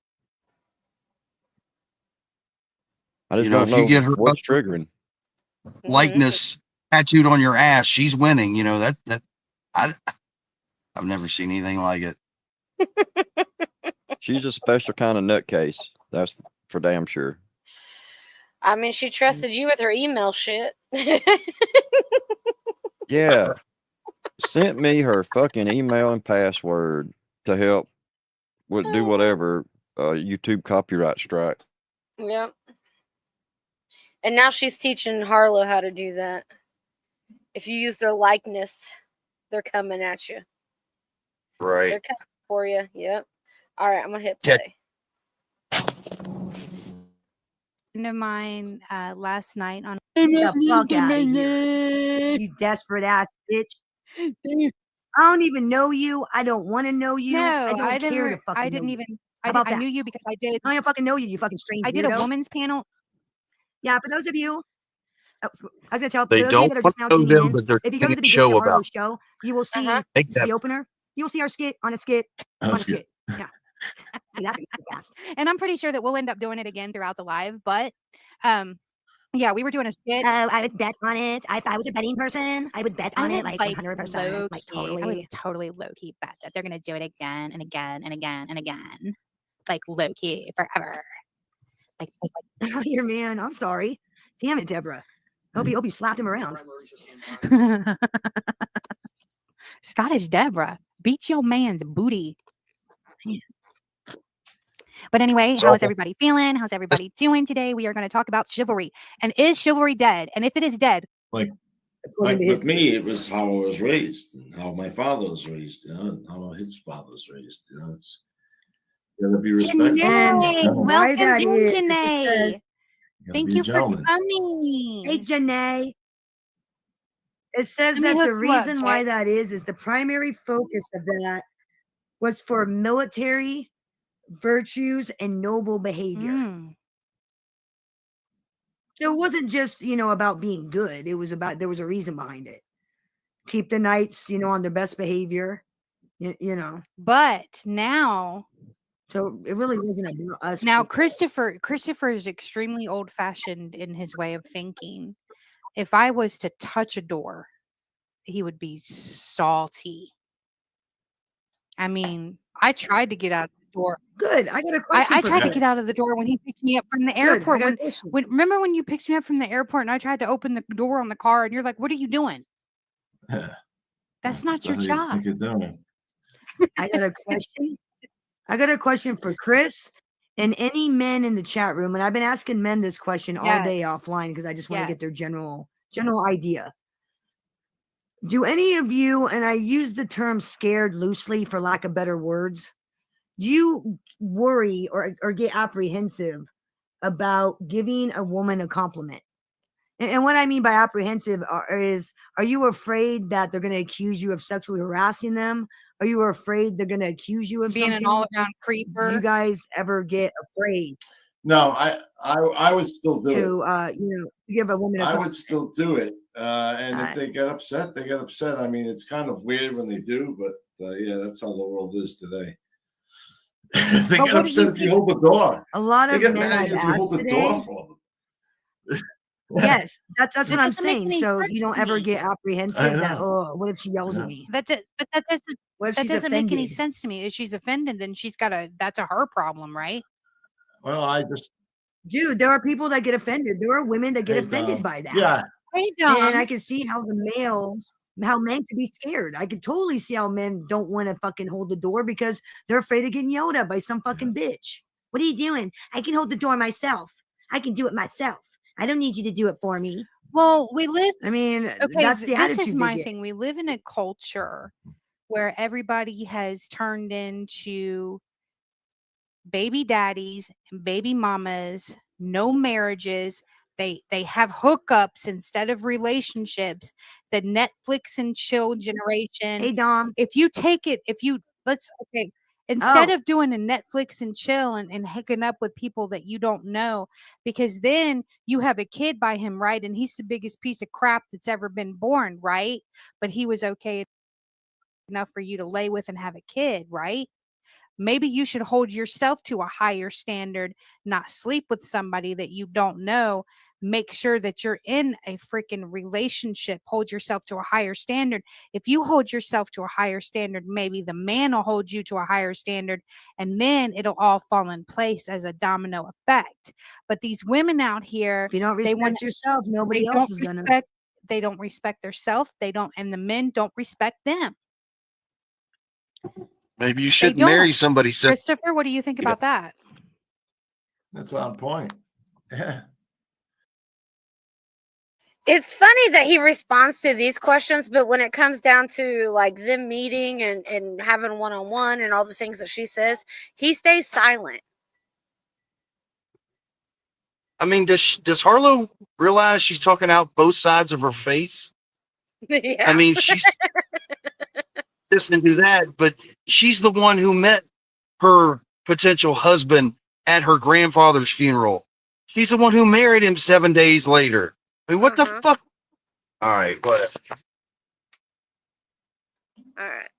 I just You know, don't if you know get her what's triggering. likeness tattooed on your ass, she's winning. You know I've never seen anything like it. She's a special kind of nutcase. That's for damn sure. I mean, she trusted you with her email shit. Yeah. Sent me her fucking email and password to help do whatever YouTube copyright strike. Yep. And now she's teaching Harlow how to do that. If you use their likeness, they're coming at you. Right. They're coming for you. Yep. All right, I'm gonna hit play. Friend of mine last night on Get the fuck out of here, you desperate ass bitch. I don't even know you. I don't want to know you. I don't care to fucking I didn't know even. you. I, How about I that? knew you because I did. I don't even fucking know you, you fucking strange I did a weirdo. women's panel. Yeah, for those of you, I was gonna tell They those of you don't that are want just now to know tuning them, in. but they're If you go to doing the a beginning show of Harlow's about. show, you will see Make that the opener. You will see our skit on a skit on a skit. Yeah. See, that's fast. And I'm pretty sure that we'll end up doing it again throughout the live. But yeah, we were doing a skit. I would bet on it. If I was a betting person, I would bet on it like 100%. Like totally. I would totally low key bet that they're gonna do it again and again and again and again, like low key forever. Like Oh, your man. I'm sorry. Damn it, Deborah. Hope you slapped him around. Scottish Deborah, beat your man's booty. But anyway, It's how is awful. everybody feeling? How's everybody doing today? We are going to talk about chivalry. And is chivalry dead? And if it is dead, Like with me, it was how I was raised and how my father was raised, you know, and how his father was raised. You know, it's gotta be respectful. Janae, welcome in, is, Janae. Thank you for gentleman. coming. Hey, Janae. It says Let me that hook the you up, reason why Jay. that is the primary focus of that was for military virtues and noble behavior. It wasn't just, about being good. It was about, there was a reason behind it. Keep the knights, on their best behavior, But now, so it really wasn't about us. now Christopher is extremely old-fashioned in his way of thinking. If I was to touch a door, he would be salty. I mean, I tried to get out of the door. Good. I got a question. I tried to get out of the door when he picked me up from the airport. Remember when you picked me up from the airport and I tried to open the door on the car and you're like, "What are you doing? That's not your job." I got a question. I got a question for Chris and any men in the chat room. And I've been asking men this question all day offline because I just want to get their general idea. Do any of you, and I use the term scared loosely for lack of better words, do you worry or get apprehensive about giving a woman a compliment? And what I mean by apprehensive is, are you afraid that they're going to accuse you of sexually harassing them? Are you afraid they're going to accuse you of being something? an all-around creeper? Do you guys ever get afraid? No, I would still do it. Give a woman a I compliment. would still do it. And if they get upset, they get upset. I mean, it's kind of weird when they do, but yeah, that's how the world is today. They get upset if you hold the door. A lot of men men I've if you asked hold the today. door for them. Yes, that's That what I'm doesn't make saying. any So sense you don't to ever me. get apprehensive that, oh, what if she yells at me? But that doesn't What if that she's doesn't make any offended? sense to me. If she's offended, then that's a her problem, right? Well, I just Dude, there are people that get offended. There are women that get offended by that. Yeah. Hey, And I can see how how men could be scared. I could totally see how men don't want to fucking hold the door because they're afraid of getting yelled at by some fucking bitch. What are you doing? I can hold the door myself. I can do it myself. I don't need you to do it for me. Well, we live. I mean, Okay, that's the this attitude is they my get. thing. We live in a culture where everybody has turned into baby daddies and baby mamas, no marriages. They have hookups instead of relationships. The Netflix and chill generation. Hey, Dom. If you take it, instead Oh. of doing a Netflix and chill and hooking up with people that you don't know, because then you have a kid by him, right? And he's the biggest piece of crap that's ever been born, right? But he was okay enough for you to lay with and have a kid, right? Maybe you should hold yourself to a higher standard, not sleep with somebody that you don't know. Make sure that you're in a freaking relationship. Hold yourself to a higher standard. If you hold yourself to a higher standard, maybe the man will hold you to a higher standard, and then it'll all fall in place as a domino effect. But these women out here, If you don't they want respect yourself, nobody they else don't is gonna. respect they don't respect their self. They don't, and the men don't respect them. Maybe you They shouldn't marry don't. somebody. Christopher, what do you think about that? That's on point. Yeah. It's funny that he responds to these questions, but when it comes down to like them meeting and having one-on-one and all the things that she says, he stays silent. I mean, does Harlow realize she's talking out both sides of her face? Yeah. I mean, she's this and do that, but she's the one who met her potential husband at her grandfather's funeral. She's the one who married him 7 days later. I mean, what the fuck? All right, whatever. All right.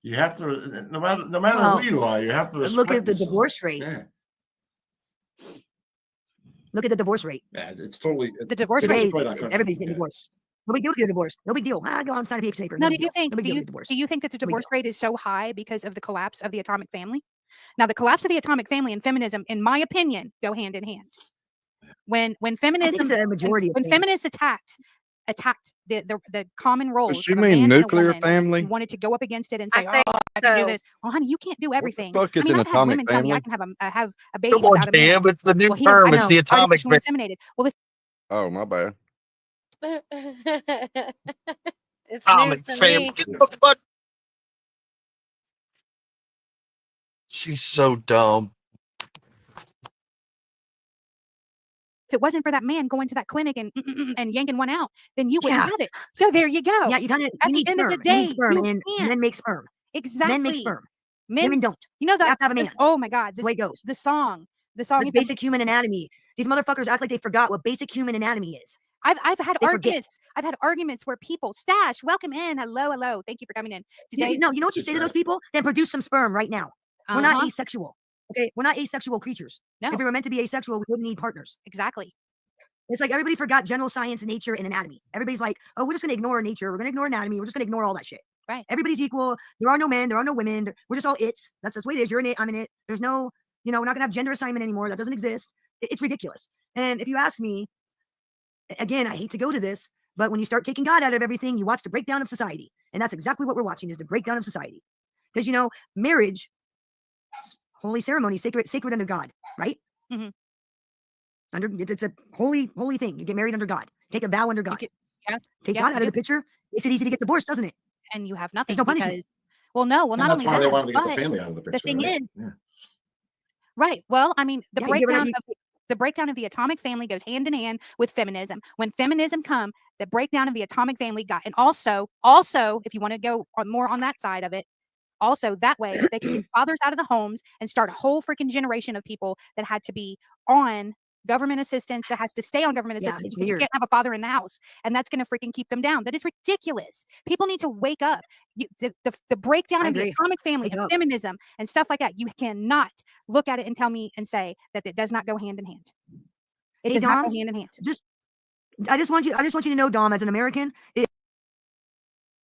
You have to, no matter Well, who you are, you have to look at respect the yourself. divorce rate. Yeah. Look at the divorce rate. Yeah, it's totally The divorce Today, rate. quite our country. everybody's getting divorced. No big deal to get a divorce. No big deal. Go on sign a piece of paper. Now, No do big you deal. think No big do deal to you get divorced. do you think that the No big divorce deal. rate is so high because of the collapse of the atomic family? Now, the collapse of the atomic family and feminism, in my opinion, go hand in hand. When I think feminism it's a majority of when things. feminists attacked the common roles Does she of a mean man and a nuclear woman family? and wanted to go up against it and I say, think "Oh, I can do so. this." Well, honey, you can't do What the everything. fuck I is mean, an I've had atomic women tell me I family? can have a baby Come on, without a man. Jam. It's the new Well, he was term. It's the atomic artificially inseminated. Well, the Oh, my bad. It's news atomic to family. me. Get the fuck. She's so dumb. if it wasn't for that man going to that clinic and yanking one out, then you wouldn't Yeah. have it. So there you go. Yeah, you At you need the end of the sperm. You day, need sperm, you and can't. men make sperm. Men make Exactly. sperm. Men, Women don't. you know You that. have to have a this- man. oh my God, The way it goes. the song. This it's a- basic human anatomy. These motherfuckers act like they forgot what basic human anatomy is. I've had They forget. arguments. I've had arguments where people Stash, welcome in. Hello. Thank you for coming in today. No, you know what you say to those people? Then produce some sperm right now. We're not asexual. Okay, we're not asexual creatures. No. If we were meant to be asexual, we wouldn't need partners. Exactly. It's like everybody forgot general science, nature, and anatomy. Everybody's like, oh, we're just going to ignore nature. We're going to ignore anatomy. We're just going to ignore all that shit. Right. Everybody's equal. There are no men. There are no women. We're just all its. That's the way it is. You're an it. I'm an it. There's no, we're not going to have gender assignment anymore. That doesn't exist. It's ridiculous. And if you ask me, again, I hate to go to this, but when you start taking God out of everything, you watch the breakdown of society. And that's exactly what we're watching is the breakdown of society. Because, marriage, holy ceremony, sacred under God, right? Mhm. It's a holy thing. You get married under God. Take a vow under God. Take God out of the picture. Makes it easy to get divorced, doesn't it? And you have nothing. There's no punishment. Because, well, no, well, And not that's only why that, they wanted to get the but family out of the picture. the thing right? is, Yeah. right. Well, I mean, the Yeah, you get rid of- breakdown of the atomic family goes hand in hand with feminism. When feminism come, the breakdown of the atomic family got, and also, if you want to go more on that side of it, also that way they can get fathers out of the homes and start a whole freaking generation of people that had to be on government assistance, that has to stay on government Yeah, assistance it's because you weird. can't have a father in the house, and that's going to freaking keep them down. That is ridiculous. People need to wake up. The breakdown I of the agree. atomic family Wake and up. feminism and stuff like that. You cannot look at it and tell me and say that it does not go hand in hand. It Hey, does not Dom, go hand in hand. I just want you to know, Dom, as an American,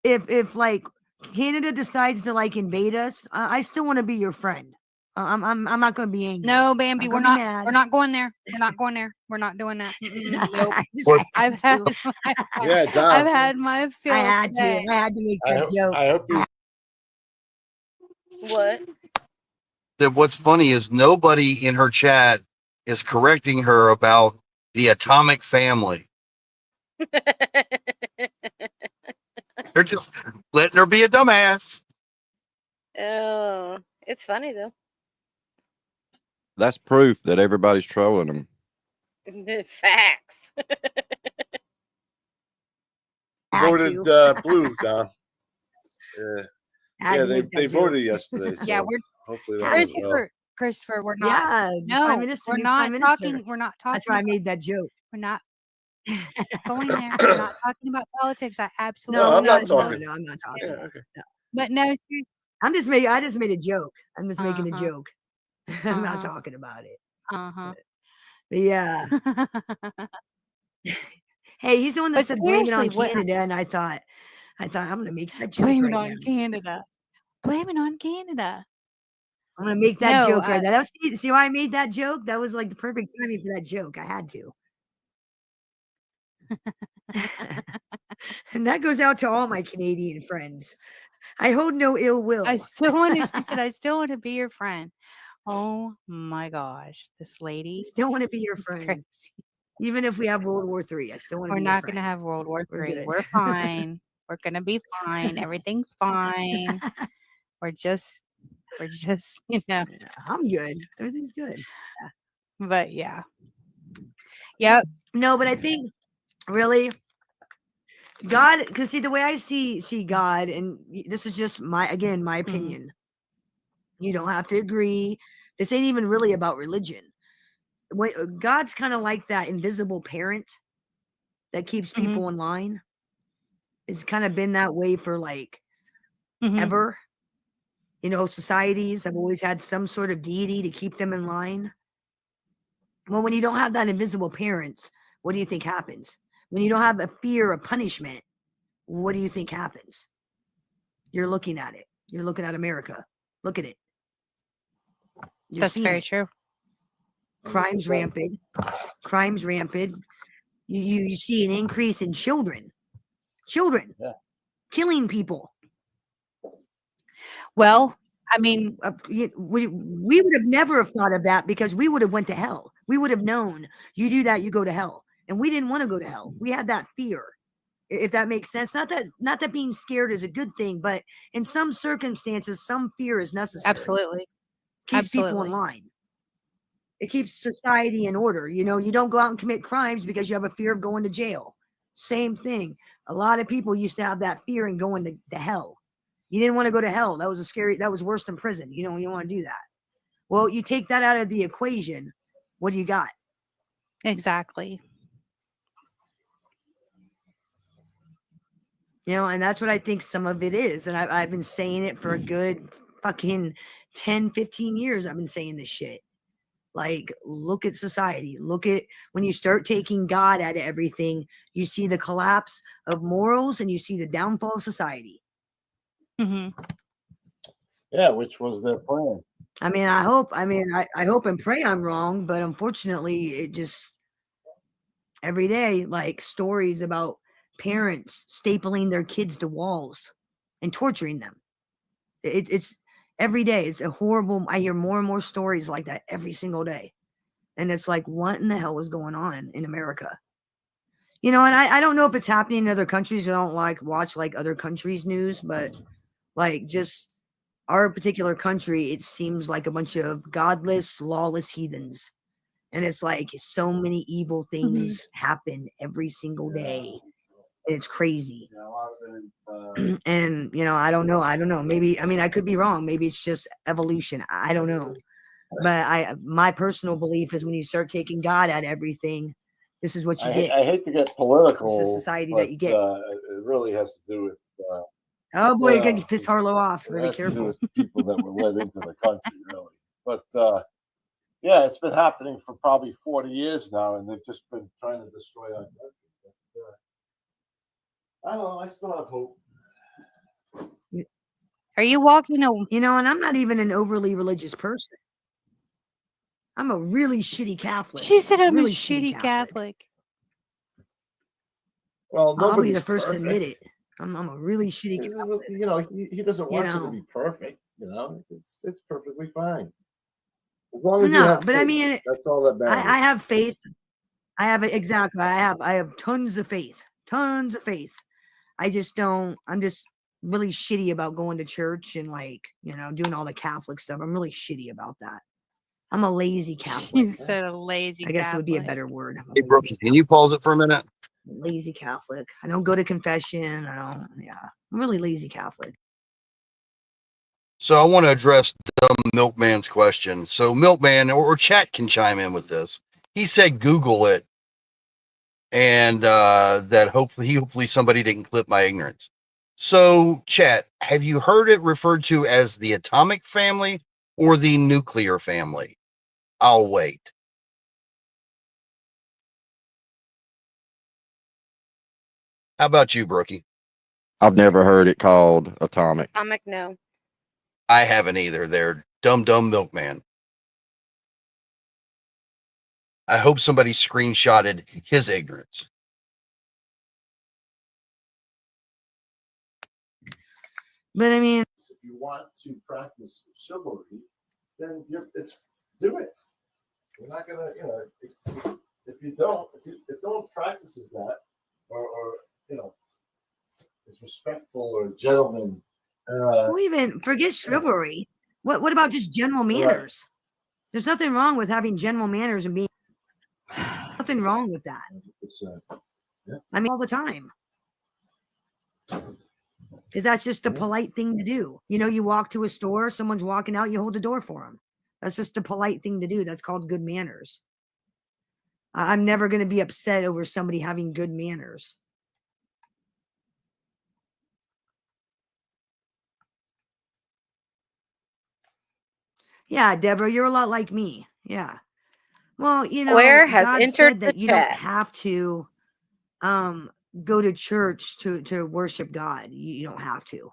if like Canada decides to like invade us, I still want to be your friend. I'm not going to be angry. No, Bambi, I'm we're gonna not. be mad. We're not going there. We're not going there. We're not doing that. Nope. Yeah, Dom. I've had my fill. I had today. to make that joke. I hope you. What? That what's funny is nobody in her chat is correcting her about the atomic family. They're just letting her be a dumbass. Oh, it's funny though. That's proof that everybody's trolling them. Facts. Voted blue, Don. Yeah, they voted yesterday. Yeah, So we're hopefully that went well. Christopher, we're not. Yeah, the No, prime minister. we're new not prime minister. talking. We're not talking. That's why I about- made that joke. We're not going there. We're not talking about politics. I absolutely. No, I'm not No, talking. no, I'm not talking. Yeah, about okay. no. But no, I just made a joke. I'm just making a Uh-huh. joke. I'm not Uh-huh. talking about it. uh-huh. But yeah. Hey, he's the one that But said blame it on seriously, what- Canada, and I thought I'm gonna make that joke Blame right it on now. Canada. Blame it on Canada. I'm gonna make that No, joke right now. See why I made that joke? That was like the perfect timing for that joke. I had to. And that goes out to all my Canadian friends. I hold no ill will. I still want to. She said, "I still want to be your friend." Oh my gosh, this lady. Still want to be your is friend. crazy. Even if we have World War III, I still want to We're be not your going to friend. have World War We're III. good. We're fine. We're going to be fine. Everything's fine. We're just, you know. Yeah, I'm good. Everything's good. But yeah. Yep. No, but I think really God, because see the way I see God, and this is just my opinion. You don't have to agree. This ain't even really about religion. When God's kind of like that invisible parent that keeps people in line. It's kind of been that way for like ever. You know, societies have always had some sort of deity to keep them in line. Well, when you don't have that invisible parent, what do you think happens? When you don't have a fear of punishment, what do you think happens? You're looking at it. You're looking at America. Look at it. You're That's seeing very it. true. Crime's rampant. Crime's rampant. You see an increase in children killing people. Well, I mean, we would have never have thought of that because we would have went to hell. We would have known you do that, you go to hell, and we didn't want to go to hell. We had that fear, if that makes sense. Not that being scared is a good thing, but in some circumstances, some fear is necessary. absolutely. Keeps people in line. It keeps society in order. You know, you don't go out and commit crimes because you have a fear of going to jail. Same thing. A lot of people used to have that fear in going to hell. You didn't want to go to hell. That was worse than prison. You don't want to do that. Well, you take that out of the equation. What do you got? Exactly. You know, and that's what I think some of it is. And I've been saying it for a good fucking 10, 15 years. I've been saying this shit. Like, look at society. Look at when you start taking God out of everything, you see the collapse of morals and you see the downfall of society. Yeah, which was their plan. I mean, I hope and pray I'm wrong, but unfortunately, it just every day, like stories about parents stapling their kids to walls and torturing them. It's every day. It's a horrible. I hear more and more stories like that every single day. And it's like, what in the hell is going on in America? You know, and I don't know if it's happening in other countries. I don't watch other countries' news, but like just our particular country, it seems like a bunch of godless, lawless heathens. And it's like so many evil things happen every single day. It's crazy. And, you know, I don't know. Maybe, I mean, I could be wrong. Maybe it's just evolution. I don't know. But my personal belief is when you start taking God out of everything, this is what you get. I hate to get political. It's the society that you get. It really has to do with. Oh boy, you're gonna piss Harlow off. Very to do careful. with people that were let into the country, really. But yeah, it's been happening for probably 40 years now, and they've just been trying to destroy our country. But, I don't know. I still have hope. Are you walking a? You know, and I'm not even an overly religious person. I'm a really shitty Catholic. She said I'm really a shitty Catholic. Well, I'll be the nobody's first perfect. to admit it. I'm a really shitty Catholic. You know, he doesn't want you know. to be perfect. You know, it's perfectly fine. As long as you No, have but faith, I mean, that's all that matters. I have faith. I have tons of faith. Tons of faith. I just don't. I'm just really shitty about going to church and doing all the Catholic stuff. I'm really shitty about that. I'm a lazy Catholic. She said a lazy I guess it would be a Catholic. better word. I'm a Hey, Brookie, lazy can you pause it for a minute? lazy Catholic. I don't go to confession. I'm really lazy Catholic. So I want to address Dumb Milkman's question. So Milkman or chat can chime in with this. He said Google it, and that hopefully somebody didn't clip my ignorance. So chat, have you heard it referred to as the atomic family or the nuclear family? I'll wait. How about you, Brookie? I've never heard it called atomic. Atomic, no. I haven't either. They're dumb Milkman. I hope somebody screenshotted his ignorance. But I mean, if you want to practice chivalry, then do it. You're not gonna, if you don't, if no one practices that, or is respectful or gentleman. who even forget chivalry? What about just general manners? There's nothing wrong with having general manners and being nothing wrong with that. Yeah. I mean, all the time. Because that's just the polite thing to do. You walk to a store, someone's walking out, you hold the door for them. That's just the polite thing to do. That's called good manners. I'm never going to be upset over somebody having good manners. Yeah, Deborah, you're a lot like me. Yeah. Well, Square has God entered said the that you don't chat. have to go to church to worship God. You don't have to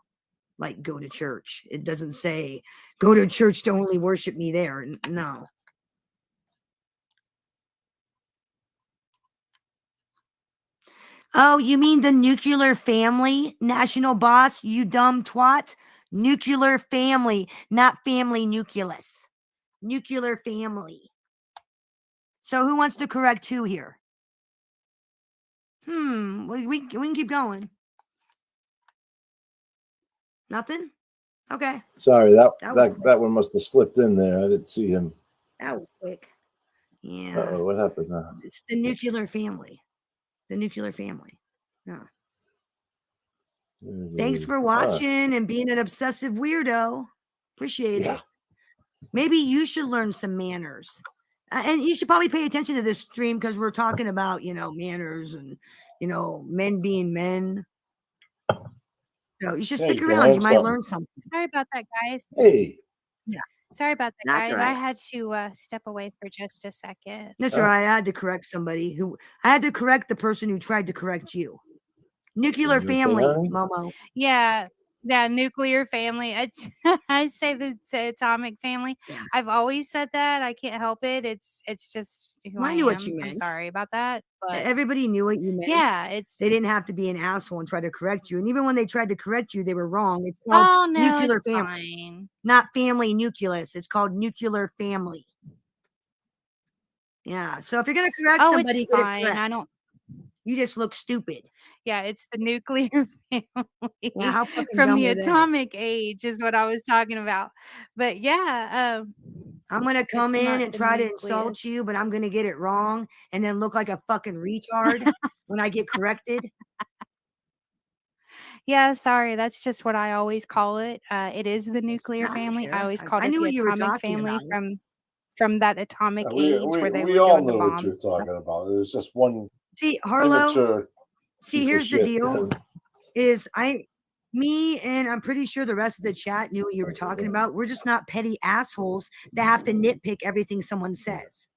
go to church. It doesn't say go to church to only worship me there. No. Oh, you mean the nuclear family, national boss, you dumb twat? Nuclear family, not family nucleus. Nuclear family. So who wants to correct who here? We can keep going. Nothing? Okay. Sorry, That that one must have slipped in there. I didn't see him. That was quick. Yeah. Uh-oh, what happened now? It's the nuclear family. The nuclear family. Yeah. Thanks for watching and being an obsessive weirdo. Appreciate it. Maybe you should learn some manners. And you should probably pay attention to this stream because we're talking about, manners and, men being men. So you should stick around. You might learn something. Sorry about that, guys. Hey. Yeah. Sorry about that, That's guys. all right. I had to step away for just a second. That's all right. I had to correct somebody I had to correct the person who tried to correct you. Nuclear family, Momo. Yeah, nuclear family. I say the atomic family. Yeah. I've always said that. I can't help it. It's just who Well, I I knew am. what you meant. I'm sorry about that. But everybody knew what you meant. yeah, they didn't have to be an asshole and try to correct you. And even when they tried to correct you, they were wrong. It's called nuclear family, fine. not family nucleus. It's called nuclear family. Yeah. So if you're gonna correct somebody, it's fine. I don't. You just look stupid. Yeah, it's the nuclear family how fucking from dumb the are they? atomic age is what I was talking about. But yeah, I'm gonna come it's in not and the try to nucleus. insult you, but I'm gonna get it wrong and then look like a fucking retard when I get corrected. Yeah, sorry. That's just what I always call it. It is the nuclear family. I always called I it knew the what you were atomic talking family about. from that atomic age where they we were all doing the know what bombs. you're talking about. There's just one. See, Harlow. Immature See, here's the deal: is me and I'm pretty sure the rest of the chat knew what you were talking about. We're just not petty assholes that have to nitpick everything someone says.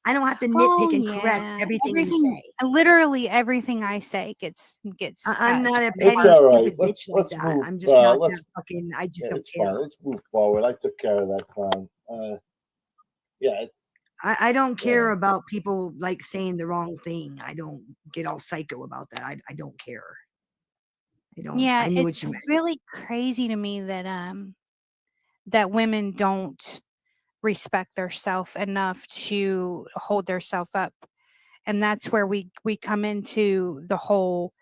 I don't have to nitpick and correct everything you say. Literally everything I say gets. I'm not a petty stupid bitch like that. Move, I'm just not that fucking. I just don't care. Fine. Let's move forward. I took care of that clown. I don't care about people saying the wrong thing. I don't get all psycho about that. I don't care. I don't. Yeah, I knew what it's you meant. really crazy to me that women don't respect theirself enough to hold theirself up, and that's where we come into the whole,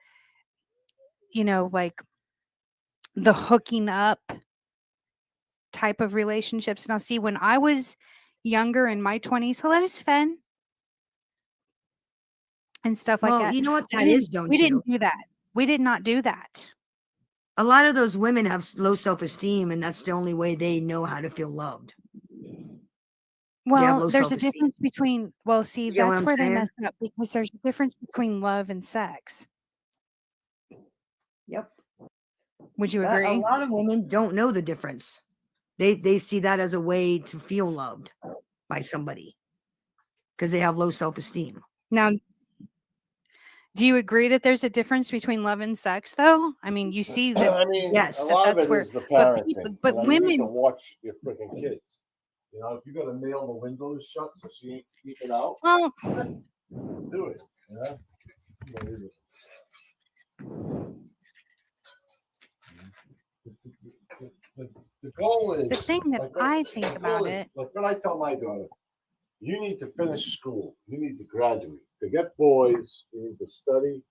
the hooking up type of relationships. Now, see, when I was younger in my 20s. Hello, Sven. And stuff like Well, that. you know what We that didn't- is, don't We you? didn't do that. We did not do that. A lot of those women have low self-esteem, and that's the only way they know how to feel loved. Well, low there's a self-esteem. difference between, well, see, You get what that's I'm where they saying? mess up, because there's a difference between love and sex. Yep. Would you But a agree? lot of women don't know the difference. They see that as a way to feel loved by somebody because they have low self-esteem. Now, do you agree that there's a difference between love and sex, though? I mean, you see that. I mean, Yes, a lot of that's it where- is the but parenting. people- but you need to women- watch your freaking kids. You know, if you got to nail the windows shut so she ain't keep it out, Well, do it. You know? The goal is the thing that I think the goal about is, it, like what I tell my daughter, you need to finish school. You need to graduate. To get boys, you need to study,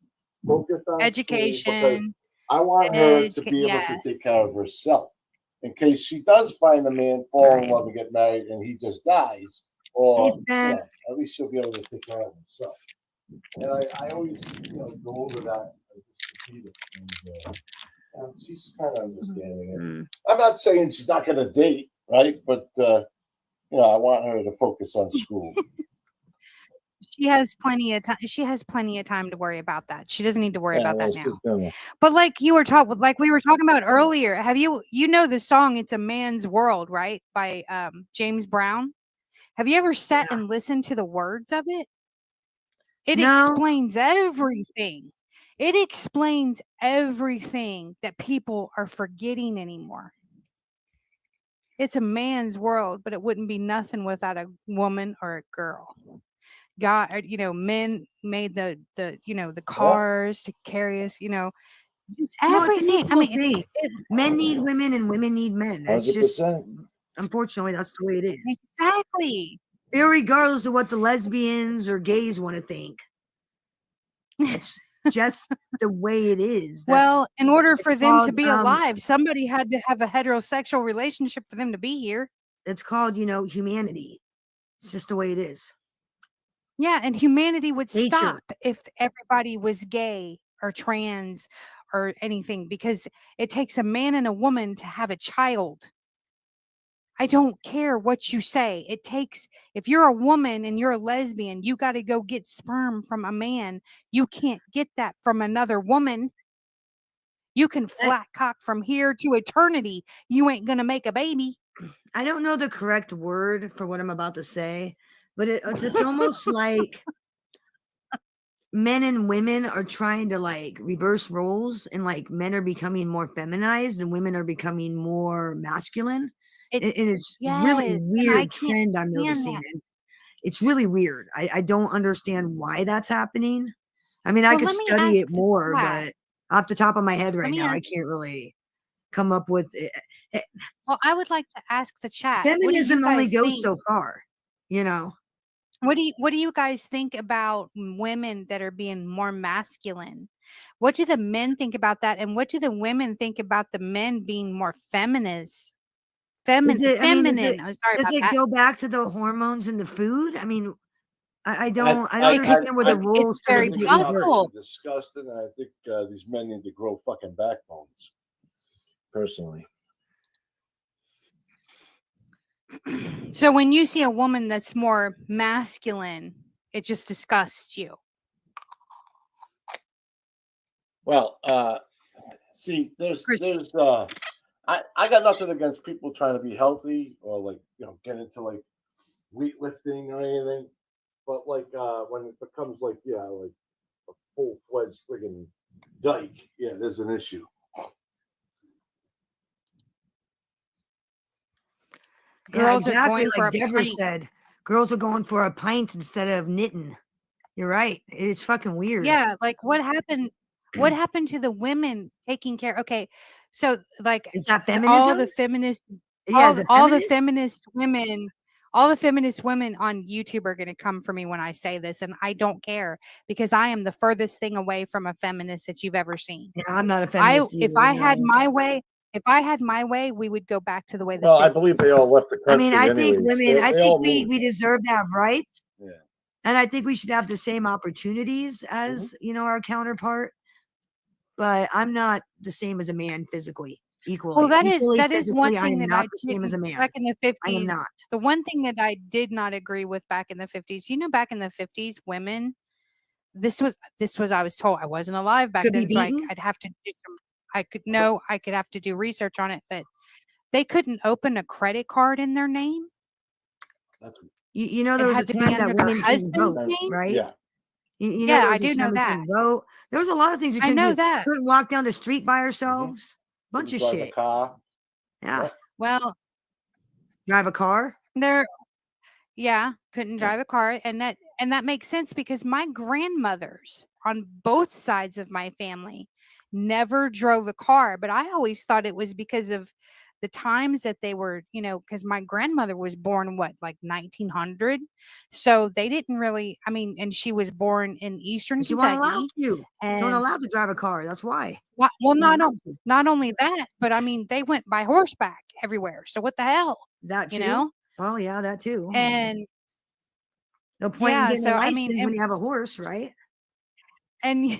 focus on school, because education. I want her to be able yeah. to take care of herself. In case she does find a man, fall in Right. love, and get married, and he just dies, or Hey, Stan. at least she'll be able to take care of herself. And I always, go over that. And just repeat it. And, she's kind of understanding it. Mm. I'm not saying she's not going to date, right? But I want her to focus on school. She has plenty of time. She has plenty of time to worry about that. She doesn't need to worry about that now. now. But like we were talking about earlier, have you the song "It's a Man's World," right, by James Brown? Have you ever sat and listened to the words of it? It No. explains everything. It explains everything that people are forgetting anymore. It's a man's world, but it wouldn't be nothing without a woman or a girl. God, men made the cars to carry us, just No, it's an everything. I equal mean, thing. Men need women and women need men. That's just 100%. unfortunately that's the way it is. exactly. Regardless of what the lesbians or gays want to think. It's just the way it is. Well, in order for them to called, be alive, somebody had to have a heterosexual relationship for them to be here. It's called, humanity. It's just the way it is. Yeah, and humanity would Nature. stop if everybody was gay or trans or anything, because it takes a man and a woman to have a child. I don't care what you say. It takes, if you're a woman and you're a lesbian, you got to go get sperm from a man. You can't get that from another woman. You can flat cock from here to eternity. You ain't going to make a baby. I don't know the correct word for what I'm about to say, but it's almost like men and women are trying to like reverse roles, and like men are becoming more feminized and women are becoming more masculine. And it's really Yes, and I weird can't trend I'm stand noticing. that. And it's really weird. I don't understand why that's happening. I mean, I Well, could let me study ask it more, that. but off the top of my head right me now, I ask- can't really come up with it. Well, I would like to ask the chat. What do you Feminism only guys goes think? so far, What do you guys think about women that are being more masculine? What do the men think about that? And what do the women think about the men being more feminist? Feminine. I'm sorry Does about it that. go back to the hormones in the food? I mean, I don't It understand where the it's rules very started to get possible. reversed. Disgusting. And I think these men need to grow fucking backbones. Personally. So when you see a woman that's more masculine, it just disgusts you. Well, see, I got nothing against people trying to be healthy or like get into like weightlifting or anything, but like when it becomes like like a full-fledged friggin' dyke, there's an issue. Girls are exactly going for like a Deborah pint. said. Girls are going for a pint instead of knitting. You're right. It's fucking weird. Yeah, like what happened? What happened to the women taking care? Okay, so like Is that all the feminism? feminist, Yeah, is it all the feminist? feminist women, all the feminist women on YouTube are going to come for me when I say this, and I don't care because I am the furthest thing away from a feminist that you've ever seen. Yeah, I'm not a feminist If either, I had no. my way, If I had my way, we would go back to the way the Well, I 50s. believe they all left the country. I mean, I think anyways. women, I They think all we moved. deserve to have rights. Yeah. And I think we should have the same opportunities as, you know, our counterpart. But I'm not the same as a man physically, equally. Well, that Equally is one physically, I thing am that not I the same as a didn't man. back in the I am 50s. not. The one thing that I did not agree with back in the 50s, you know, back in the 50s, women, this was I was told. I wasn't alive back Could be then, so beaten. I'd have to do some. I could have to do research on it, but they couldn't open a credit card in their name. You know, It there was a had to be time that under their women couldn't husband's vote, name. right? Yeah. You know, Yeah, there I was a do know time we that. couldn't vote. There was a lot of things we I couldn't know do. that. Couldn't walk down the street by ourselves. Bunch Couldn't of drive a shit. car. Yeah. Well, Drive a car. couldn't drive a car, and that makes sense because my grandmothers on both sides of my family never drove a car, but I always thought it was because of the times that they were, you know, because my grandmother was born like 1900, so they didn't really. I mean, and she was born in Eastern She wasn't allowed Kentucky, to. She wasn't and allowed to drive a car. That's why. well, She wasn't allowed to. not only that, but I mean, they went by horseback everywhere. So what the hell, That you too. know? Oh yeah, that too. And No point in yeah, getting so a I license mean, when you have a horse, right? and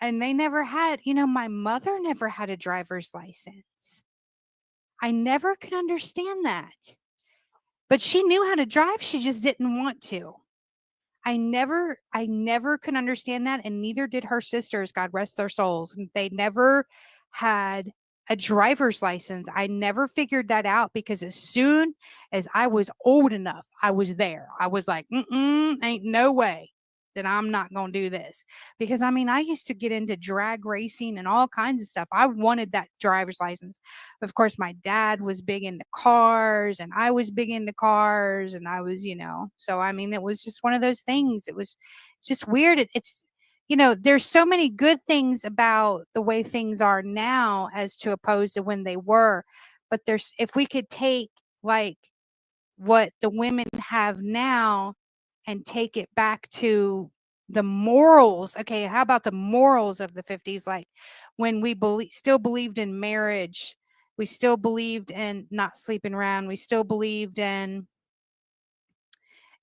and they never had, you know, my mother never had a driver's license. I never could understand that. But she knew how to drive, she just didn't want to. I never could understand that, and neither did her sisters, God rest their souls. And they never had a driver's license. I never figured that out because as soon as I was old enough, I was there. I was like, ain't no way that I'm not going to do this. Because I mean, I used to get into drag racing and all kinds of stuff. I wanted that driver's license. Of course, my dad was big into cars and I was big into cars and I was, you know, so I mean, it was just one of those things. It's just weird. It's, you know, there's so many good things about the way things are now as to opposed to when they were. But if we could take like what the women have now and take it back to the morals. Okay, how about the morals of the 50s? Like when we still believed in marriage, we still believed in not sleeping around, we still believed in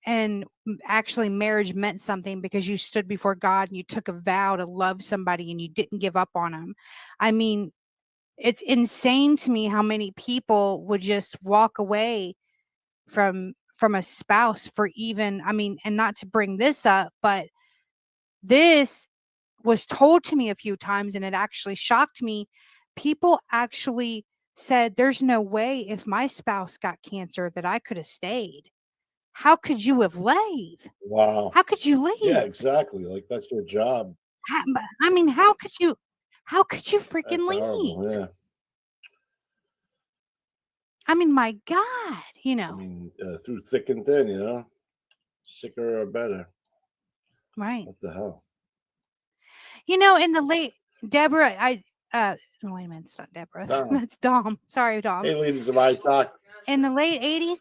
and actually marriage meant something because you stood before God and you took a vow to love somebody and you didn't give up on them. I mean, it's insane to me how many people would just walk away from a spouse for even, I mean, and not to bring this up, but this was told to me a few times and it actually shocked me. People actually said, there's no way if my spouse got cancer that I could have stayed. How could you have left? Wow. How could you leave? Yeah, exactly. Like that's your job. I mean, how could you freaking That's leave? horrible. Yeah. I mean, my God, you know. I mean, through thick and thin, you know, sicker or better. Right. What the hell? You know, in the late Deborah, wait a minute, it's not Deborah. Dom. That's Dom. Sorry, Dom. Hey, ladies of my talk. In the late 80s.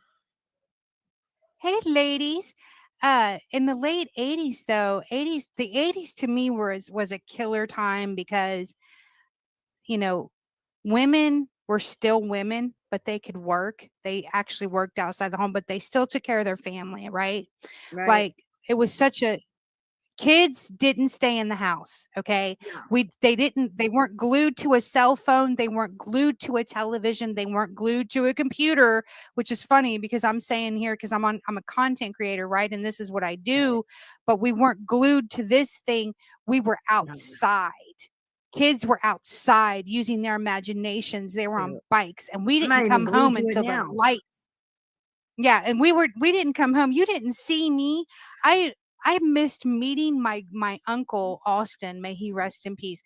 Hey, ladies. In the late 80s, though, the 80s to me was a killer time because, you know, women were still women, but they could work. They actually worked outside the home, but they still took care of their family, right? Right. Like it was kids didn't stay in the house. Okay. No. They weren't glued to a cell phone. They weren't glued to a television. They weren't glued to a computer, which is funny because I'm saying here, because I'm a content creator, right? And this is what I do, but we weren't glued to this thing. We were outside. Kids were outside using their imaginations. They were on bikes and we didn't come home until the lights. Yeah. And we didn't come home. You didn't see me. I missed meeting my uncle, Austin. May he rest in peace.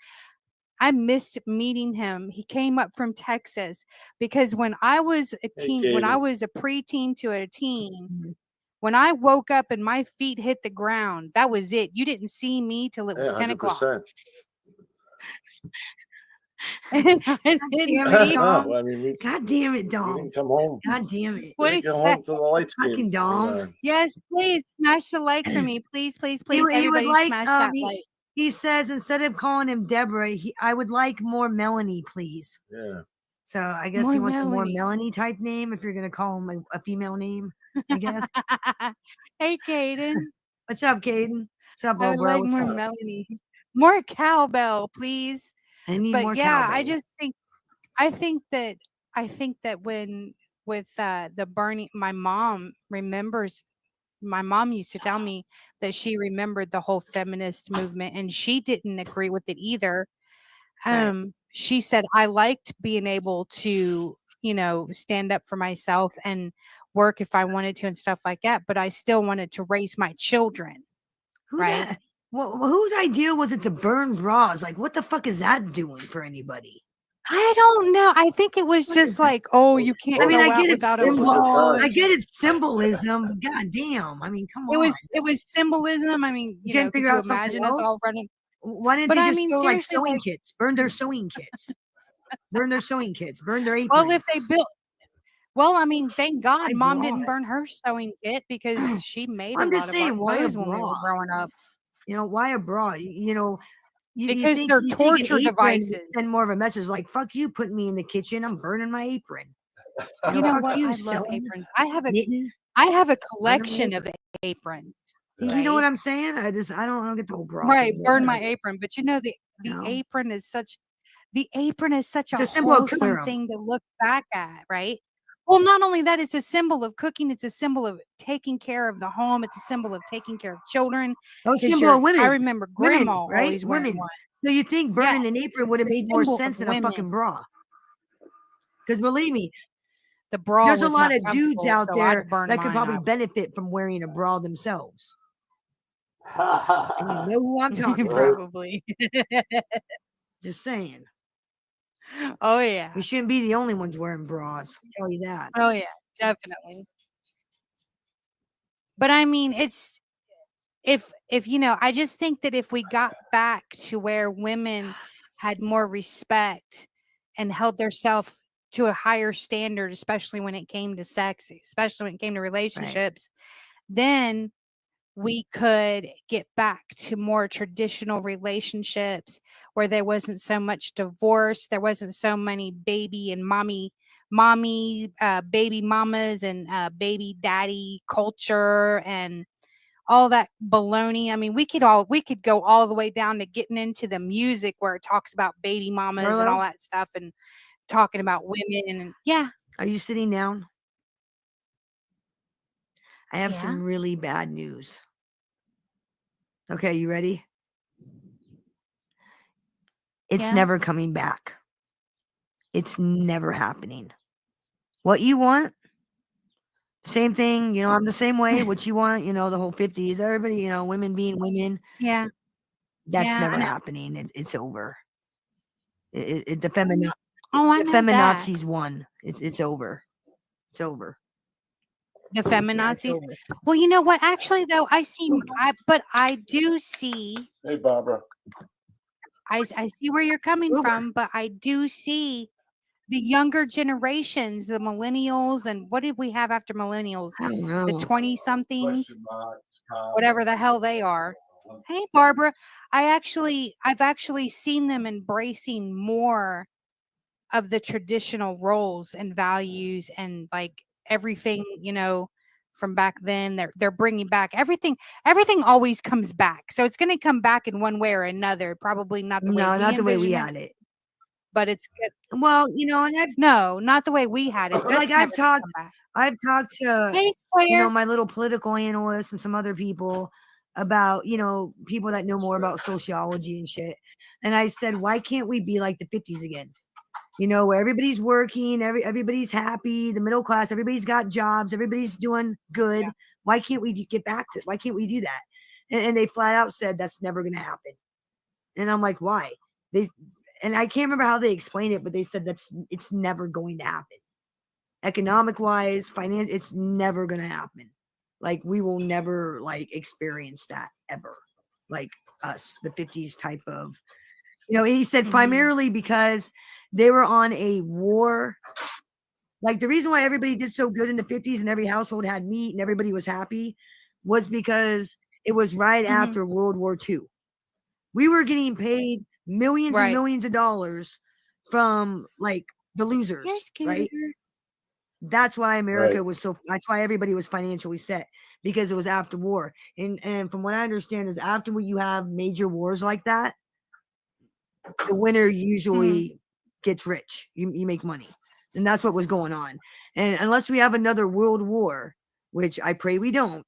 I missed meeting him. He came up from Texas because when I was a teen, when I was a preteen to a teen, when I woke up and my feet hit the ground, that was it. You didn't see me till it was 10 o'clock. And I didn't see Well, I mean, God damn it, Dom. We didn't come home. God damn it. What We is didn't come that? home till the lights came. Fucking Dom. Yes, please smash the like for me. Please, please, please. He would Everybody like, smash that he- like. He says instead of calling him Deborah, I would like more Melanie, please. Yeah. So I guess he wants a more Melanie type name if you're gonna call him a female name, I guess. Hey, Caden. What's up, Caden? What's up, I little would bro? like What's more up? Melanie. More cowbell, please. I need But more yeah, I cowbell. just think I think that when with the burning, my mom remembers. My mom used to tell me that she remembered the whole feminist movement, and she didn't agree with it either. Right. She said I liked being able to, stand up for myself and work if I wanted to and stuff like that, but I still wanted to raise my children. Who Right? that? Well, whose idea was it to burn bras? Like, what the fuck is that doing for anybody? I don't know. I think it was just like, oh, you can't I mean, go I out get it's without a symbol. bra. I get it's symbolism, but goddamn, I mean, come It on. was symbolism. I mean, You can't could figure you out something imagine us all else? running? Why didn't But they I just mean, go like seriously, sewing like, kits? Burn their sewing kits. Burn their sewing kits. Burn their aprons. well, if they built, well, I mean, thank God Why mom didn't burn bras? her sewing kit because she made a I'm just lot of our saying, why a clothes when we were bra? growing up. Why a bra? You Because think they're an torture apron would devices. send more of a message like "fuck you, putting me in the kitchen. I'm burning my apron." You know fuck what? you, I love sewing, aprons. I have a knitting. collection of aprons. You know what Right? I'm saying? I don't get the whole bra Right, thing. burn my apron. But the No. apron is such the apron is such It's a a symbol of wholesome cooking. thing to look back at, right? Well, not only that, it's a symbol of cooking. It's a symbol of taking care of the home. It's a symbol of taking care of children. Oh, 'Cause symbol of women. I remember Women, grandma right? always wearing Women. one. So you think Yeah, burning an apron would have the made more symbol of sense than a women. fucking bra? Because believe me, The bra there's a was lot not of dudes comfortable, out so there I'd burn that could mine probably out. benefit from wearing a bra themselves. And you know who I'm talking about. Probably. Just saying. Oh yeah. We shouldn't be the only ones wearing bras. I'll tell you that. Oh yeah, definitely. But I mean, it's if I just think that if we got back to where women had more respect and held themselves to a higher standard, especially when it came to sex, especially when it came to relationships, then we could get back to more traditional relationships where there wasn't so much divorce, there wasn't so many baby and mommy baby mamas and baby daddy culture and all that baloney. I mean, we could go all the way down to getting into the music where it talks about baby mamas and all Marlo? that stuff and talking about women and yeah. Are you sitting down? I have Yeah. some really bad news. Okay, you ready? It's Yeah. never coming back. It's never happening. What you want, same thing. I'm the same way. What you want, the whole 50s, everybody, women being women. Yeah. That's Yeah, I never know. happening. It's over. The Oh, I know that. feminazis won. It's over. It's over. The Yeah, it's feminazis. over. Well, you know what? Actually, though, I do see. Hey, Barbara. I see where you're coming from, but I do see the younger generations, the millennials, and what did we have after millennials? I don't The know. 20-somethings, Question marks, comments. whatever the hell they are. Hey, Barbara. I've actually seen them embracing more of the traditional roles and values and like everything, from back then. They're bringing back everything. Everything always comes back. So it's going to come back in one way or another. Probably not the way No, we not the way we envision had it. but it's good. Well, and No, not the way we had it. That's like never gonna come back. I've talked to Hey, Square. my little political analysts and some other people about people that know more about sociology and shit. And I said, why can't we be like the 50s again? Where everybody's working, everybody's happy, the middle class, everybody's got jobs, everybody's doing good. Yeah. Why can't we get back to? Why can't we do that? And they flat out said that's never going to happen. And I'm like, why? And I can't remember how they explained it, but they said it's never going to happen. Economic wise, it's never going to happen. Like we will never experience that ever. Like us, the 50s type of, he said primarily because they were on a war. Like the reason why everybody did so good in the 50s and every household had meat and everybody was happy was because it was right after World War II. We were getting paid millions and Right. millions of dollars from like the losers, right? That's why America Right. was so. That's why everybody was financially set, because it was after war. And from what I understand is after you have major wars like that, the winner usually gets rich. You make money, and that's what was going on. And unless we have another world war, which I pray we don't,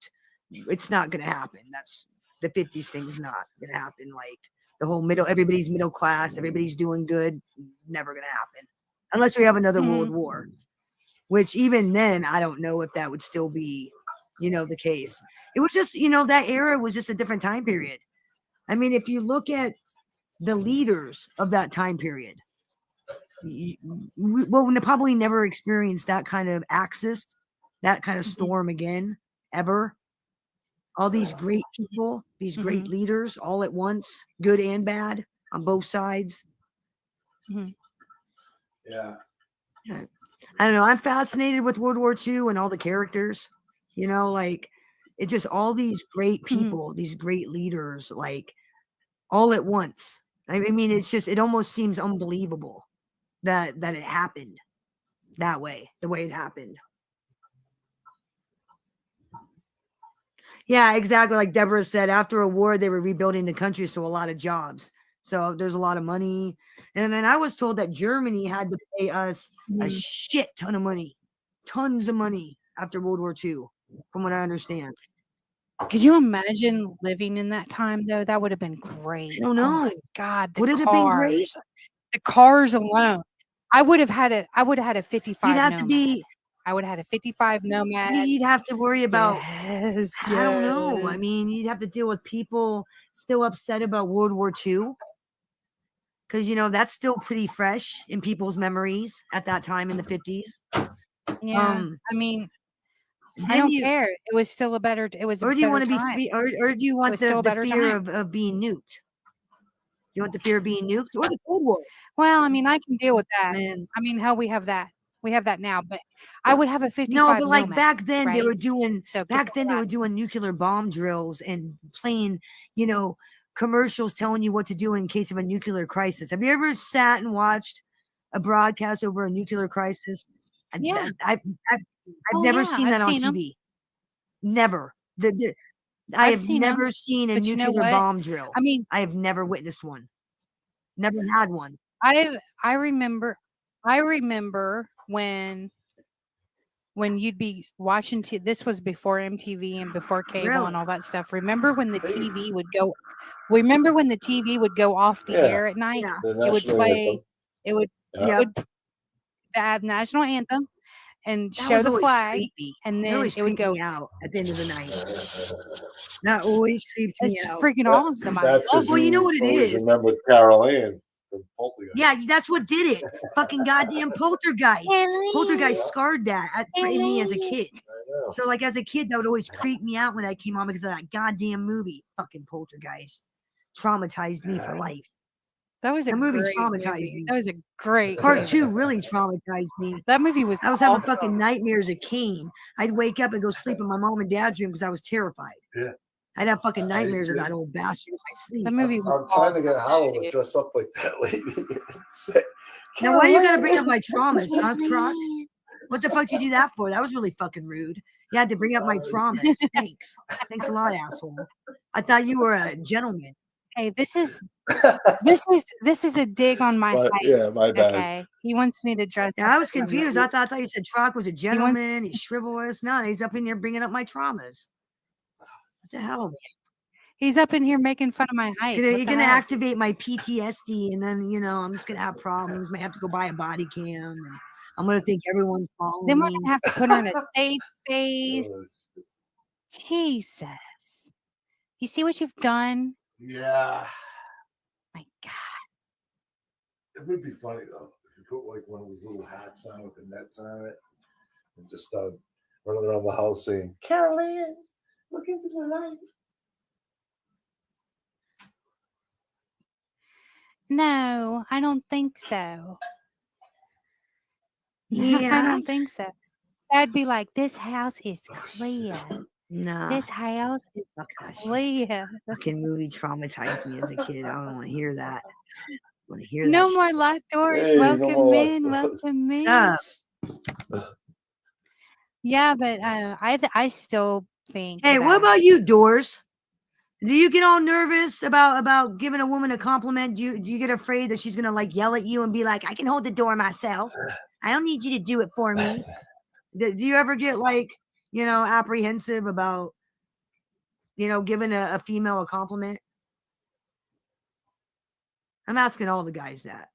it's not going to happen. That's the 50s thing's not going to happen. Like the whole everybody's middle class, everybody's doing good. Never going to happen unless we have another world war. Which even then, I don't know if that would still be, the case. It was just, that era was just a different time period. I mean, if you look at the leaders of that time period, we'll probably never experience that kind of axis, that kind of storm again, ever. All these great people, these great leaders, all at once, good and bad, on both sides. Yeah. I don't know. I'm fascinated with World War II and all the characters. Like it's just all these great people, these great leaders, like all at once. I mean, it's just, it almost seems unbelievable that it happened that way, the way it happened. Yeah, exactly. Like Deborah said, after a war, they were rebuilding the country, so a lot of jobs. So there's a lot of money. And then I was told that Germany had to pay us a shit ton of money, tons of money after World War II, from what I understand. Could you imagine living in that time, though? That would have been great. I don't Oh know. my God, the Would it have been great? cars. The cars alone. I would have had a 55 You'd have Nomad. to be. I would have had a 55 Nomad. You'd have to worry about. Yes, I don't know. I yes. mean, you'd have to deal with people still upset about World War II. Because, that's still pretty fresh in people's memories at that time in the 50s. Yeah. I mean, I don't care. It was still a better. It was. Or do you want to time. be? Or do you want the fear of being nuked? Do you want the fear of being nuked or the Cold War? Well, I mean, I can deal with that. Man. I mean, hell, we have that. We have that now, but I would have a 55. No, but like Nomad, back then they right? were doing. So Back then they were doing nuclear bomb drills and playing, commercials telling you what to do in case of a nuclear crisis. Have you ever sat and watched a broadcast over a nuclear crisis? Yeah. I've never seen that on TV. Never. I have never seen a nuclear bomb drill. I mean, I have never witnessed one. Never had one. I remember when you'd be watching this was before MTV and before cable and all that stuff. Remember when the TV would go? Remember when the TV would go off the air at night? Yeah. It would play. Anthem. It would. Yeah. It would add national anthem and That show was the always flag, creepy. and It then always it would creeped go me out at the end of the night. That always creeped me It's out. freaking awesome. I That's love because Well, you know what it always is. remember Carol Ann from Poltergeist. Yeah, that's what did it. Fucking goddamn Poltergeist. Poltergeist scarred that in me as a kid. I know. So, like, as a kid, that would always creep me out when that came on because of that goddamn movie. Fucking Poltergeist. Traumatized me for life. That was a That movie great traumatized movie. me. That was a great Part movie. 2 really traumatized me. That movie was. I was having awesome. fucking nightmares of Kane. I'd wake up and go sleep in my mom and dad's room because I was terrified. Yeah. I'd have fucking nightmares of that old bastard in my sleep. That movie was. I'm trying to get awesome. Hollow to dress up like that lady. Say, Now, why you gotta bring up my traumas, huh, Croc? What the fuck did you do that for? That was really fucking rude. You had to bring up my traumas. Thanks. Thanks a lot, asshole. I thought you were a gentleman. Hey, this is a dig on my height. Yeah, my bad. Okay, he wants me to dress. Yeah, I was up like confused. him. I thought you said Croc was a gentleman. He's chivalrous. No, he's up in there bringing up my traumas. What the hell? He's up in here making fun of my height. You're What the gonna hell? activate my PTSD, and then I'm just gonna have problems. Might have to go buy a body cam, and I'm gonna think everyone's following Then we're me. gonna have to put her in a safe space. Jesus, you see what you've done? Yeah. My God. It would be funny though if you put like one of those little hats on with the nets on it and just running around the house saying, "Carol Ann, look into the light." No, I don't think so. I Yeah. don't think so. I'd be like, this house is clear. Nah. This house is Fuck that shit. clear. Fucking movie traumatized me as a kid. I don't want to hear that. I want to hear No that more locked doors. Hey, no Welcome more locked in. doors. Welcome shit. in. Stop. Yeah, but I still think Hey, what that about you, Doors? Do you get all nervous about giving a woman a compliment? Do you get afraid that she's gonna like yell at you and be like, "I can hold the door myself. I don't need you to do it for me." Do you ever get like, apprehensive about, giving a female a compliment? I'm asking all the guys that.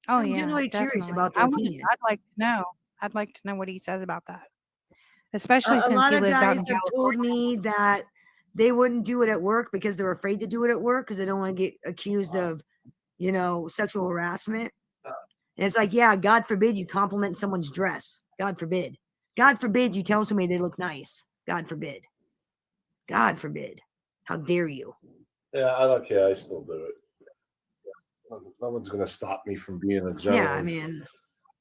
oh I'm yeah, genuinely curious definitely. about their opinion. I'd like to know. I'd like to know what he says about that. Especially A since lot he of lives out guys in have told California. me that they wouldn't do it at work because they're afraid to do it at work because they don't want to get accused of, sexual harassment. And it's like, yeah, God forbid you compliment someone's dress. God forbid. God forbid you tell somebody they look nice. God forbid. God forbid. How dare you? Yeah, I don't care. I still do it. No one's gonna stop me from being a gentleman. Yeah, I mean,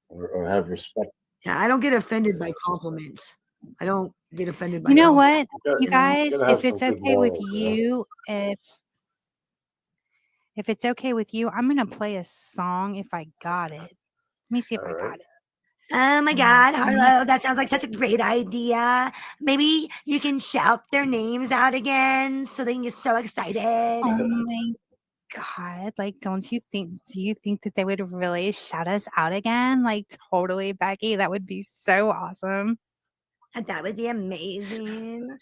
or have respect. yeah, I don't get offended by compliments. I don't get offended by You know compliments. what, you guys, if it's okay with you, if it's okay with you, I'm gonna play a song if I got it. Let me see if I got it. Oh my God, Harlow, that sounds like such a great idea. Maybe you can shout their names out again so they can get so excited. Oh my God, like, do you think that they would really shout us out again? Like, totally, Becky, that would be so awesome. That would be amazing.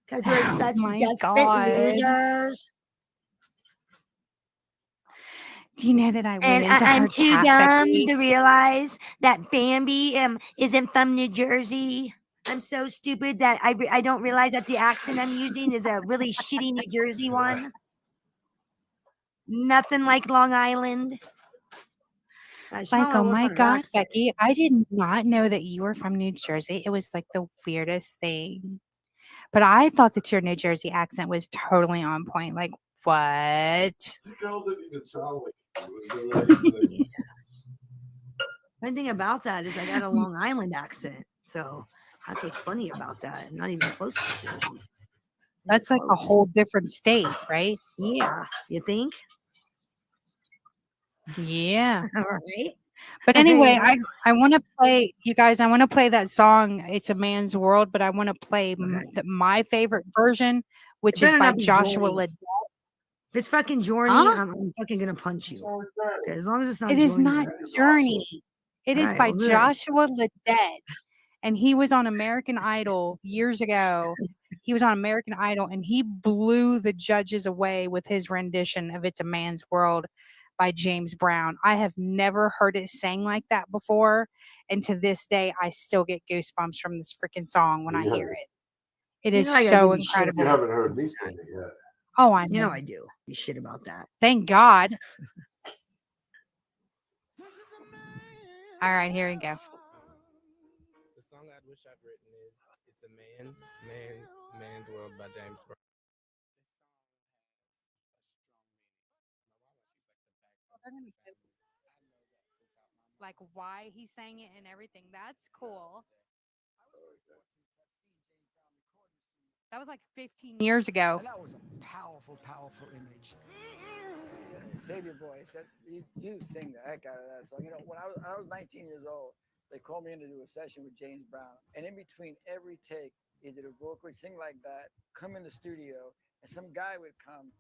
Because we're Oh such my desperate God. losers. Do you know that I went And into her I'm too chat, dumb Becky? to realize that Bambi isn't from New Jersey. I'm so stupid that I don't realize that the accent I'm using is a really shitty New Jersey one. Nothing like Long Island. Like, oh my God, Becky, I did not know that you were from New Jersey. It was like the weirdest thing. But I thought that your New Jersey accent was totally on point. Like, what? The girl didn't even sound like it. One thing about that is I got a Long Island accent. So that's what's funny about that. I'm not even close to Jersey. That's like a whole different state, right? Yeah. You think? Yeah. All right. But anyway, I want to play, you guys, I want to play that song, It's a Man's World, but I want to play my favorite version, which is by Joshua Liddell. If it's fucking Journey, Huh? I'm fucking going to punch you. Okay, as long as it's not It is Journey, not Journey. It is Alright, by well, good. Joshua Liddell. And he was on American Idol years ago. He was on American Idol and he blew the judges away with his rendition of It's a Man's World by James Brown. I have never heard it sang like that before. And to this day, I still get goosebumps from this freaking song when I hear it. It is so incredible. You haven't heard me sing it yet. Oh, I know. You know I do. You shit about that. Thank God. All right, here we go. The song I wish I'd written is It's a Man's World by James Brown. Like why he sang it and everything. That's cool. That was like 15 years ago. And that was a powerful, powerful image. Save your voice. You sing the heck out of that song. You know, when I was 19 years old, they called me in to do a session with James Brown. And in between every take, he did a vocal thing like that, come in the studio, and some guy would come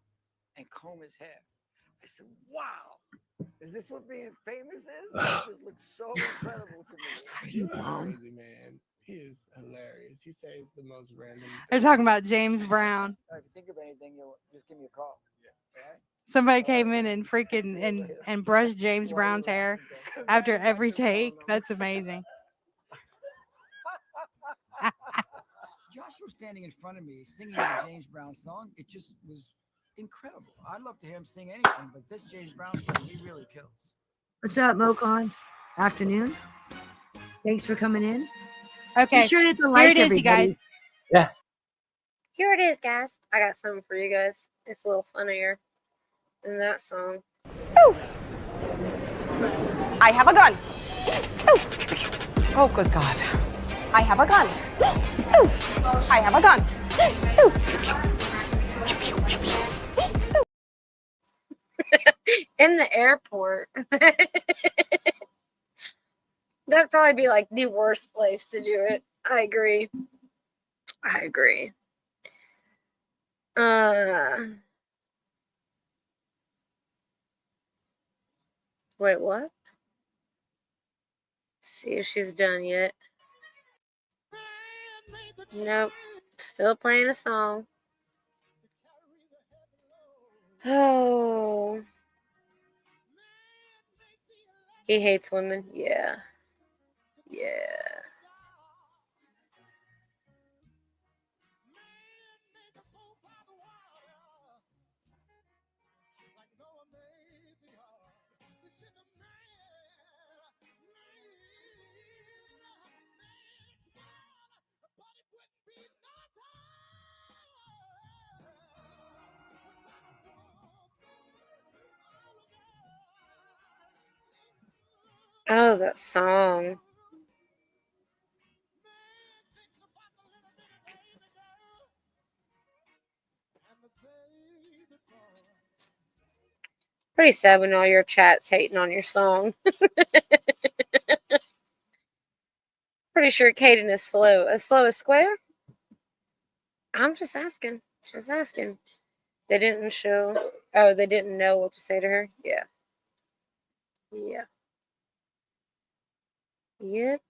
and comb his hair. I said, wow, is this what being famous is? It just looks so incredible to me. He's crazy, man. He is hilarious. He says the most random things. They're talking about James Brown. If you think of anything, you'll just give me a call. Yeah. Right? Somebody came in and freaking and brushed James Brown's hair after every take. That's amazing. Josh was standing in front of me singing a James Brown song. It just was incredible. I'd love to hear him sing anything, but this James Brown song, he really kills. What's up, Mocon? Afternoon. Thanks for coming in. Okay. Be sure to hit the like, here it is, everybody. you guys. Yeah. Here it is, guys. I got something for you guys. It's a little funnier than that song. Oof. I have a gun. Oof. Oh, good God. I have a gun. I have a gun. In the airport. That'd probably be like the worst place to do it. I agree. I agree. Wait, what? See if she's done yet. Nope. Still playing a song. Oh. He hates women. Yeah. Yeah. Oh, that song. Pretty sad when all your chat's hating on your song. Pretty sure Caden is slow. As slow as Square? I'm just asking. Just asking. They didn't show. Oh, they didn't know what to say to her? Yeah. Yeah. Yep.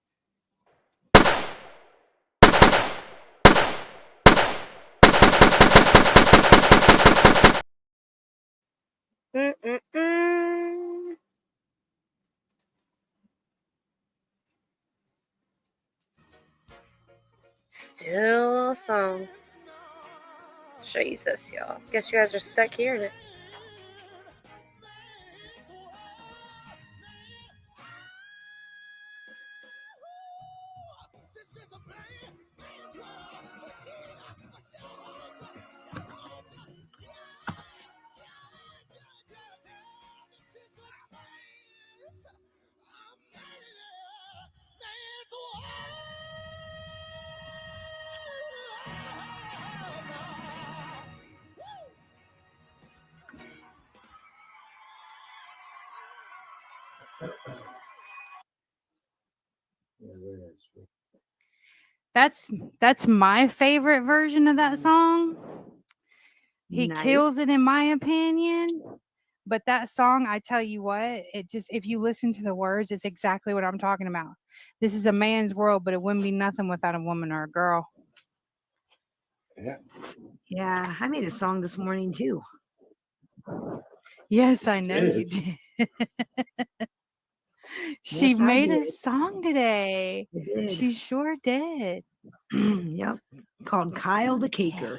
Mm-mm-mm. Still a song. Jesus, y'all. Guess you guys are stuck hearing it. That's my favorite version of that song. He Nice. kills it in my opinion. But that song, I tell you what, it just, if you listen to the words, it's exactly what I'm talking about. This is a man's world, but it wouldn't be nothing without a woman or a girl. Yeah. Yeah, I made a song this morning too. Yes, I know you did. She Yes, I made a did. song today. I did. She sure did. Yep. Called Kyle the Caker.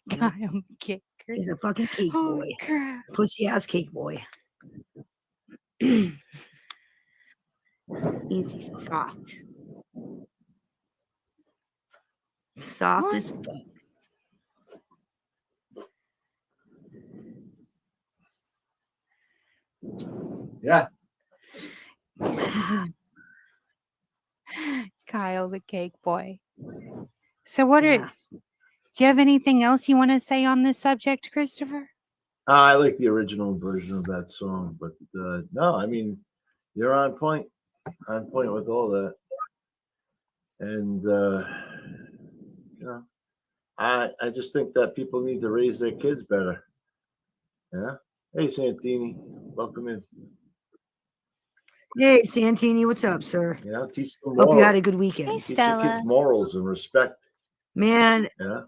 Yep. Kyle the Caker. He's a fucking cake boy. Oh, crap. Pussy ass cake boy. He's soft. Soft What? as fuck. Yeah. Kyle the cake boy. So what Yeah. are, do you have anything else you want to say on this subject, Christopher? I like the original version of that song, but no, I mean, you're on point with all that. And you know, I just think that people need to raise their kids better. Yeah. Hey, Santini, welcome in. Hey, Santini, what's up, sir? You know, teach them Hope you morals. had a good weekend. Hey, Teach your Stella. kids morals and respect. Man, Yeah.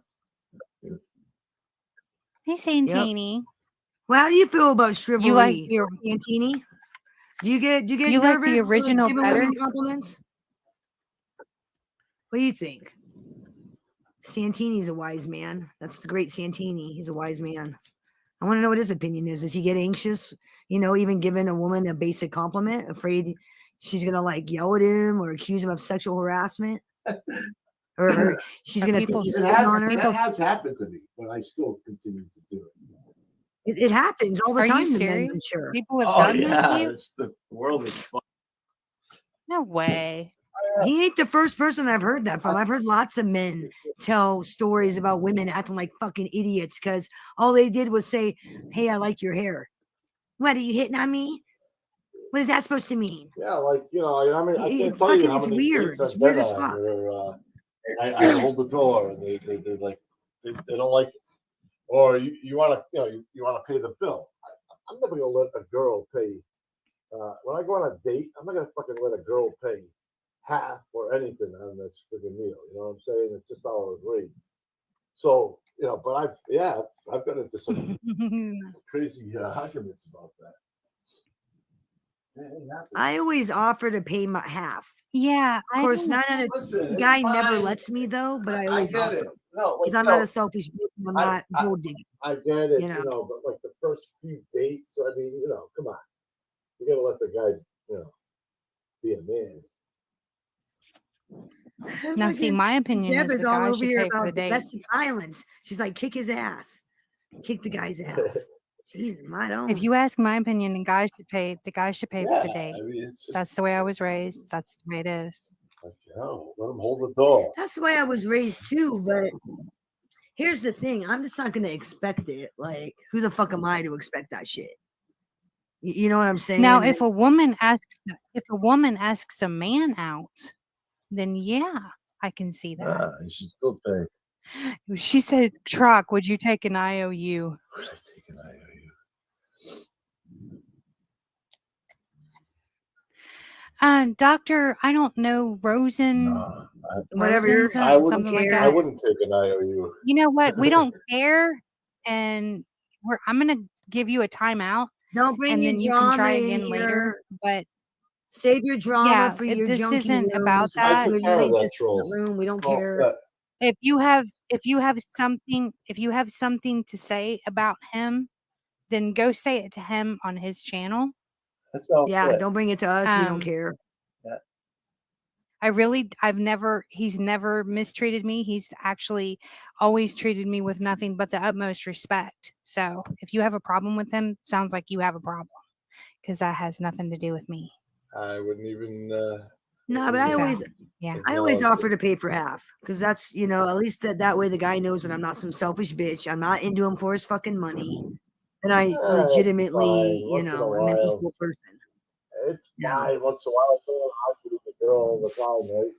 Hey, Santini. well, how do you feel about chivalry, You like the, Santini? Do you get you like nervous the original giving better? women compliments? What do you think? Santini's a wise man. That's the great Santini. He's a wise man. I want to know what his opinion is. Does he get anxious, even giving a woman a basic compliment, afraid she's going to like yell at him or accuse him of sexual harassment? or she's going to think he's spitting on her? That has happened to me, but I still continue to do it. It happens all the Are time you to men, I'm serious? sure. People have Oh done that to yeah, you? the world is fun. No way. He ain't the first person I've heard that from. I've heard lots of men tell stories about women acting like fucking idiots because all they did was say, "Hey, I like your hair." What, are you hitting on me? What is that supposed to mean? Yeah, like, you know, I mean, I can't tell Fucking, you how it's many weird. dates It's I've weird been as on fuck. where I hold the door and they like they don't like it. Or you want to, you know, you want to pay the bill. I'm never gonna let a girl pay. When I go on a date, I'm not gonna fucking let a girl pay half or anything on this freaking meal. You know what I'm saying? It's just how I was raised. So, you know, but I've got into some crazy arguments about that. I always offer to pay my half. Yeah, Of course, none of the guy never lets me though, but I always get offer it. No, because like, I'm not a selfish bitch. I'm not gold digging. I get it, You know. but like the first few dates, I mean, you know, come on, you gotta let the guy, you know, be a man. Now, see, my opinion Deb is is the all guy over should here pay for the about date. domestic violence. She's like, kick his ass, kick the guy's ass. Jeez, my own. If you ask my opinion, the guy should pay for the date. I mean, it's just, That's the way I was raised. That's the way it is. like, you know, let him hold the door. That's the way I was raised too. But here's the thing: I'm just not gonna expect it. Like, who the fuck am I to expect that shit? You know what I'm saying? Now, if a woman asks a man out, then yeah, I can see that. You should still pay. She said, "Truck, would you take an IOU?" Would I take an IOU? Doctor, I don't know, Rosen. Whatever you're, I wouldn't something like care. that. I wouldn't take an IOU. You know what? We don't care, and I'm gonna give you a timeout, don't bring and your then you drama can try in again later. here. But Save your drama yeah, for your this junkie isn't rooms. about I that. took care of that troll. Room. We don't Well, care. If you have something to say about him, then go say it to him on his channel. That's all. Yeah, don't bring it to us. We don't Um, care. he's never mistreated me. He's actually always treated me with nothing but the utmost respect. So if you have a problem with him, sounds like you have a problem because that has nothing to do with me. I wouldn't even. No, but I always, yeah, I always offer to pay for half because that's, you know, at least that way the guy knows that I'm not some selfish bitch. I'm not into him for his fucking money, and I legitimately, you know, I'm an equal person. It's fine once in a while. I'll argue with the girl all the time, right?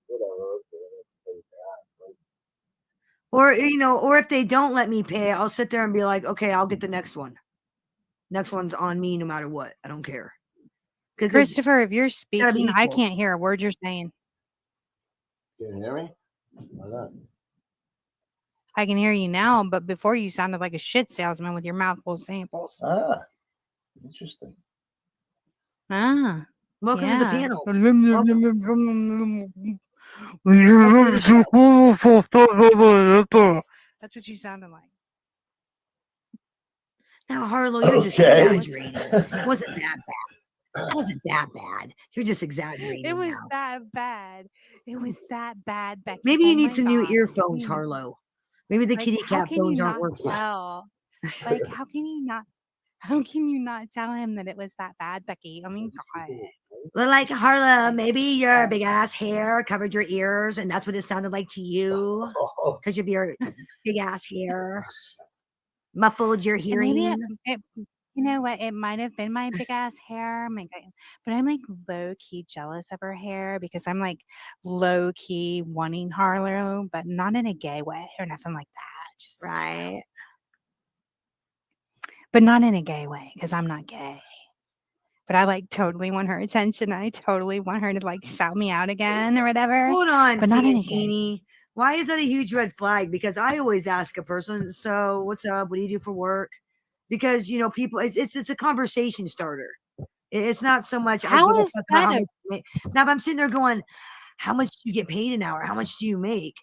Whatever. Or, you know, or if they don't let me pay, I'll sit there and be like, okay, I'll get the next one. Next one's on me no matter what. I don't care. Christopher, if you're speaking, I equal. can't hear a word you're saying. Can you hear me? Why not? I can hear you now, but before you sounded like a shit salesman with your mouth full of samples. Ah, interesting. Ah, welcome to the panel. That's what you sounded like. Now, Harlow, you're just exaggerating. It wasn't that bad. It wasn't that bad. You're just exaggerating. It was now. that bad. It was that bad, Becky. Maybe you need some new God. earphones, Harlow. Maybe the kitty cat phones aren't working. Like, how can you not tell him that it was that bad, Becky? I mean, God. Well, like, Harlow, maybe your big ass hair covered your ears, and that's what it sounded like to you because of your big ass hair muffled your hearing. You know what? It might have been my big ass hair, but I'm like low key jealous of her hair because I'm like low key wanting Harlow, but not in a gay way or nothing like that. Just right. But not in a gay way because I'm not gay. But I like totally want her attention. I totally want her to like shout me out again or whatever. Hold on, but not in a Santini. Why is that a huge red flag? Because I always ask a person, so what's up? What do you do for work? Because, you know, people, it's a conversation starter. It's not so much. How is that? Now, if I'm sitting there going, how much do you get paid an hour? How much do you make?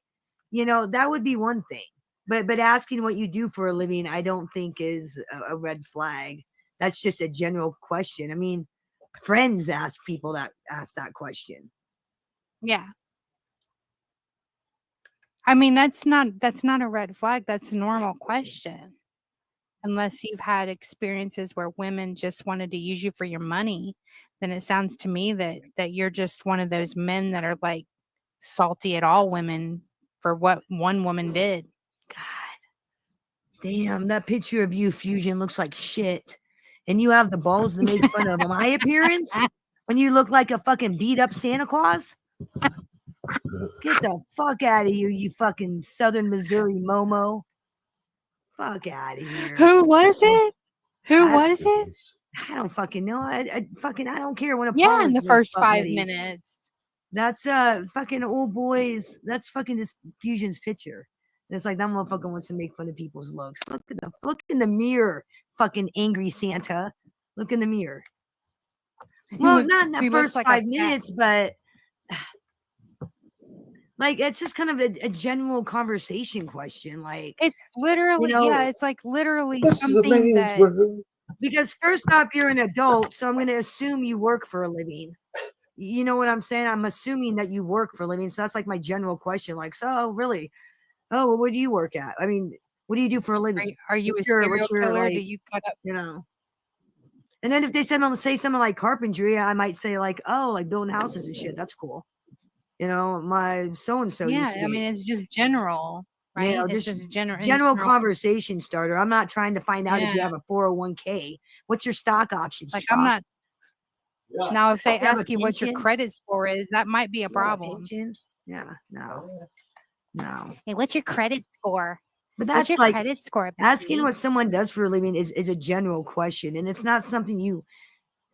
You know, that would be one thing. But asking what you do for a living, I don't think is a red flag. That's just a general question. I mean, friends ask people that ask that question. Yeah. I mean, that's not a red flag. That's a normal question. unless you've had experiences where women just wanted to use you for your money, then it sounds to me that you're just one of those men that are like salty at all women for what one woman did. Damn, that picture of you, Fusion, looks like shit. And you have the balls to make fun of my appearance when you look like a fucking beat up Santa Claus? Get the fuck out of here, you fucking Southern Missouri Momo. Fuck out of here. Who was it? Who was it? I don't fucking know. I don't care when a Yeah, in the Paula's first fuck 5 buddy. minutes. That's fucking old boys. That's fucking this Fusion's picture. And it's like that motherfucker wants to make fun of people's looks. Look in the mirror, fucking angry Santa. Look in the mirror. Well, not in the first like 5 minutes, but like it's just kind of a general conversation question. Like it's literally, you know, yeah, it's like literally something that. Because first off, you're an adult, so I'm going to assume you work for a living. You know what I'm saying? I'm assuming that you work for a living. So that's like my general question. Like, so really? Oh, well, where do you work at? I mean, what do you do for a living? Are you What's a serial killer? like, do you cut up? You know. And then if they say something like carpentry, I might say like, oh, like building houses and shit. That's cool. You know, my so-and-so used Yeah, to I be. mean, it's just general, right? You know, It's just just general conversation starter. I'm not trying to find out if you Yeah. have a 401k. What's your stock options? Like, I'm not. Now, if they You have a ask you what your pension? credit score is, that might be a You have a problem. pension? Yeah, no. Hey, what's your credit score? But What's that's your like credit score? asking Becky? what someone does for a living is a general question, and it's not something you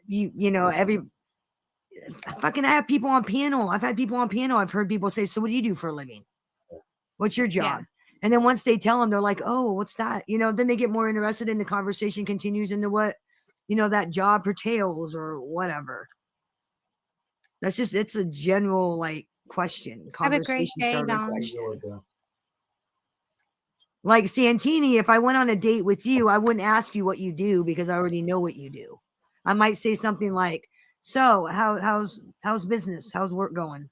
know every fucking. I have people on panel. I've had people on panel. I've heard people say, "So what do you do for a living? What's your job?" And then once they tell them, they're like, "Oh, what's that?" You know, then they get more interested, and the conversation continues into what that job pertains or whatever. That's just it's a general like question, Have a great conversation day, starter Don. question. Like Santini, if I went on a date with you, I wouldn't ask you what you do because I already know what you do. I might say something like, "So, how's business? How's work going?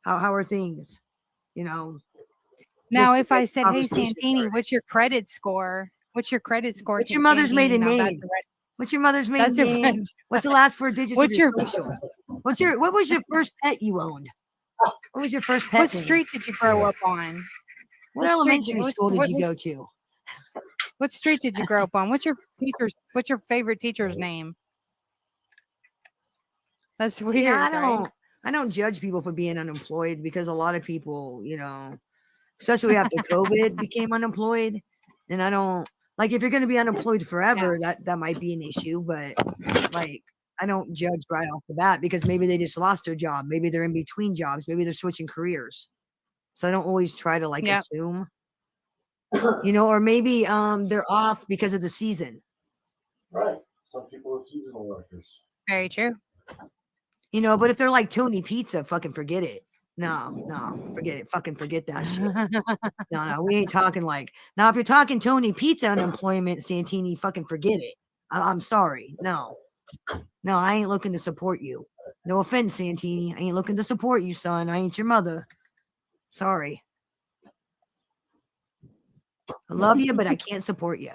How are things?" You know. Now, just to if I get said, "Hey, conversation Santini, started. what's your credit score? What's your credit score?" What's your mother's Santini?" maiden Now, name? that's a red. What's your mother's maiden That's a name? red. What's the last 4 digits What's of your your social? What was your first pet you owned? What was your first pet what name? street did you grow up on? What elementary school did you go to? What street did you grow up on? What's your favorite teacher's name? That's weird, Yeah, right? I don't judge people for being unemployed because a lot of people, especially after COVID, became unemployed. And I don't like if you're going to be unemployed forever, that might be an issue. But like, I don't judge right off the bat because maybe they just lost their job. Maybe they're in between jobs. Maybe they're switching careers. So I don't always try to assume, or maybe they're off because of the season. Right. Some people are seasonal workers. Very true. But if they're like Tony Pizza, fucking forget it. No, forget it. Fucking forget that shit. No, we ain't talking like now. If you're talking Tony Pizza unemployment, Santini, fucking forget it. I'm sorry. No, I ain't looking to support you. No offense, Santini. I ain't looking to support you, son. I ain't your mother. Sorry. I love you, but I can't support you.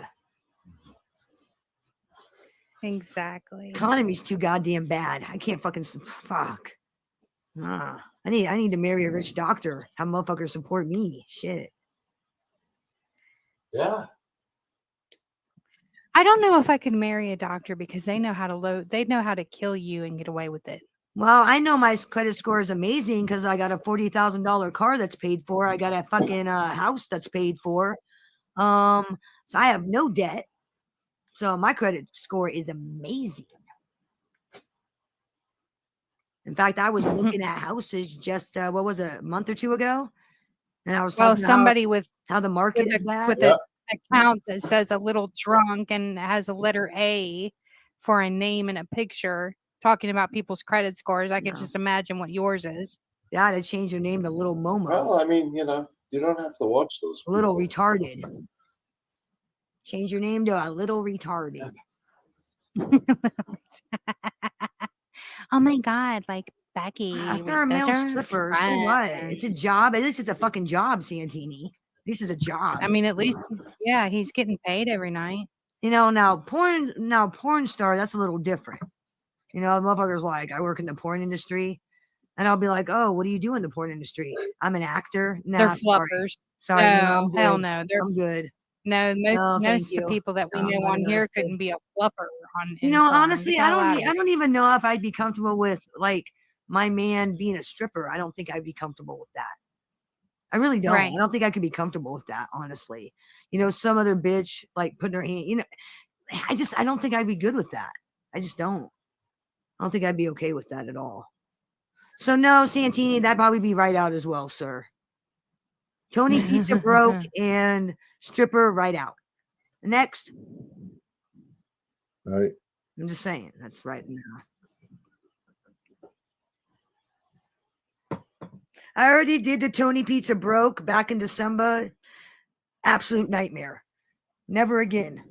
Exactly. Economy's too goddamn bad. I can't fucking fuck. I need to marry a rich doctor. Have motherfuckers support me. Shit. Yeah. I don't know if I could marry a doctor because they know how to they know how to kill you and get away with it. Well, I know my credit score is amazing because I got a $40,000 car that's paid for. I got a fucking house that's paid for. So I have no debt. So my credit score is amazing. In fact, I was looking at houses just what was it, a month or two ago, and I was talking somebody about how the market is bad. with an account that says a little drunk and has a letter A for a name and a picture, talking about people's credit scores. I could just imagine what yours is. Yeah, to change your name to Little Momo. Well, I mean, you don't have to watch those. A little retarded. Change your name to a little retarded. Oh my God, like Becky. After a male stripper, so what? It's a job. At least it's a fucking job, Santini. This is a job. I mean, at least, yeah, he's getting paid every night. now porn star, that's a little different. Motherfuckers like, I work in the porn industry, and I'll be like, oh, what do you do in the porn industry? I'm an actor. They're Nah, sorry. fluffers. Sorry, no, No, I'm hell good. no. I'm good. No, No, thank most of the you. people that we No, know I'm on here interested. couldn't be a fluffer on in porn. Honestly, Get the hell out of I here. don't even know if I'd be comfortable with like my man being a stripper. I don't think I'd be comfortable with that. I really don't. Right. I don't think I could be comfortable with that, honestly. Some other bitch like putting her hand, I don't think I'd be good with that. I just don't. I don't think I'd be okay with that at all. So no, Santini, that'd probably be right out as well, sir. Tony Pizza broke and stripper right out. Next. All right. I'm just saying, that's right now. I already did the Tony Pizza broke back in December. Absolute nightmare. Never again.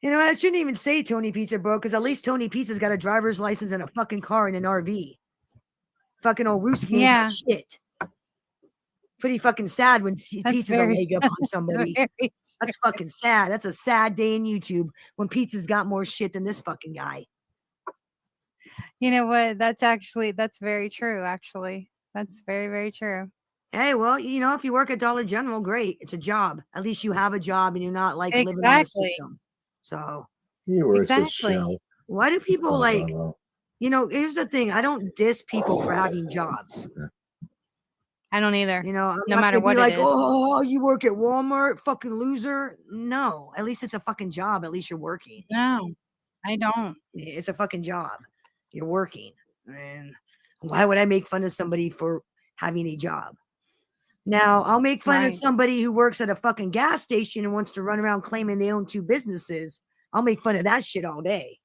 I shouldn't even say Tony Pizza broke, because at least Tony Pizza's got a driver's license and a fucking car and an RV. Fucking old Rooski ain't got shit. Pretty fucking sad when Pizza's a leg up on somebody. That's fucking sad. That's a sad day in YouTube when Pizza's got more shit than this fucking guy. You know what? That's very true, actually. That's very, very true. Hey, well, if you work at Dollar General, great. It's a job. At least you have a job and you're not like living on the system. So Exactly. Why do people here's the thing. I don't diss people for having jobs. I don't either. I'm no not matter gonna what be like, it is. oh, you work at Walmart, fucking loser. No, at least it's a fucking job. At least you're working. No, I don't. It's a fucking job. You're working. And why would I make fun of somebody for having a job? Now, I'll make fun of somebody who works at a fucking gas station and wants to run around claiming they own 2 businesses. I'll make fun of that shit all day.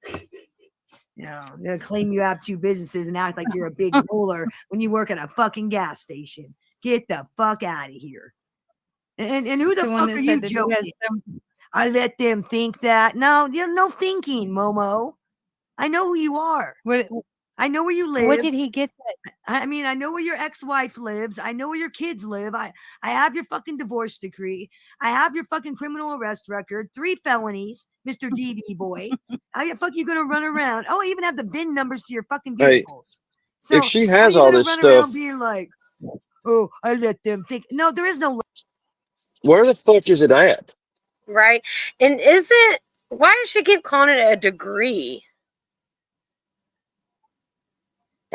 I'm going to claim you have 2 businesses and act like you're a big roller when you work at a fucking gas station. Get the fuck out of here. And who the fuck are you joking? I let them think that. No, no thinking, Momo. I know who you are. I know where you live. What did he get that? I mean, I know where your ex-wife lives. I know where your kids live. I have your fucking divorce decree. I have your fucking criminal arrest record. 3 felonies, Mr. DB boy. How the fuck you gonna run around? Oh, I even have the VIN numbers to your fucking vehicles. So if she has all this run stuff, around being like, oh, I let them think. No, there is no. Where the fuck is it at? Right. And why does she keep calling it a degree?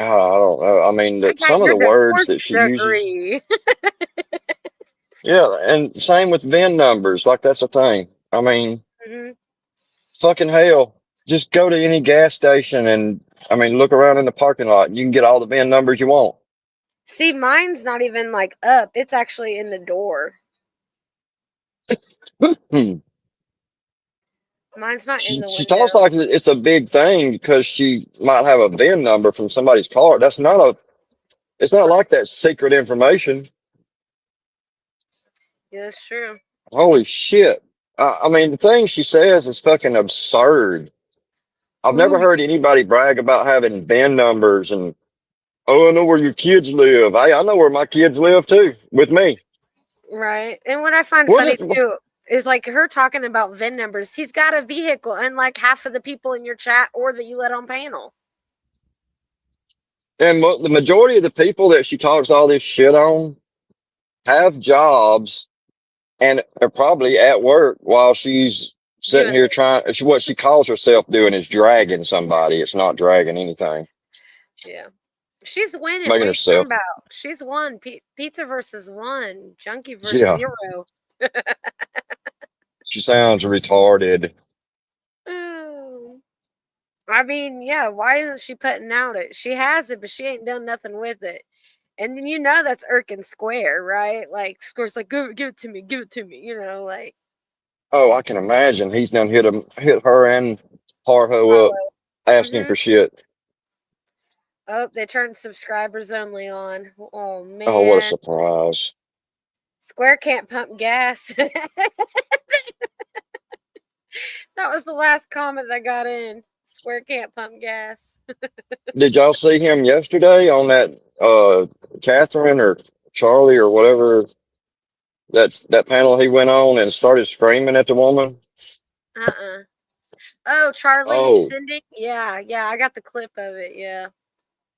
I don't know. I mean, some of the words that she uses. Yeah, and same with VIN numbers. Like, that's a thing. I mean, fucking hell. Just go to any gas station and, look around in the parking lot. You can get all the VIN numbers you want. See, mine's not even like up. It's actually in the door. Mine's not in the window. She talks like it's a big thing because she might have a VIN number from somebody's car. It's not like that secret information. Yeah, that's true. Holy shit. The thing she says is fucking absurd. I've never heard anybody brag about having VIN numbers and, oh, I know where your kids live. I know where my kids live too, with me. Right. And what I find funny too is like her talking about VIN numbers. He's got a vehicle, unlike half of the people in your chat or that you let on panel. And the majority of the people that she talks all this shit on have jobs and are probably at work while she's sitting here trying. What she calls herself doing is dragging somebody. It's not dragging anything. Yeah. She's winning. Making what herself. Are you talking about? She's won. Pizza versus 1. Junkie versus 0. She sounds retarded. I mean, yeah, why isn't she putting out it? She has it, but she ain't done nothing with it. And then that's irking Square, right? Like Square's like, give it to me, like. Oh, I can imagine he's done hit her and Harho up, asking for shit. Oh, they turned subscribers only on. Oh man. Oh, what a surprise. Square can't pump gas. That was the last comment that got in. Square can't pump gas. Did y'all see him yesterday on that Catherine or Charlie or whatever that panel he went on and started screaming at the woman? Oh, Charlie Oh, sending? Yeah, yeah, I got the clip of it. Yeah.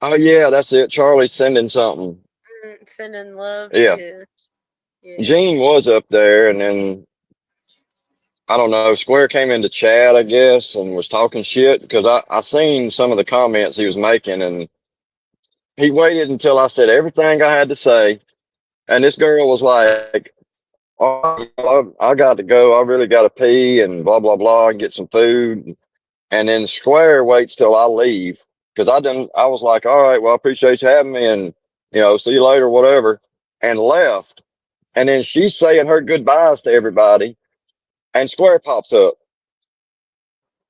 oh yeah, that's it. Charlie sending something. Sending love. Yeah, Yeah. Yeah. Gene was up there, and then I don't know. Square came into chat, I guess, and was talking shit because I seen some of the comments he was making, and he waited until I said everything I had to say, and this girl was like, "Oh, I got to go. I really got to pee and blah blah blah and get some food." And then Square waits till I leave because I was like, "All right, well, I appreciate you having me, and see you later, whatever," and left. And then she's saying her goodbyes to everybody, and Square pops up.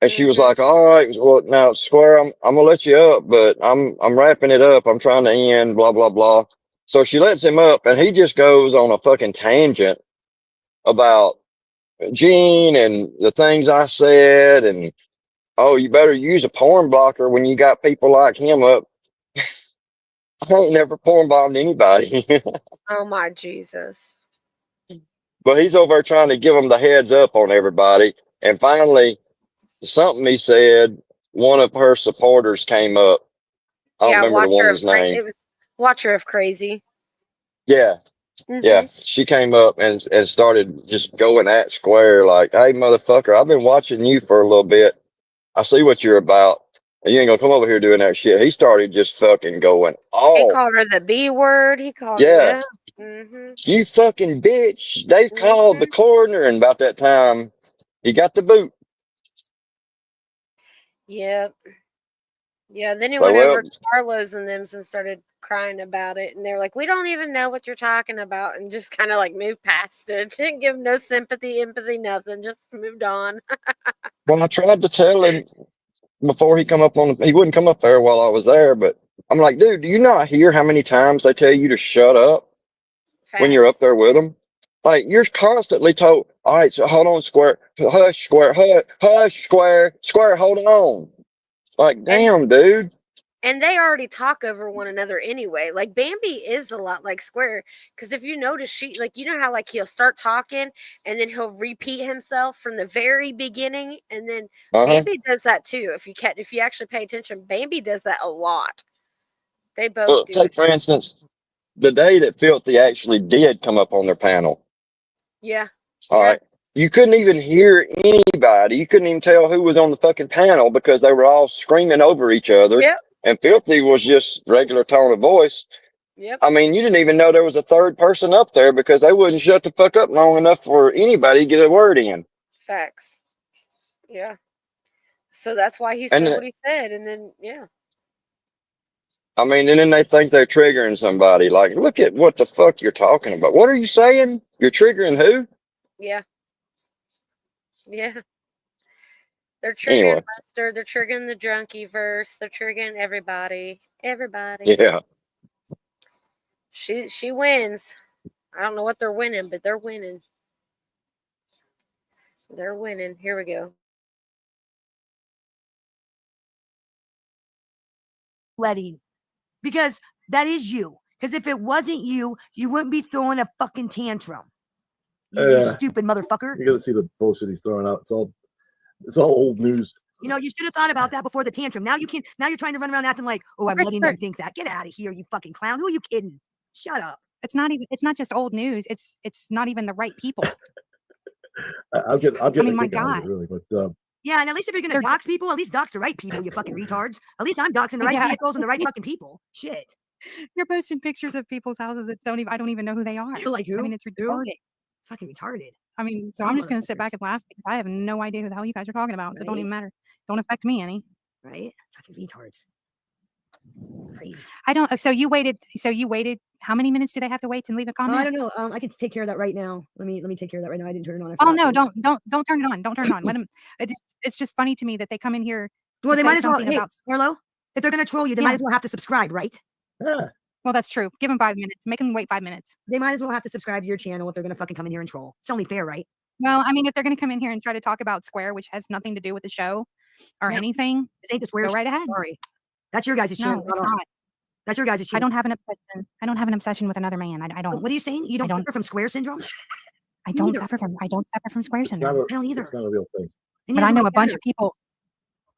And she was Mm-hmm. like, "All right, well now Square, I'm gonna let you up, but I'm wrapping it up. I'm trying to end, blah blah blah." So she lets him up, and he just goes on a fucking tangent about Gene and the things I said, and oh, you better use a porn blocker when you got people like him up. I ain't never porn bombed anybody, Oh my Jesus. but he's over there trying to give them the heads up on everybody. And finally, something he said, one of her supporters came up. I don't Yeah, remember the Watcher of woman's name. it was Watcher of Crazy. Yeah, yeah. Mm-hmm. She came up and started just going at Square like, "Hey, motherfucker, I've been watching you for a little bit. I see what you're about. And you ain't gonna come over here doing that shit." He started just fucking going He off. called her the B word. He called her, Yeah, yeah. Mm-hmm. you fucking bitch. They've called the Mm-hmm. coroner, and about that time, he got the boot. Yep. Yeah, then he So, went over to well, Carlos and them and started crying about it. And they're like, "We don't even know what you're talking about," and just kind of like moved past it. Didn't give no sympathy, empathy, nothing. Just moved on. when I tried to tell him before he come up on, he wouldn't come up there while I was there. But I'm like, dude, do you not hear how many times they tell you to shut up when you're up Facts. there with them? Like you're constantly told, "All right, so hold on, Square, hush, Square, hush, Square, Square, hold on." Like, And damn, dude. and they already talk over one another anyway. Like Bambi is a lot like Square, because if you notice, she like how like he'll start talking and then he'll repeat himself from the very beginning, and then Uh-huh. Bambi does that too. If you actually pay attention, Bambi does that a lot. They both Well, do it. take for instance the day that Filthy actually did come up on their panel. Yeah, All yeah, right. You couldn't even hear anybody. You couldn't even tell who was on the fucking panel because they were all screaming over each other. yep, And Filthy was just regular tone of voice. yep. I mean, you didn't even know there was a third person up there because they wouldn't shut the fuck up long enough for anybody to get a word in. Facts. Yeah. So that's why he And said what he said, and then yeah, I mean, and then they think they're triggering somebody. Like, look at what the fuck you're talking about. What are you saying? You're triggering who? yeah, yeah. They're triggering Anyway, Lester. They're triggering the junkie verse. They're triggering everybody. Everybody. yeah. She wins. I don't know what they're winning, but they're winning. They're winning. Here we go. Letting, because that is you. Because if it wasn't you, you wouldn't be throwing a fucking tantrum. You stupid motherfucker. You got to see the bullshit he's throwing out. It's all old news. You know, you should have thought about that before the tantrum. Now you can. Now you're trying to run around acting like, "Oh, I'm letting them think that." Get out of here, you fucking clown. Who are you kidding? Shut up. It's not even. It's not just old news. It's not even the right people. I'll get. I mean, my a kick out of God. it, really, but Yeah, and at least if you're gonna dox people, at least dox the right people, you fucking retards. At least I'm doxing the right Yeah. vehicles and the right fucking people. Shit. You're posting pictures of people's houses that I don't even know who they are. You're like, who? I mean, it's Who? retarded. Fucking retarded. I mean, so You I'm just gonna sit motherfuckers. back and laugh because I have no idea who the hell you guys are talking about. So it don't Right? even matter. Don't affect me any. Right? Fucking retards. Crazy. I don't. So you waited. How many minutes do they have to wait to leave a Oh, I comment? don't know. I can take care of that right now. Let me take care of that right now. I didn't turn it on. I Oh forgot no! to. Don't turn it on. Don't turn it on. Let them. It's just funny to me that they come in here. Well, To they say might as well. something Hey, about. Orlo, if they're gonna troll you, they might as well have to subscribe, right? yeah. Well, that's true. Give them 5 minutes. Make them wait 5 minutes. They might as well have to subscribe to your channel if they're gonna fucking come in here and troll. It's only fair, right? Well, I mean, if they're gonna come in here and try to talk about Square, which has nothing to do with the show or No, anything, this ain't the swear. go right ahead. Sorry, that's your guys' channel. No, it's not. That's your guys' I shit. don't have an obsession. I don't have an obsession with another man. I don't. What are you saying? You don't suffer from square syndrome? I don't suffer from square syndrome. I don't either. It's not a real thing. But I know a bunch of people.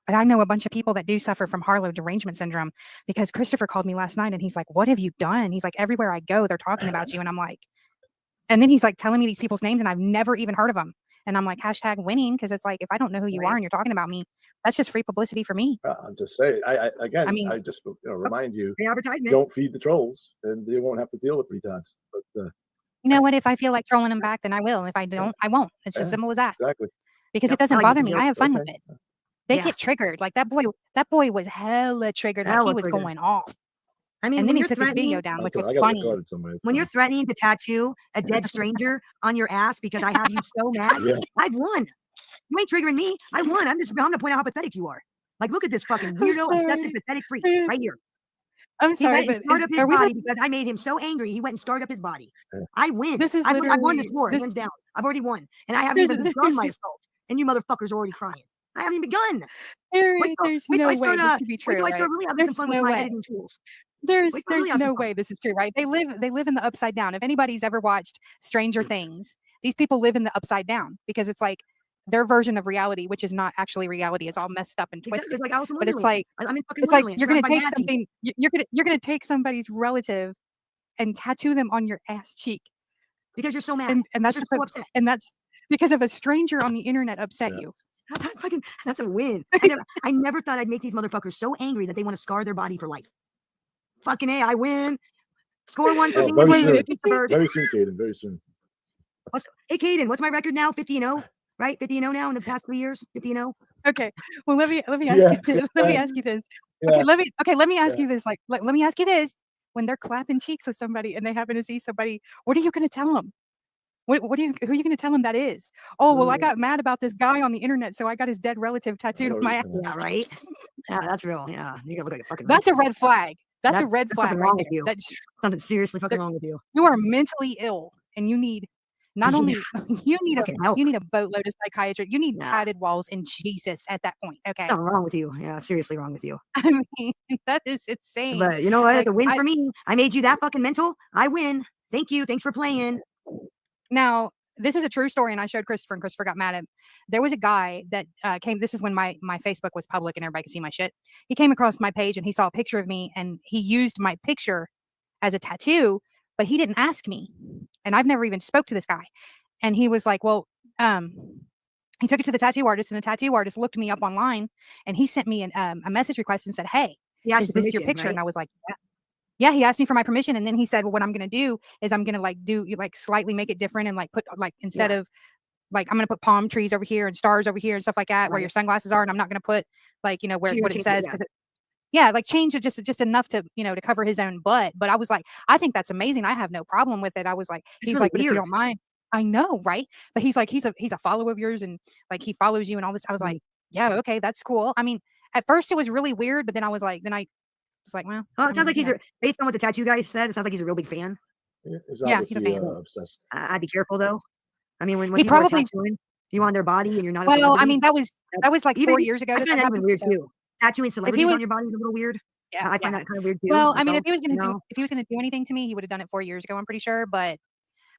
But I know a bunch of people that do suffer from Harlow derangement syndrome, because Christopher called me last night and he's like, "What have you done?" He's like, "Everywhere I go, they're talking about you." And I'm like, and then he's like telling me these people's names and I've never even heard of them. And I'm like, #winning, because it's like, if I don't know who you are and you're talking about me, that's just free publicity for me. I'm just saying. I mean, just remind you, advertisement. don't feed the trolls, and you won't have to deal with retards. But you know what? If I feel like trolling them back, then I will. If I don't, I won't. It's as simple as that. Exactly. Because it doesn't bother me. I have fun with it. They get triggered. Like that boy was hella triggered. Like he was going off. I mean, and then when he you're took his threatening, video down, which was funny. When you're threatening to tattoo a dead stranger on your ass because I have you so mad, I've won. You ain't triggering me. I won. I'm gonna point out how pathetic you are. Like, look at this fucking weirdo, obsessive, pathetic freak right here. I'm sorry, he went and started up his body because I made him so angry. He went and started up his body. I win. This is I won this literally- war, this- hands down. I've already won, and I haven't even begun my assault. And you motherfuckers are already crying. I haven't even begun. There's no way this could be true. Wait till I start right? really having There's some fun no with my way. editing tools. There's Wait till I really have no some fun. way this is true, right? They live in the upside down. If anybody's ever watched Stranger Things, these people live in the upside down because it's like their version of reality, which is not actually reality. It's all messed up and twisted. It's like Alice in but it's Wonderland. like I'm in fucking it's like Wonderland, you're gonna surrounded by take mad people. something. You're gonna take somebody's relative and tattoo them on your ass cheek because you're so mad. and that's You're so upset. and that's because of a stranger on the internet upset you. That's a win. I never thought I'd make these motherfuckers so angry that they want to scar their body for life. Fucking A, I win. Score one for me. Very soon, Caden. Very soon. Hey, Caden, what's my record now? 50-0, right? 50-0 now in the past 3 years. 50-0. Okay. Well, let me ask you. Let me ask you this. Okay. Let me ask you this. Like, let me ask you this. When they're clapping cheeks with somebody and they happen to see somebody, what are you going to tell them? Who are you going to tell them that is? Oh, well, I got mad about this guy on the internet, so I got his dead relative tattooed on my ass. Yeah, right. Yeah, that's real. Yeah, you gotta look like a fucking. That's a red flag. That's a red flag right there. You. That's something seriously fucking wrong with you. You are mentally ill, and you need not only you need a boatload of psychiatry. You need padded walls and Jesus at that point. Okay, something wrong with you. Yeah, seriously wrong with you. I mean, that is insane. But you know what? Like, It's a win for me. I made you that fucking mental. I win. Thank you. Thanks for playing. Now, this is a true story, and I showed Christopher, and Christopher got mad at him. There was a guy that came. This is when my Facebook was public and everybody could see my shit. He came across my page and he saw a picture of me, and he used my picture as a tattoo, but he didn't ask me, and I've never even spoke to this guy. And he was like, "Well," he took it to the tattoo artist, and the tattoo artist looked me up online, and he sent me a message request and said, "Hey, is this your picture?" Right? And I was like, "Yeah." Yeah, he asked me for my permission, and then he said, "Well, what I'm gonna do is I'm gonna slightly make it different and put instead of I'm gonna put palm trees over here and stars over here and stuff like that where your sunglasses are, and I'm not gonna put where what it says because change it just enough to to cover his own butt." But I was like, I think that's amazing. I have no problem with it. I was like, he's really like, but if you don't mind, I know, right? But he's like, he's a follower of yours and he follows you and all this. I was like, yeah, okay, that's cool. I mean, at first it was really weird, but then I was like, well. Oh, it sounds like based on what the tattoo guy said, it sounds like he's a real big fan. Yeah, he's a fan. Obsessed. I'd be careful though. I mean, when he people probably are tattooing you on their body and you're not. Well, I mean, that was like 4 years ago. I find that even weird too. Tattooing celebrities on your body is a little weird. Yeah, I find that kind of weird too. Well, I mean, if he was gonna do anything to me, he would have done it 4 years ago. I'm pretty sure, but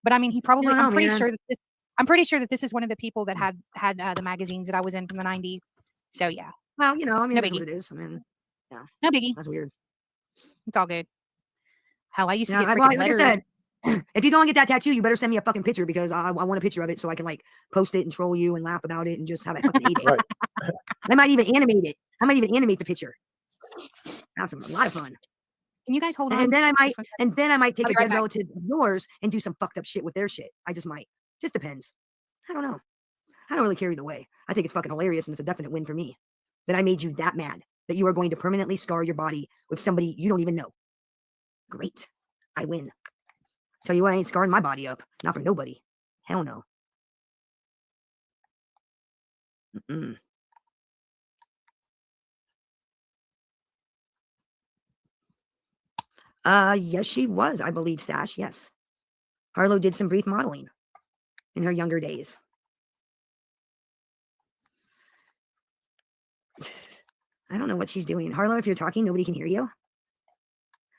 I mean, he probably. I'm pretty sure that this is one of the people that had the magazines that I was in from the 90s. So yeah. Well, I mean, no that's biggie. what it is. I mean, yeah, no biggie. That's weird. It's all good. Hell, I used to get like letters. I said, if you go and get that tattoo, you better send me a fucking picture because I want a picture of it so I can post it and troll you and laugh about it and just have it fucking eat it. Right. I might even animate it. I might even animate the picture. Have a lot of fun. Can you guys hold on? And then I might take a dead relative of yours and do some fucked up shit with their shit. I just might. Just depends. I don't know. I don't really care either way. I think it's fucking hilarious and it's a definite win for me that I made you that mad that you are going to permanently scar your body with somebody you don't even know. Great. I win. Tell you what, I ain't scarring my body up. Not for nobody. Hell no. Yes, she was, I believe, Stash. Yes. Harlow did some brief modeling in her younger days. I don't know what she's doing. Harlow, if you're talking, nobody can hear you.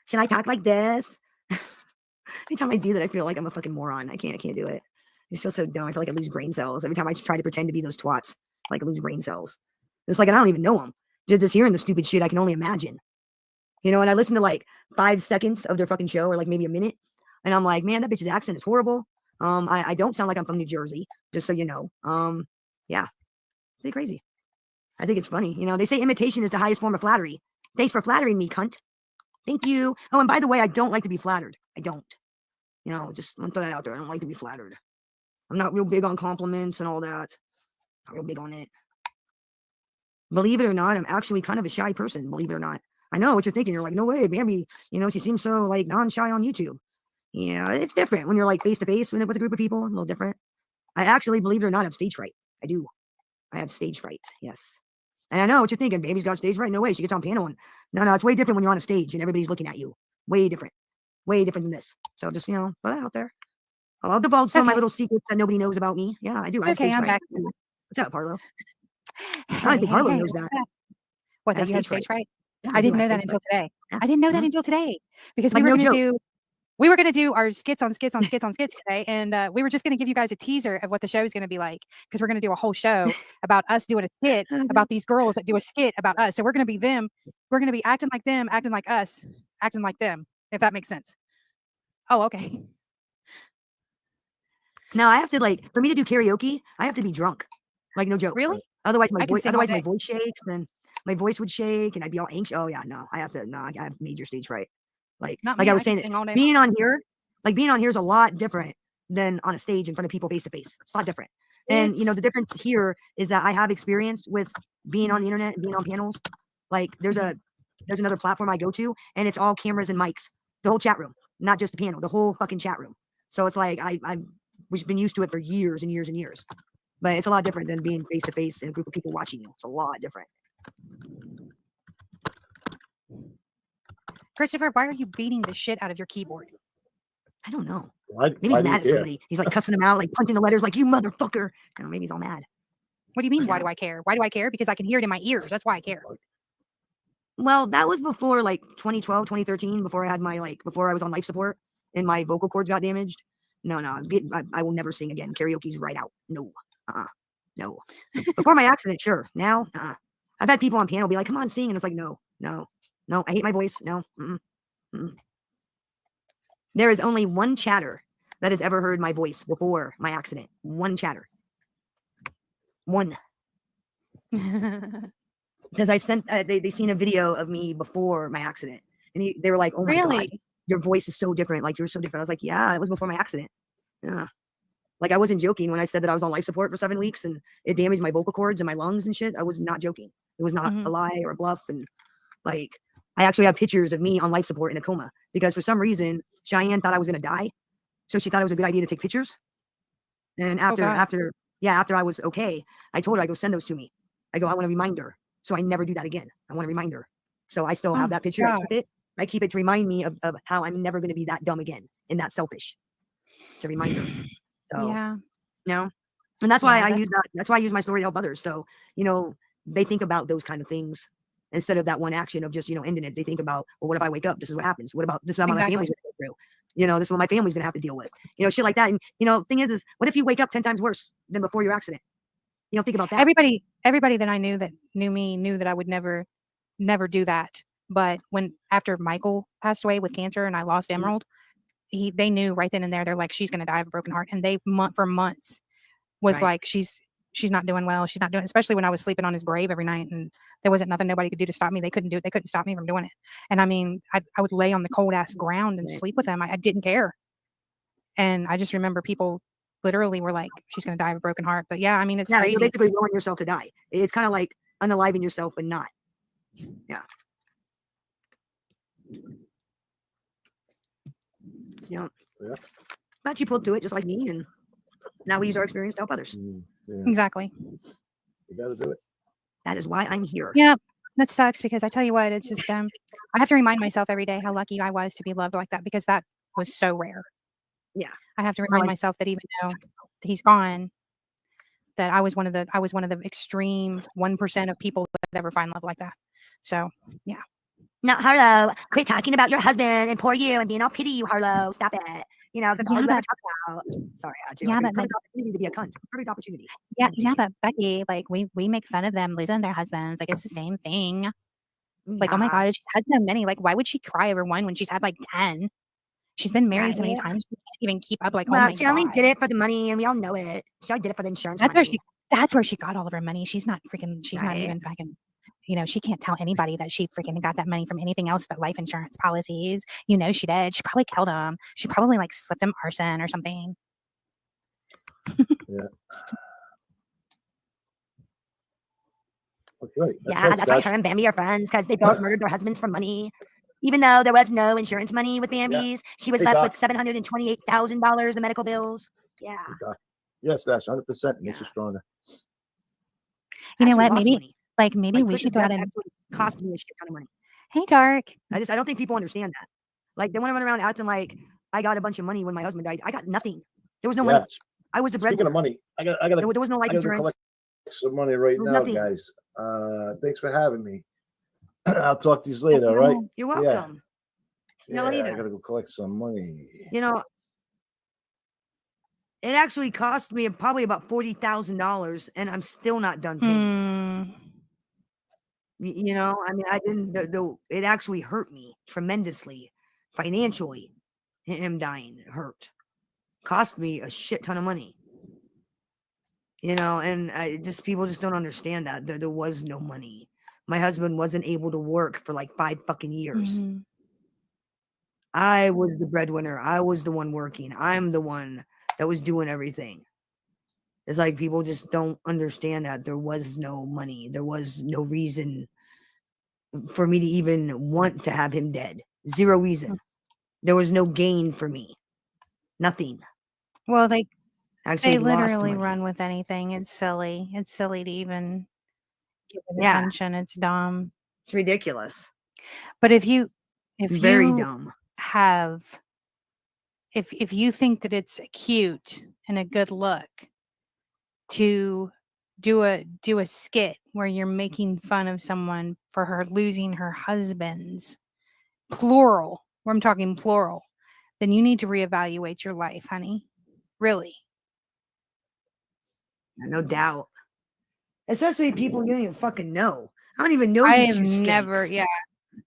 Should I talk like this? Anytime I do that, I feel like I'm a fucking moron. I can't do it. It's just so dumb. I feel like I lose brain cells every time I try to pretend to be those twats. Like I lose brain cells. It's like I don't even know them. Just hearing the stupid shit, I can only imagine. You know, and I listen to like 5 seconds of their fucking show, or like maybe a minute, and I'm like, man, that bitch's accent is horrible. I don't sound like I'm from New Jersey, just so you know. Yeah, pretty crazy. I think it's funny. You know, they say imitation is the highest form of flattery. Thanks for flattering me, cunt. Thank you. Oh, and by the way, I don't like to be flattered. I don't. You know, just I'm throwing that out there. I don't like to be flattered. I'm not real big on compliments and all that. Not real big on it. Believe it or not, I'm actually kind of a shy person, believe it or not. I know what you're thinking. You're like, no way, Bambi. You know, she seems so like non-shy on YouTube. You know, it's different when you're like face to face with a group of people, a little different. I actually, believe it or not, have stage fright. I do. I have stage fright, yes. And I know what you're thinking. Baby's got stage fright. No way. She gets on piano. And no, it's way different when you're on a stage and everybody's looking at you. Way different. Way different than this. So just, you know, put that out there. I'll divulge some of my little secrets that nobody knows about me. Yeah, I do. I have Okay, stage I'm fright. back. What's up, Harlow? I Hey, think hey, Harlow hey, knows what's that. up? What, I that have you have stage stage fright. fright? Yeah, I do. didn't I know have that stage until fright. today. Yeah. I didn't know that Mhm. until today because we Like, were no gonna joke. do our skits on skits today, and we were just gonna give you guys a teaser of what the show is gonna be like because we're gonna do a whole show about us doing a skit about these girls that do a skit about us. So we're gonna be them. We're gonna be acting like them, acting like us, acting like them. If that makes sense. Oh, okay. Now I have to like for me to do karaoke, I have to be drunk. Like no joke. Really? Otherwise I can sing all my day. voice shakes and my voice would shake and I'd be all anxious. Oh yeah, no. I have major stage fright. Like Not like me. I I was can saying sing all day. being on here is a lot different than on a stage in front of people face to face. It's a lot different. And you know, It's the difference here is that I have experience with being on the internet and being on panels. Like there's another platform I go to and it's all cameras and mics. The whole chat room, not just the panel, the whole fucking chat room. So it's like we've been used to it for years and years and years. But it's a lot different than being face to face in a group of people watching you. It's a lot different. Christopher, why are you beating the shit out of your keyboard? I don't know. Why Maybe he's do you mad at care? somebody. He's like cussing him out, like punching the letters, like you motherfucker. I don't know, maybe he's all mad. What do you mean? Why Yeah. do I care? Why do I care? Because I can hear it in my ears. That's why I care. Well, that was before like 2012, 2013, before I was on life support and my vocal cords got damaged. No, I will never sing again. Karaoke's right out. No, no. Before my accident, sure. Now, I've had people on piano be like, "Come on, sing," and it's like, no. I hate my voice. No. There is only one chatter that has ever heard my voice before my accident. One chatter. One. Because I sent they seen a video of me before my accident, and they were like, "Oh my god, Really? your voice is so different. Like you're so different." I was like, "Yeah, it was before my accident." Yeah, like I wasn't joking when I said that I was on life support for 7 weeks and it damaged my vocal cords and my lungs and shit. I was not joking. It was not a lie or a bluff. And like I actually have pictures of me on life support in a coma because for some reason Cheyenne thought I was gonna die, so she thought it was a good idea to take pictures. And Oh God. after I was okay, I told her, I go, send those to me. I go, I want a reminder. So I never do that again. I want a reminder. So I still Oh have my that picture. God. I keep it to remind me of how I'm never going to be that dumb again and that selfish. It's a reminder. So, Yeah. you know, and that's why Yeah. I use that. That's why I use my story to help others. So, you know, they think about those kind of things instead of that one action of just, you know, ending it. They think about, well, what if I wake up? This is what happens. What about this is what my Exactly. family's going to go through? You know, this is what my family's going to have to deal with. You know, shit like that. And, you know, thing is what if you wake up 10 times worse than before your accident? You know, think about that. Everybody that I knew that knew me knew that I would never do that. But after Michael passed away with cancer and I lost Emerald, they knew right then and there. They're like, she's going to die of a broken heart, and they for months was Right. like, she's not doing well. She's not doing, especially when I was sleeping on his grave every night, and there wasn't nothing nobody could do to stop me. They couldn't do it. They couldn't stop me from doing it. And I mean, I would lay on the cold ass ground and sleep with him. I didn't care. And I just remember people literally were like, she's going to die of a broken heart. But yeah, I mean, it's Yeah, crazy. you're basically willing yourself to die. It's kind of like unaliving yourself, but not. Yeah. You know, Yeah. but you pulled through it just like me, and now we use our experience to help others. Yeah. Exactly. You got to do it. That is why I'm here. Yeah, that sucks because I tell you what, it's just I have to remind myself every day how lucky I was to be loved like that because that was so rare. Yeah. I have to remind myself that even though he's gone, that I was one of the extreme 1% of people that ever find love like that. So yeah. No, Harlow, quit talking about your husband and poor you and being all pity you, Harlow. Stop it. You know, that's all you ever talk about. Sorry, I do. Yeah, but perfect opportunity to be a cunt. Perfect opportunity. yeah, but Becky, like we make fun of them losing their husbands. Like it's the same thing. Like, oh my Yeah. god, she's had so many. Like, why would she cry over one when she's had like 10? She's been married so many Right. times, she can't even keep up. Like, oh Well, my she only god. did it for the money, and we all know it. She only did it for the insurance That's money. where she got all of her money. She's not freaking. She's not Right. even fucking. You know, she can't tell anybody that she freaking got that money from anything else but life insurance policies. You know, she did. She probably killed him. She probably like slipped him arson or something. Yeah. That's right. Yeah, that's why her and Bambi are friends, because they both murdered their husbands for money. Even though there was no insurance money with Bambi's, she was Hey, left Doc. with $728,000 in medical bills. Yeah. Yes, that's 100%. Makes you stronger. You know Actually what? lost Maybe money. like maybe Like, we Chris's should go death out and. actually cost me a shit ton of money. Hey, Dark. I don't think people understand that. Like, they want to run around acting like I got a bunch of money when my husband died. I got nothing. There was no money. I was the Speaking breadwinner. of money, I got. There was no life insurance. Collect some money right now, nothing. guys. Thanks for having me. I'll talk to you later. All right. You're welcome. Yeah. No, I either. gotta go collect some money. You know, it actually cost me probably about $40,000, and I'm still not done paying. You know, I mean, I didn't. It actually hurt me tremendously, financially. Him dying hurt, cost me a shit ton of money. You know, and people just don't understand that there was no money. My husband wasn't able to work for like 5 fucking years. I was the breadwinner. I was the one working. I'm the one that was doing everything. It's like people just don't understand that there was no money. There was no reason for me to even want to have him dead. Zero reason. There was no gain for me. Nothing. Well, they Actually lost literally money. run with anything. It's silly. It's silly to even give it Yeah. attention. It's dumb. It's ridiculous. But if you Very dumb. If you think that it's cute and a good look to do a skit where you're making fun of someone for her losing her husband's plural, where I'm talking plural, then you need to reevaluate your life, honey. Really. No doubt. Especially people you don't even fucking know. I don't even know I you have two never, skanks. yeah.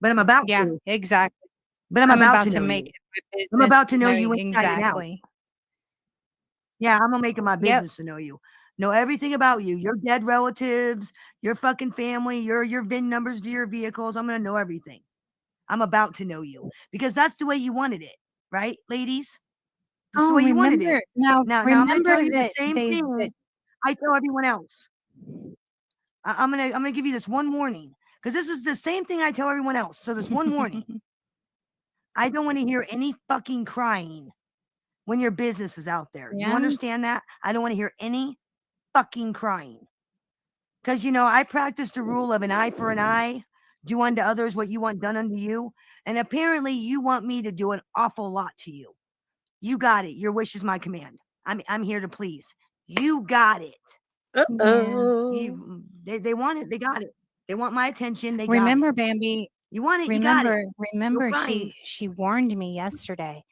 But I'm about Yeah, to. exactly. But I'm about to know make you. it my business. I'm about to know know you inside and out. exactly. Yeah, I'm gonna make it my business to know you. Know everything about you. Your dead relatives, your fucking family, your VIN numbers to your vehicles. I'm gonna know everything. I'm about to know you. Because that's the way you wanted it, right, ladies? That's the way you wanted it. Now I'm gonna tell you the same thing I tell everyone else. I'm gonna give you this one warning, because this is the same thing I tell everyone else. So this one warning. I don't want to hear any fucking crying when your business is out there. You Yeah. understand that? I don't want to hear any fucking crying. Because, you know, I practice the rule of an eye for an eye. Do unto others what you want done unto you. And apparently you want me to do an awful lot to you. You got it. Your wish is my command. I'm here to please. You got it. Uh-oh. They want it. They got it. They want my attention. They Remember, got it. Bambi. You want it. You got it. Remember, fine. she warned me yesterday.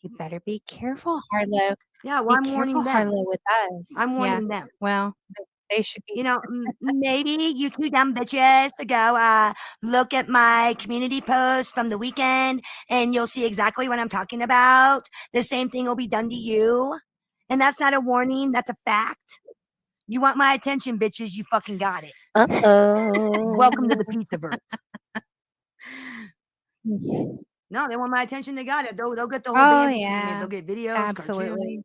You better be careful, Harlow. Yeah, well, I'm Be warning careful, them. Harlow, with us. I'm Yeah. warning them. Well, they should be. You know, maybe you two dumb bitches to go look at my community post from the weekend, and you'll see exactly what I'm talking about. The same thing will be done to you. And that's not a warning. That's a fact. You want my attention, bitches. You fucking got it. Uh-oh. Welcome to the pizzaverse. No, they want my attention. They got it. They'll get the whole Bambi treatment. They'll get videos, Absolutely.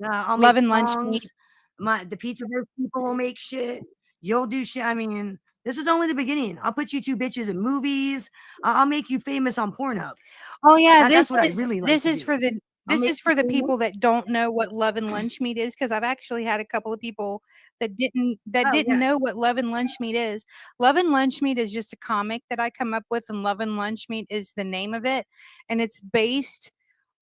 cartoons. I'll Love make and lunch songs. meat. The pizzaverse people will make shit. You'll do shit. I mean, this is only the beginning. I'll put you two bitches in movies. I'll make you famous on Pornhub. Oh yeah, That's what I really like. This is for the people that don't know what love and lunch meat is, because I've actually had a couple of people that didn't know what love and lunch meat is. Love and lunch meat is just a comic that I come up with, and love and lunch meat is the name of it, and it's based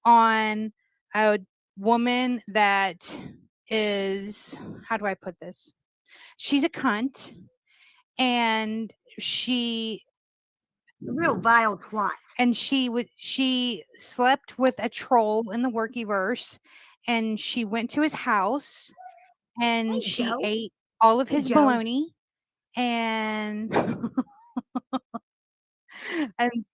on a woman that is, how do I put this? She's a cunt, and she A real vile twat. And she slept with a troll in the workyverse, and she went to his house and Hey, she Joe. ate all of Hey, his Joe. bologna and and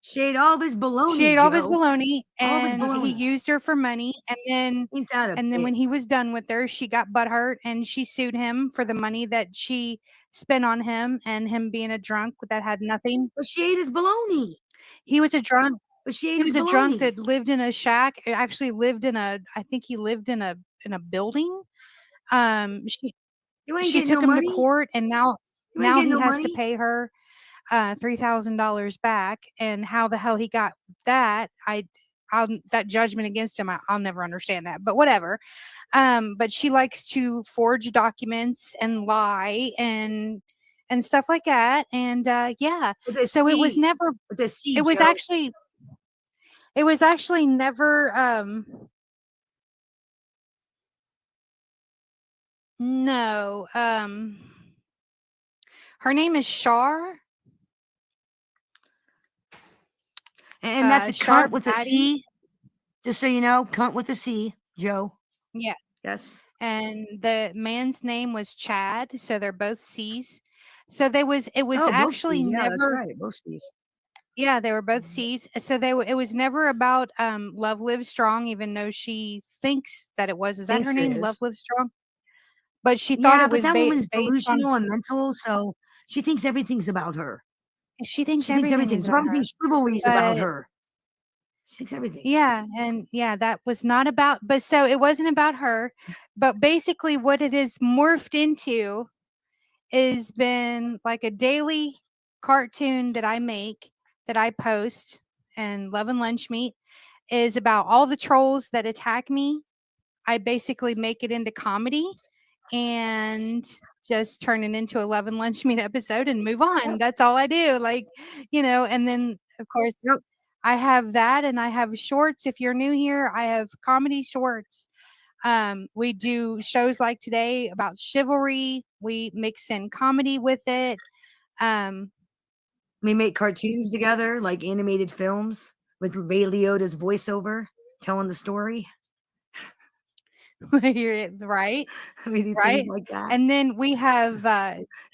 She ate all of his bologna. she ate all of his Joe. bologna, All of his and he bologna. used her for money, and then Ain't that a when bitch? he was done with her, she got butthurt and she sued him for the money that she spent on him and him being a drunk that had nothing. But she ate his bologna. He was a drunk. But she ate He his was a drunk bologna. that lived in a shack. Actually lived in a. I think he lived in a building. She You ain't she getting took no him to money. court, and You ain't now getting he no has to money. pay her $3,000 back. And how the hell he got that, that judgment against him, I'll never understand that. But whatever. But she likes to forge documents and lie and stuff like that. And yeah, With a so it was C. never. With a C, It was Joe. actually. It was actually never. No. Her name is Shar. And that's a Shar cunt with a Patty. C. Just so you know, cunt with a C, Joe. Yeah. Yes. And the man's name was Chad, so they're both C's. So it was Oh, both actually C's. Yeah, that's never. right. Both C's. Yeah, they were both C's. So it was never about Love Lives Strong, even though she thinks that it was. Is that her Thinks it name? Love is. Lives Strong? But she thought Yeah, it but was that woman's based on. delusional and mental, so she thinks everything's about her. She thinks She thinks everything everything. is about her. Chivalry is about But her. She thinks everything. yeah, and yeah, that was not about. But so it wasn't about her. But basically, what it is morphed into is been like a daily cartoon that I make, that I post, and Love and Lunch Meat is about all the trolls that attack me. I basically make it into comedy and just turn it into a Love and Lunch Meat episode and move on. That's all I do. Like, and then of course I have that, and I have shorts. If you're new here, I have comedy shorts. We do shows like today about chivalry. We mix in comedy with it. We make cartoons together, like animated films with Ray Liotta's voiceover telling the story. Right. We do Right. things like that. And then we have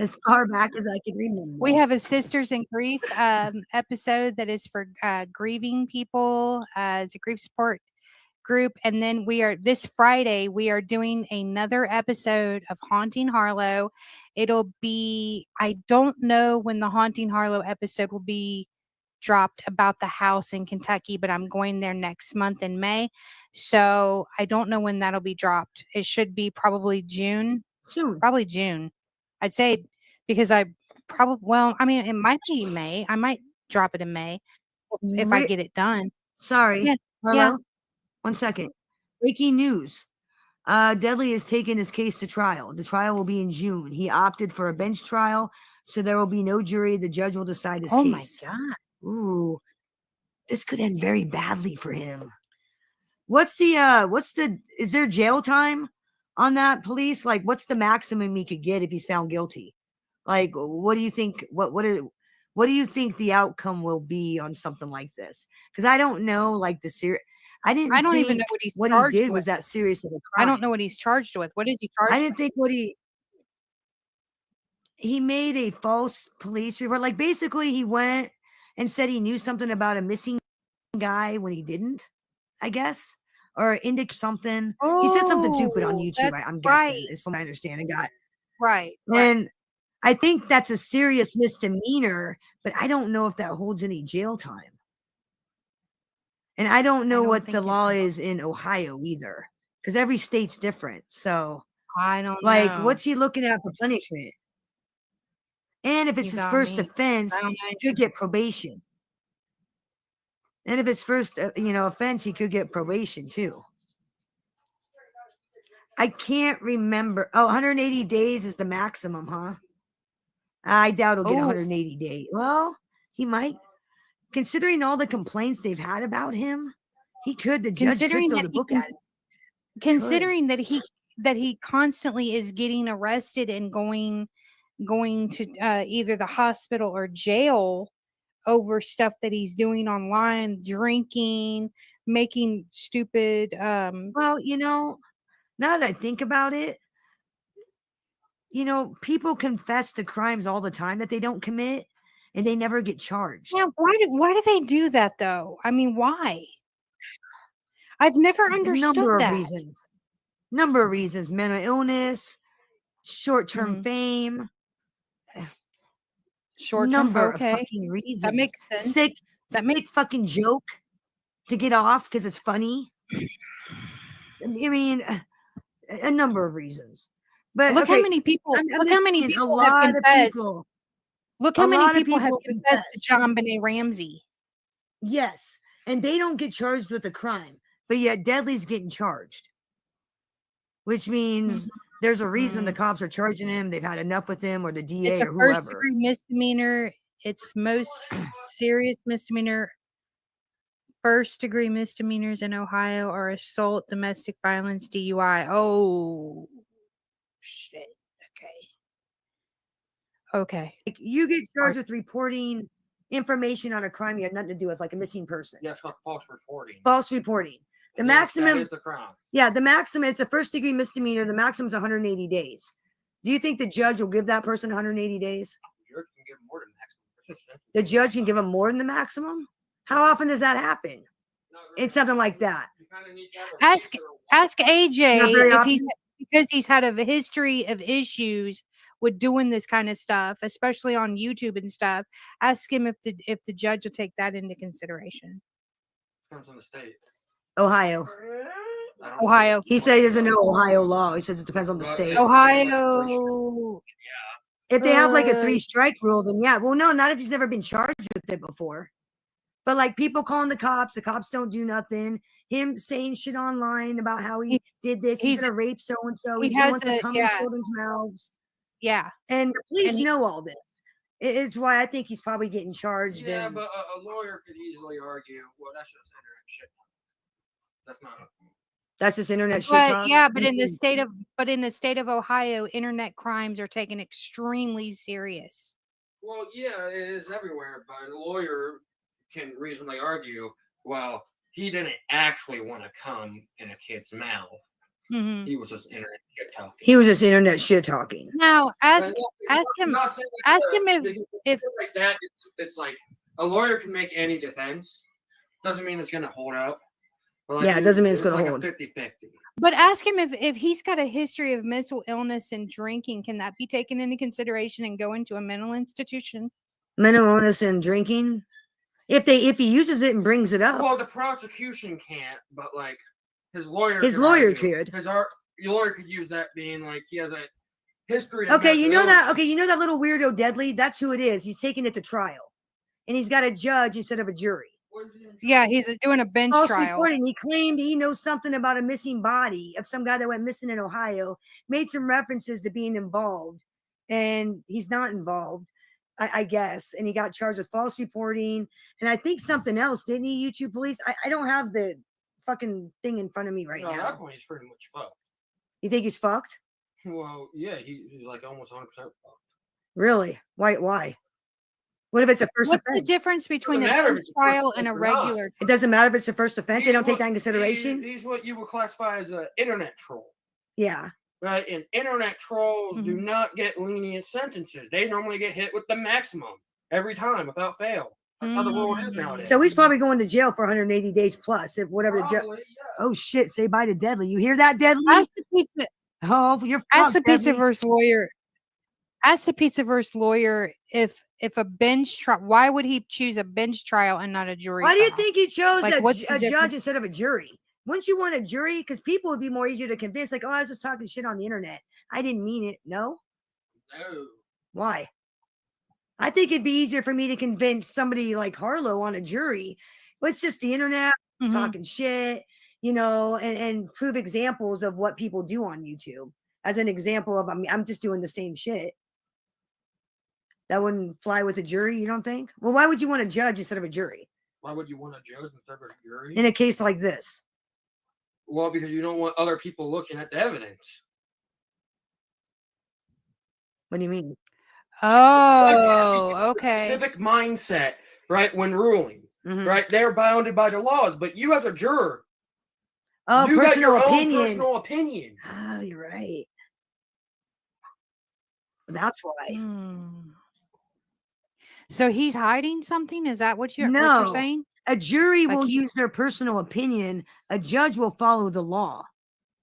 as far back as I can remember. We have a Sisters in Grief episode that is for grieving people. It's a grief support group. And then this Friday, we are doing another episode of Haunting Harlow. It'll be, I don't know when the Haunting Harlow episode will be dropped about the house in Kentucky, but I'm going there next month in May. So I don't know when that'll be dropped. It should be probably June. Soon. Probably June. I'd say, because it might be May. I might drop it in May if I get it done. Sorry. Yeah. Hello? Yeah. 1 second. Breaking news. Deadly has taken his case to trial. The trial will be in June. He opted for a bench trial, so there will be no jury. The judge will decide his case. Oh my God. Ooh. This could end very badly for him. Is there jail time on that, police? Like, what's the maximum he could get if he's found guilty? Like, what do you think? What do you think the outcome will be on something like this? Because I don't know, like I don't even know what he did was that serious of a crime. I don't know what he's charged with. What is he charged? I didn't think he made a false police report. Like, basically, he went and said he knew something about a missing guy when he didn't, I guess, or indicate something. He said something stupid on YouTube. I'm guessing, is from what I understand. Right. And I think that's a serious misdemeanor, but I don't know if that holds any jail time. And I don't know what the law is in Ohio either, because every state's different. So I don't know. know. What's he looking at for punishment? And if it's his first offense, he could get probation. And if it's first, offense, he could get probation too. I can't remember. 180 days is the maximum, huh? I doubt he'll get 180 days. Well, he might. Considering all the complaints they've had about him, he could. The judge could throw the book at him. Considering that he constantly is getting arrested and going to either the hospital or jail over stuff that he's doing online, drinking, making stupid Well, now that I think about it, people confess to crimes all the time that they don't commit and they never get charged. Yeah, why do they do that though? I mean, why? I've never understood Number of that. reasons. Number of reasons. Mental illness, short-term fame. Short-term, Number of okay. fucking reasons. That makes sense. Sick fucking joke to get off because it's funny. I mean, a number of reasons. But look how okay, many people. I'm Look how just many saying, people have confessed. Look how a many lot of people have people confessed to John Benet Ramsey. Yes, and they don't get charged with a crime, but yet Deadly's getting charged, which means there's a reason the cops are charging him. They've had enough with him, or the DA, It's a or whoever. first-degree misdemeanor. It's most serious misdemeanor. First-degree misdemeanors in Ohio are assault, domestic violence, DUI. Oh, shit. Okay. Like, you get charged with reporting information on a crime you had nothing to do with, like a missing person. Yeah, it's called false reporting. False reporting. The Yes, maximum that is a crime. Yeah, the maximum, it's a first-degree misdemeanor. The maximum is 180 days. Do you think the judge will give that person 180 days? The judge can give more than maximum. It's just simple. The judge can give them more than the maximum? How often does that happen? It's something like that. Ask AJ Not very if he's often? because he's had a history of issues with doing this kind of stuff, especially on YouTube and stuff. Ask him if the judge will take that into consideration. Depends on the state. Ohio. Ohio. He said he doesn't know Ohio law. He says it depends on the state. Ohio. If they have like a 3-strike rule, then yeah. Well, no, not if he's never been charged with it before. But like people calling the cops don't do nothing. Him saying shit online about how he did this. He's gonna rape so and so. He wants to come in children's mouths. Yeah. And the police know all this. It's why I think he's probably getting charged. Yeah, but a lawyer could easily argue, well, that's just internet shit. That's not. That's just internet shit But talk. yeah, but in the state of Ohio, internet crimes are taken extremely serious. Well, yeah, it is everywhere, but a lawyer can reasonably argue, well, he didn't actually want to come in a kid's mouth. Mm-hmm. He was just internet shit talking. He was just internet shit talking. Now ask him if like that. It's like a lawyer can make any defense. Doesn't mean it's gonna hold up. But like, yeah, it doesn't mean it's gonna like hold. 50-50. But ask him if he's got a history of mental illness and drinking. Can that be taken into consideration and go into a mental institution? Mental illness and drinking. If he uses it and brings it up. Well, the prosecution can't, but like his lawyer. His lawyer could. Your lawyer could use that being like he has a history. Okay, you know that. Okay, you know that little weirdo Deadly. That's who it is. He's taking it to trial, and he's got a judge instead of a jury. Yeah, he's doing a bench trial. Reporting. He claimed he knows something about a missing body of some guy that went missing in Ohio. Made some references to being involved, and he's not involved, I guess. And he got charged with false reporting, and I think something else, didn't he? YouTube police. I don't have the fucking thing in front of me right now. That point, he's pretty much fucked. You think he's fucked? Well, yeah, he's like almost 100% fucked. Really? Why? What if it's a first offense? What's the difference between a bench trial and a regular? It doesn't matter if it's a first offense. They don't take that in consideration. He's what you would classify as an internet troll. Yeah. Right? And internet trolls do not get lenient sentences. They normally get hit with the maximum every time without fail. That's how the world is nowadays. So he's probably going to jail for 180 days plus, if whatever the judge. Oh shit! Say bye to Deadly. You hear that, Deadly? Ask the pizza. Oh, you're ask the Deadly. Pizzaverse lawyer. Ask the Pizzaverse lawyer if a bench trial. Why would he choose a bench trial and not a jury? Why do you trial? think he chose Like, a judge instead of a jury? Wouldn't you want a jury? Because people would be more easier to convince. Like, oh, I was just talking shit on the internet. I didn't mean it. No. No. Why? I think it'd be easier for me to convince somebody like Harlow on a jury. But it's just the internet talking shit, and prove examples of what people do on YouTube as an example of, I'm just doing the same shit. That wouldn't fly with a jury, you don't think? Well, why would you want a judge instead of a jury? Why would you want a judge instead of a jury? In a case like this? Well, because you don't want other people looking at the evidence. What do you mean? Oh, okay. Civic mindset right? When ruling, right? They're bounded by the laws, but you as a juror, Oh, you got personal your own opinion. personal opinion. Oh, you're right. That's why. So he's hiding something? Is that what you're No, saying? a jury Like will he's- use their personal opinion. A judge will follow the law.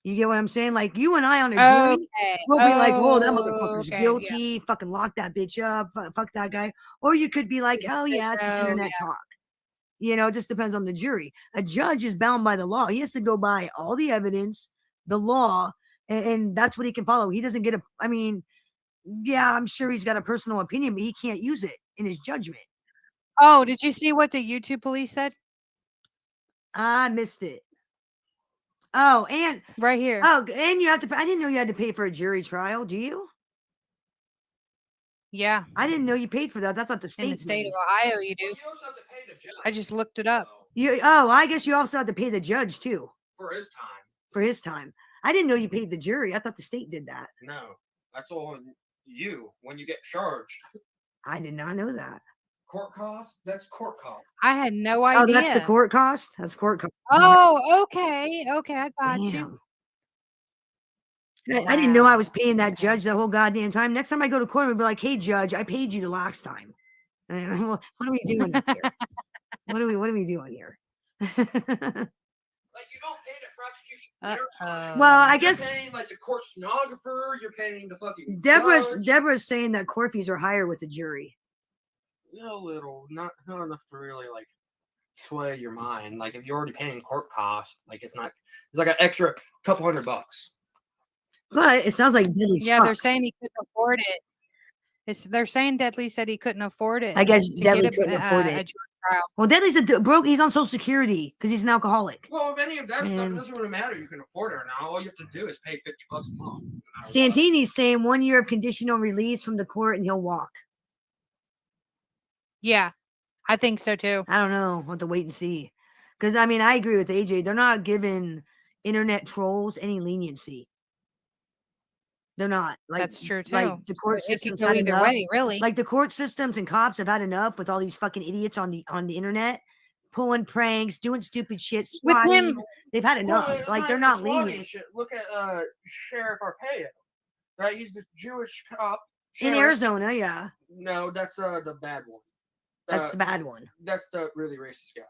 You get what I'm saying? Like you and I on a jury, Okay. we'll be like, "Oh, that motherfucker's Okay, guilty. Fucking lock that bitch up. Fuck that guy." Or you could be like, "Oh yeah, it's just internet talk." You know, it just depends on the jury. A judge is bound by the law. He has to go by all the evidence, the law, and that's what he can follow. He doesn't get a. I mean, yeah, I'm sure he's got a personal opinion, but he can't use it in his judgment. Oh, did you see what the YouTube police said? I missed it. Oh, and right here. Oh, and you have to. I didn't know you had to pay for a jury trial. Do you? Yeah. I didn't know you paid for that. That's not the state. In the state did. of Ohio, you do. I just looked it up. Oh, I guess you also have to pay the judge too For his time. for his time. I didn't know you paid the jury. I thought the state did that. No, that's all on you when you get charged. I did not know that. Court costs? That's court costs. I had no idea. Oh, that's the court cost. That's court cost. Oh, okay. Okay, I got you. I didn't know I was paying that judge the whole goddamn time. Next time I go to court, I'll be like, "Hey, judge, I paid you the last time." And what are we doing here? What are we doing here? Like you don't pay the prosecution. Well, I guess you're paying like the court stenographer. You're paying the fucking Deborah's judge. saying that court fees are higher with the jury. A little, not enough to really like sway your mind. Like if you're already paying court costs, like it's like an extra couple $100. But it sounds like Deadly. Yeah, they're saying he couldn't afford it. They're saying Deadly said he couldn't afford it. I guess to Deadly get couldn't afford a it. jury trial. Well, Deadly's broke. He's on Social Security because he's an alcoholic. Well, if any of that stuff, it Man. doesn't really matter. You can afford it or not. All you have to do is pay $50 a month. Santini's saying 1 year of conditional release from the court and he'll walk. Yeah, I think so too. I don't know. We'll have to wait and see. Because I mean, I agree with AJ. They're not giving internet trolls any leniency. They're not. Like, That's true too. Like the court It could systems go had either enough. way, really. Like the court systems and cops have had enough with all these fucking idiots on the internet, pulling pranks, doing stupid shit. With swatting. him- They've had enough. Well, it's Like they're even not swatting lenient. shit. Look at Sheriff Arpaio. Right, he's the Jewish cop In sheriff. Arizona, yeah. No, that's the bad one. That's the bad one. That's the really racist guy.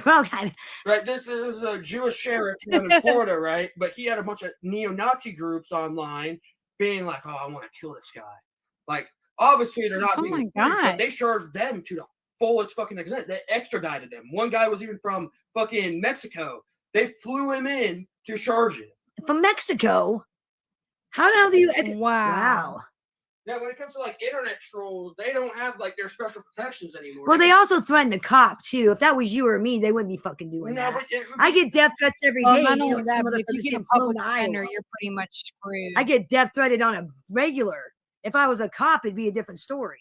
Okay. Right, this is a Jewish sheriff down in Florida, right? But he had a bunch of neo-Nazi groups online being like, "Oh, I want to kill this guy." Like, obviously they're not Oh being my serious, but God. they charged them to the fullest fucking extent. They extradited them. One guy was even from fucking Mexico. They flew him in to charge him. From Mexico? How the hell do you? Wow. Yeah, when it comes to like internet trolls, they don't have like their special protections anymore. Well, they also threatened the cop too. If that was you or me, they wouldn't be fucking doing No, that. but I get death threats every day. Well, not you only know, that, some but if you motherfuckers get a get flown public to defender, Iowa. you're pretty much screwed. I get death threatened on a regular. If I was a cop, it'd be a different story.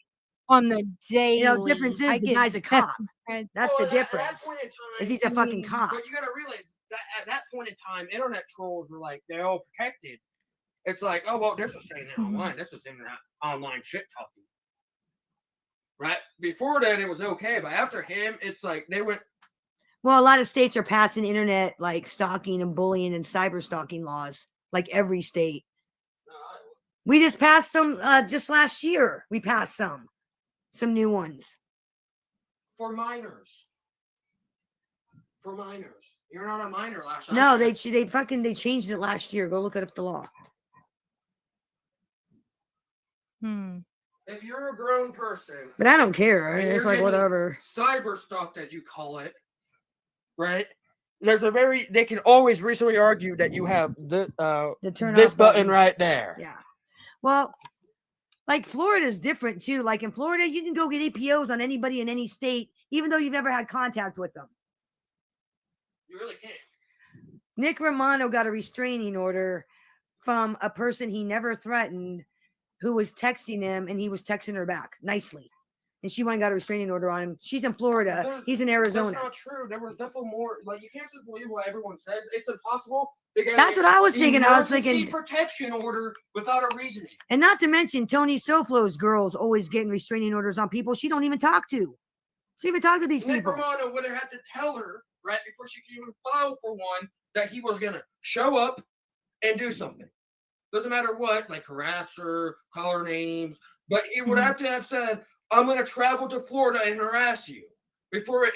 On the daily. You know, the difference is I the get guy's a death cop. threats. That's Well, the at that difference. point in time, Is he's a fucking cop. But you gotta realize that at that point in time, internet trolls were like they're all protected. It's like, oh well, they're just saying it online. That's just internet online shit talking. Right? Before that, it was okay, but after him, it's like they went. Well, a lot of states are passing internet like stalking and bullying and cyber stalking laws. Like every state. We just passed some just last year. We passed some new ones. For minors. For minors. You're not a minor last year. No, they changed it last year. Go look up the law. If you're a grown person, But I don't care. and It's you're like getting whatever. cyber stalked, as you call it, right? They can always reasonably argue that you have The turn this off button right there. Yeah. Well, like Florida's different too. Like in Florida, you can go get APOs on anybody in any state, even though you've never had contact with them. You really can't. Nick Romano got a restraining order from a person he never threatened who was texting him, and he was texting her back nicely. And she went and got a restraining order on him. She's in Florida. He's in Arizona. That's not true. There was definitely more. Like, you can't just believe what everyone says. It's impossible. to get That's an what I was thinking. I was emergency thinking- protection order without a reasoning. And not to mention, Tony Soflo's girls always getting restraining orders on people she don't even talk to. So even talk to these Nick people. Romano would have had to tell her right before she could even file for one that he was gonna show up and do something. Doesn't matter what, like harass her, call her names, but he would have to have said, "I'm gonna travel to Florida and harass you," before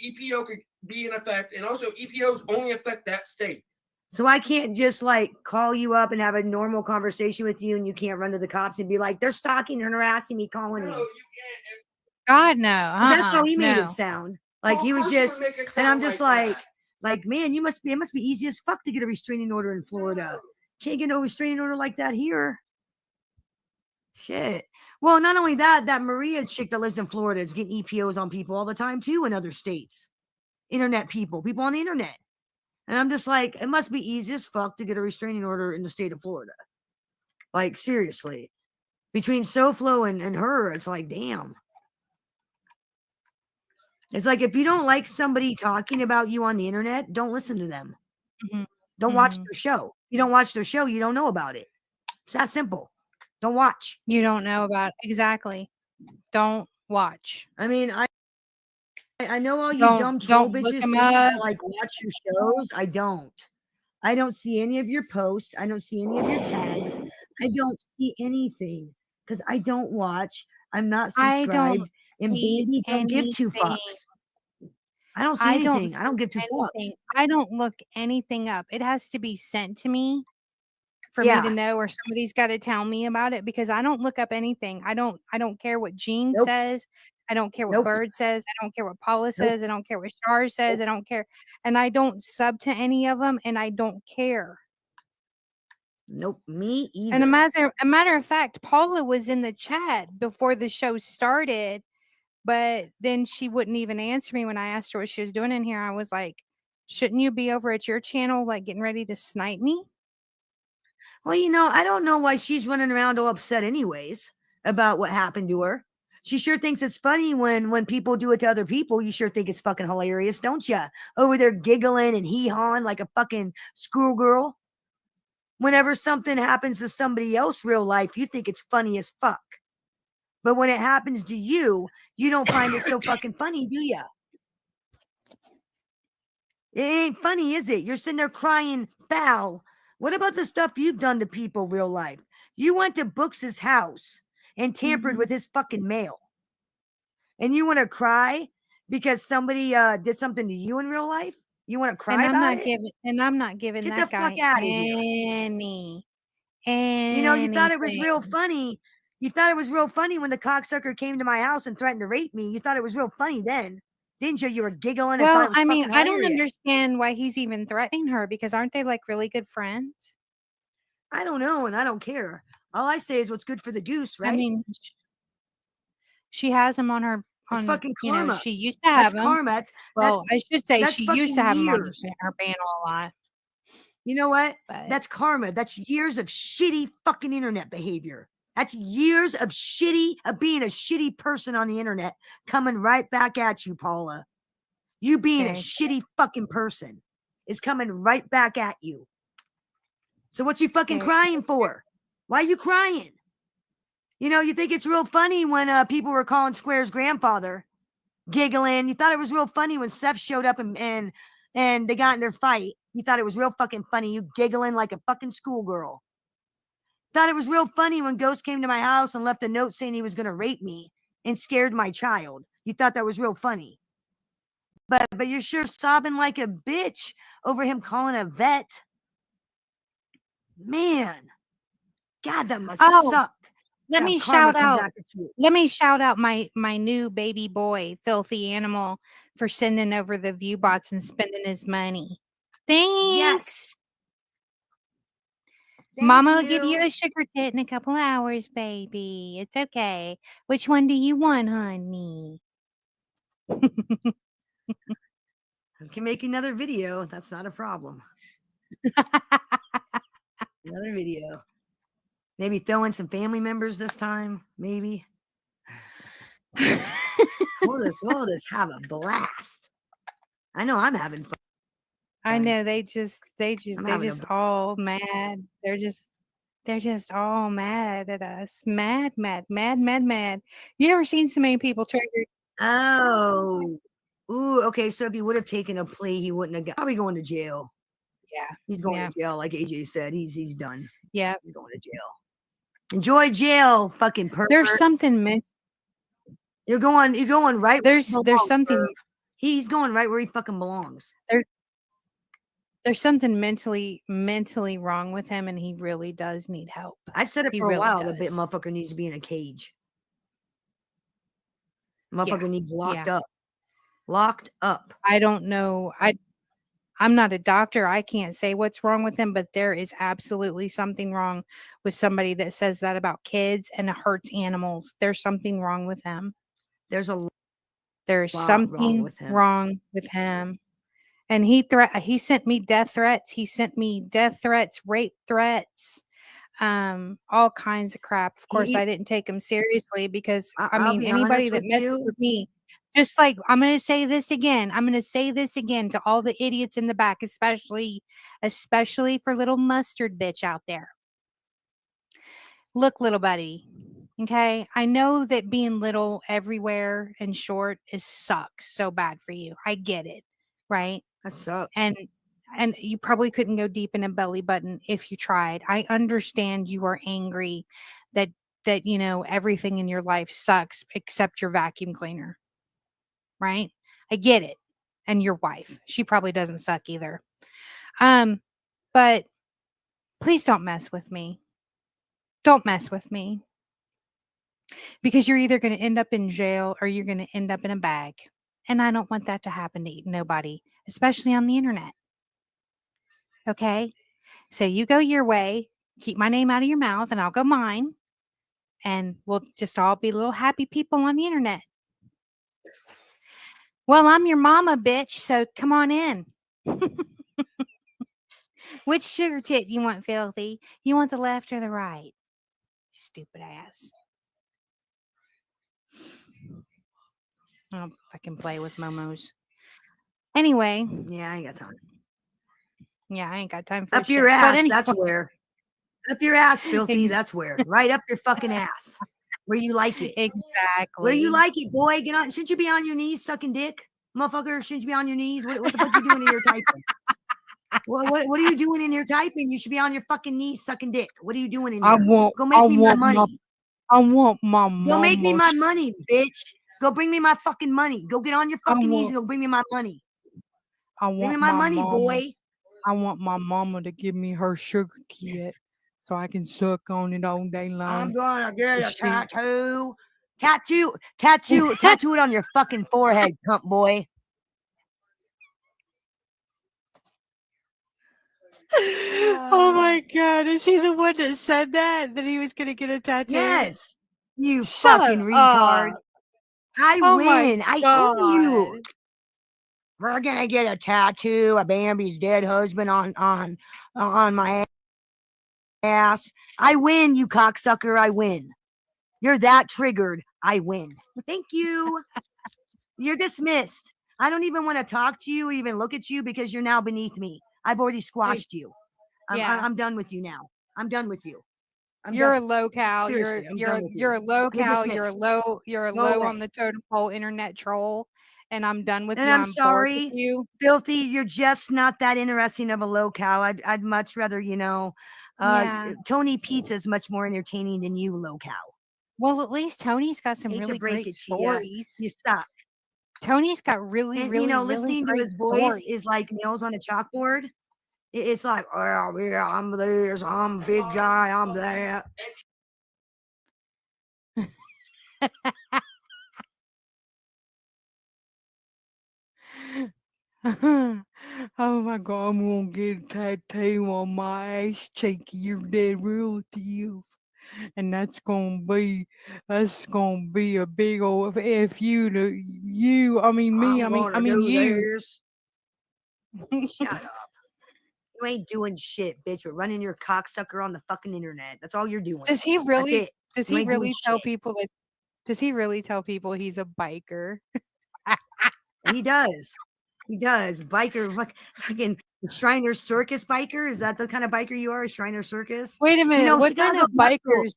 EPO could be in effect, and also EPOs only affect that state. So I can't just like call you up and have a normal conversation with you, and you can't run to the cops and be like, "They're stalking and harassing me, calling me." No, you can't. God, no. 'Cause that's how he made no. it sound. Like Well, he of was course you would just, make it and I'm sound just like like, man, it must be easy as fuck to get a restraining order in Florida. Can't get no restraining order like that here. Shit. Well, not only that, that Maria chick that lives in Florida is getting EPOs on people all the time too in other states. Internet people on the internet. And I'm just like, it must be easy as fuck to get a restraining order in the state of Florida. Like, seriously. Between SoFlo and her, it's like, damn. It's like, if you don't like somebody talking about you on the internet, don't listen to them. Don't watch their show. You don't watch their show, you don't know about it. It's that simple. Don't watch. You don't know about exactly. Don't watch. I mean, I know all you Don't- dumb troll don't look bitches 'em think that, up. like watch your shows. I don't. I don't see any of your posts. I don't see any of your tags. I don't see anything because I don't watch. I'm not I don't subscribed. And see baby, don't give two anything. fucks. I don't see I don't anything. I don't see give two fucks. anything. I don't look anything up. It has to be sent to me for Yeah. me to know, or somebody's got to tell me about it, because I don't look up anything. I don't care what Gene Nope. says. I don't care what Nope. Bird says. I don't care what Paula Nope. says. I don't care what Shar says. I don't care. And I don't sub to any of them, and I don't care. Nope. Me either. And a matter of fact, Paula was in the chat before the show started, but then she wouldn't even answer me when I asked her what she was doing in here. I was like, shouldn't you be over at your channel, like getting ready to snipe me? Well, you know, I don't know why she's running around all upset anyways about what happened to her. She sure thinks it's funny when people do it to other people. You sure think it's fucking hilarious, don't you? Over there giggling and hee-hawing like a fucking schoolgirl. Whenever something happens to somebody else real life, you think it's funny as fuck. But when it happens to you, you don't find it so fucking funny, do ya? It ain't funny, is it? You're sitting there crying foul. What about the stuff you've done to people real life? You went to Brooks's house and tampered with his fucking mail. And you want to cry because somebody did something to you in real life? You want to cry And I'm about not it? giving Get that the guy fuck outta here. any. You know, you thought it was real anything. funny. You thought it was real funny when the cocksucker came to my house and threatened to rape me. You thought it was real funny then, didn't you? You were giggling and thought Well, it was I mean, fucking I don't hilarious. understand why he's even threatening her, because aren't they like really good friends? I don't know, and I don't care. All I say is what's good for the goose, right? I mean, she has him on her. It's fucking karma. She used to have That's him. karma. Well, I should say that's she used fucking to have him on years. her panel a lot. You know what? But That's karma. That's years of shitty fucking internet behavior. That's years of being a shitty person on the internet coming right back at you, Paula. You being a Okay. shitty fucking person is coming right back at you. So what you fucking Okay. crying for? Why are you crying? You know, you think it's real funny when people were calling Square's grandfather, giggling. You thought it was real funny when Seth showed up and they got in their fight. You thought it was real fucking funny. You giggling like a fucking schoolgirl. Thought it was real funny when Ghost came to my house and left a note saying he was going to rape me and scared my child. You thought that was real funny. But you're sure sobbing like a bitch over him calling a vet. Man. God, that must suck. Let to me have karma shout come out. back at you. Let me shout out my new baby boy, Filthy Animal, for sending over the view bots and spending his money. Thanks. Yes. Mama will give you a sugar tit in a couple hours, baby. It's okay. Which one do you want, honey? I can make another video. That's not a problem. Another video. Maybe throw in some family members this time. Maybe. We'll just have a blast. I know I'm having fun. I know they just having a all mad. They're just all mad at us. Mad. You ever seen so many people triggered? Oh. Ooh, okay. So if he would have taken a plea, he wouldn't have probably going to jail. Yeah. He's going Yeah. to jail, like AJ said. He's done. Yeah. He's going to jail. Enjoy jail, fucking pervert. There's something You're going right. There's something perv. He's going right where he fucking belongs. There's something mentally wrong with him, and he really does need help. I've said it He for a really while. The does. motherfucker needs to be in a cage. Motherfucker Yeah. needs locked Yeah. up. Locked up. I don't know. I'm not a doctor. I can't say what's wrong with him, but there is absolutely something wrong with somebody that says that about kids and hurts animals. There's something wrong with him. There's something wrong with him. And he sent me death threats. He sent me death threats, rape threats, all kinds of crap. Of course, I didn't take him seriously because I'll be anybody honest that with messes you. with me, just like I'm going to say this again. I'm going to say this again to all the idiots in the back, especially for little mustard bitch out there. Look, little buddy. Okay, I know that being little everywhere and short sucks so bad for you. I get it, right? That sucks. And you probably couldn't go deep in a belly button if you tried. I understand you are angry that everything in your life sucks except your vacuum cleaner. Right? I get it. And your wife. She probably doesn't suck either. But please don't mess with me. Don't mess with me. Because you're either going to end up in jail or you're going to end up in a bag. And I don't want that to happen to nobody, especially on the internet. Okay? So you go your way, keep my name out of your mouth, and I'll go mine. And we'll just all be little happy people on the internet. Well, I'm your mama, bitch, so come on in. Which sugar tit you want, filthy? You want the left or the right? Stupid ass. I'll fucking play with momos. Anyway. Yeah, I ain't got time. Yeah, I ain't got time for up your shit. ass. But anyway. That's where. Up your ass, filthy. That's where. Right up your fucking ass. Where you like it. Exactly. Where you like it, boy. Get on. Shouldn't you be on your knees sucking dick? Motherfucker, shouldn't you be on your knees? What the fuck you doing in your typing? What are you doing in your typing? You should be on your fucking knees sucking dick. What are you doing in here? Go make me my money. I want my money. Go make me my money, bitch. Go bring me my fucking money. Go get on your fucking knees and go bring me my money. Bring me my money, boy. I want my mama to give me her sugar kit so I can suck on it all day long. I'm gonna get a tattoo. Tattoo it on your fucking forehead, cunt boy. Oh my god, is he the one that said that he was gonna get a tattoo? Yes, you fucking retard. I win. I own you. We're gonna get a tattoo of Bambi's dead husband on my ass. I win, you cocksucker. I win. You're that triggered. I win. Thank you. You're dismissed. I don't even want to talk to you or even look at you because you're now beneath me. I've already squashed you. I'm done with you now. I'm done with you. You're a low cow. You're a low cow. You're a low on the totem pole internet troll. And I'm done with you. And I'm sorry, filthy. You're just not that interesting of a low cow. I'd much rather, Tony Pizza is much more entertaining than you, low cow. Well, at least Tony's got some really great stories. You suck. Tony's got really listening to his voice is like nails on a chalkboard. It's like, oh yeah, I'm this, I'm a big guy, I'm that. Oh my god, I'm gonna get a tattoo on my ass cheek. You're dead real to you. And that's gonna be a big old F you to you. I mean me, I mean you. Shut up. You ain't doing shit, bitch. We're running your cocksucker on the fucking internet. That's all you're doing. Does he really tell people he's a biker? He does. He does. Biker, fucking Shriner Circus biker. Is that the kind of biker you are? A Shriner Circus? Wait a minute. What kind of bikers?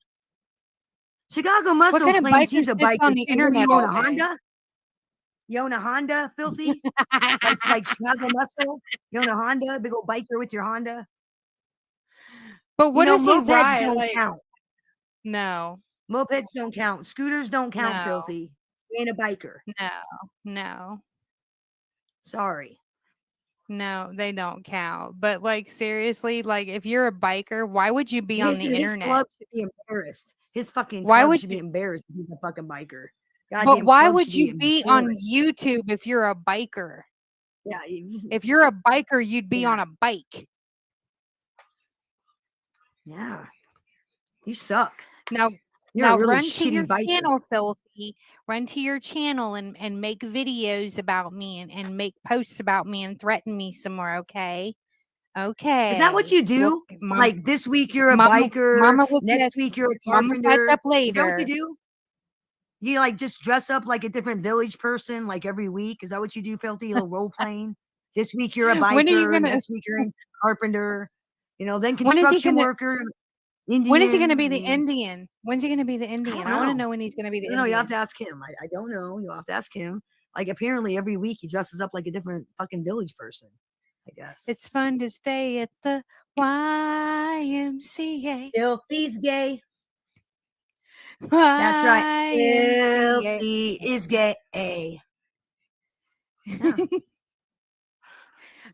Chicago Muscle what kind claims of he's a biker. on the internet you own a Honda? You own a Honda, filthy? like Chicago Muscle? You own a Honda? Big old biker with your Honda? But what does he Mopeds ride? don't Like, count. no, Mopeds don't count. Scooters don't count, no, filthy. You ain't a biker. no, Sorry. no, they don't count. But like seriously, like if you're a biker, why would you be on the His internet? club should be embarrassed. His fucking Why club would should be you? embarrassed if he's a fucking biker. But Goddamn why club would should you be on embarrassed. YouTube if you're a biker? Yeah. If you're a biker, you'd be on a bike. Yeah. You suck. Now, You're a really run to shitty your biker. channel, filthy. Run to your channel and make videos about me and make posts about me and threaten me some more, okay? Okay. Is that what you do? Look, like this week you're a Mama biker, will next catch, week you're a Mama will catch carpenter. up Is that what later. you do? You like just dress up like a different village person like every week? Is that what you do, filthy? A little role playing? This week you're a When are you biker, gonna? next week you're a carpenter, then When is he construction gonna? worker, Indian. When is he gonna be the Indian? When's he gonna be the Indian? I want to know. know when he's gonna be the No, you have Indian. to ask him. I don't know. You'll have to ask him. Like apparently every week he dresses up like a different fucking village person, I guess. It's fun to stay at the YMCA. Filthy's gay. That's right. Filthy is gay. Yeah.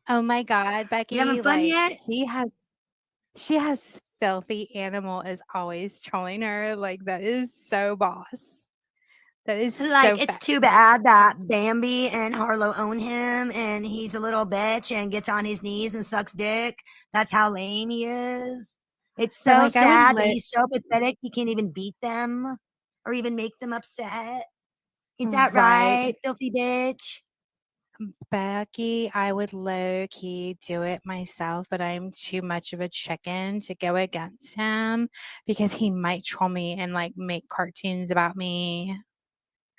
Oh my God, Becky! You having fun yet? She has filthy animal is always trolling her. Like that is so boss. That is like so it's fat. too bad that Bambi and Harlow own him and he's a little bitch and gets on his knees and sucks dick. That's how lame he is. It's But, so like, sad that he's so pathetic he can't even beat them or even make them upset. Ain't that right, filthy bitch? Becky, I would low key do it myself, but I'm too much of a chicken to go against him because he might troll me and like make cartoons about me.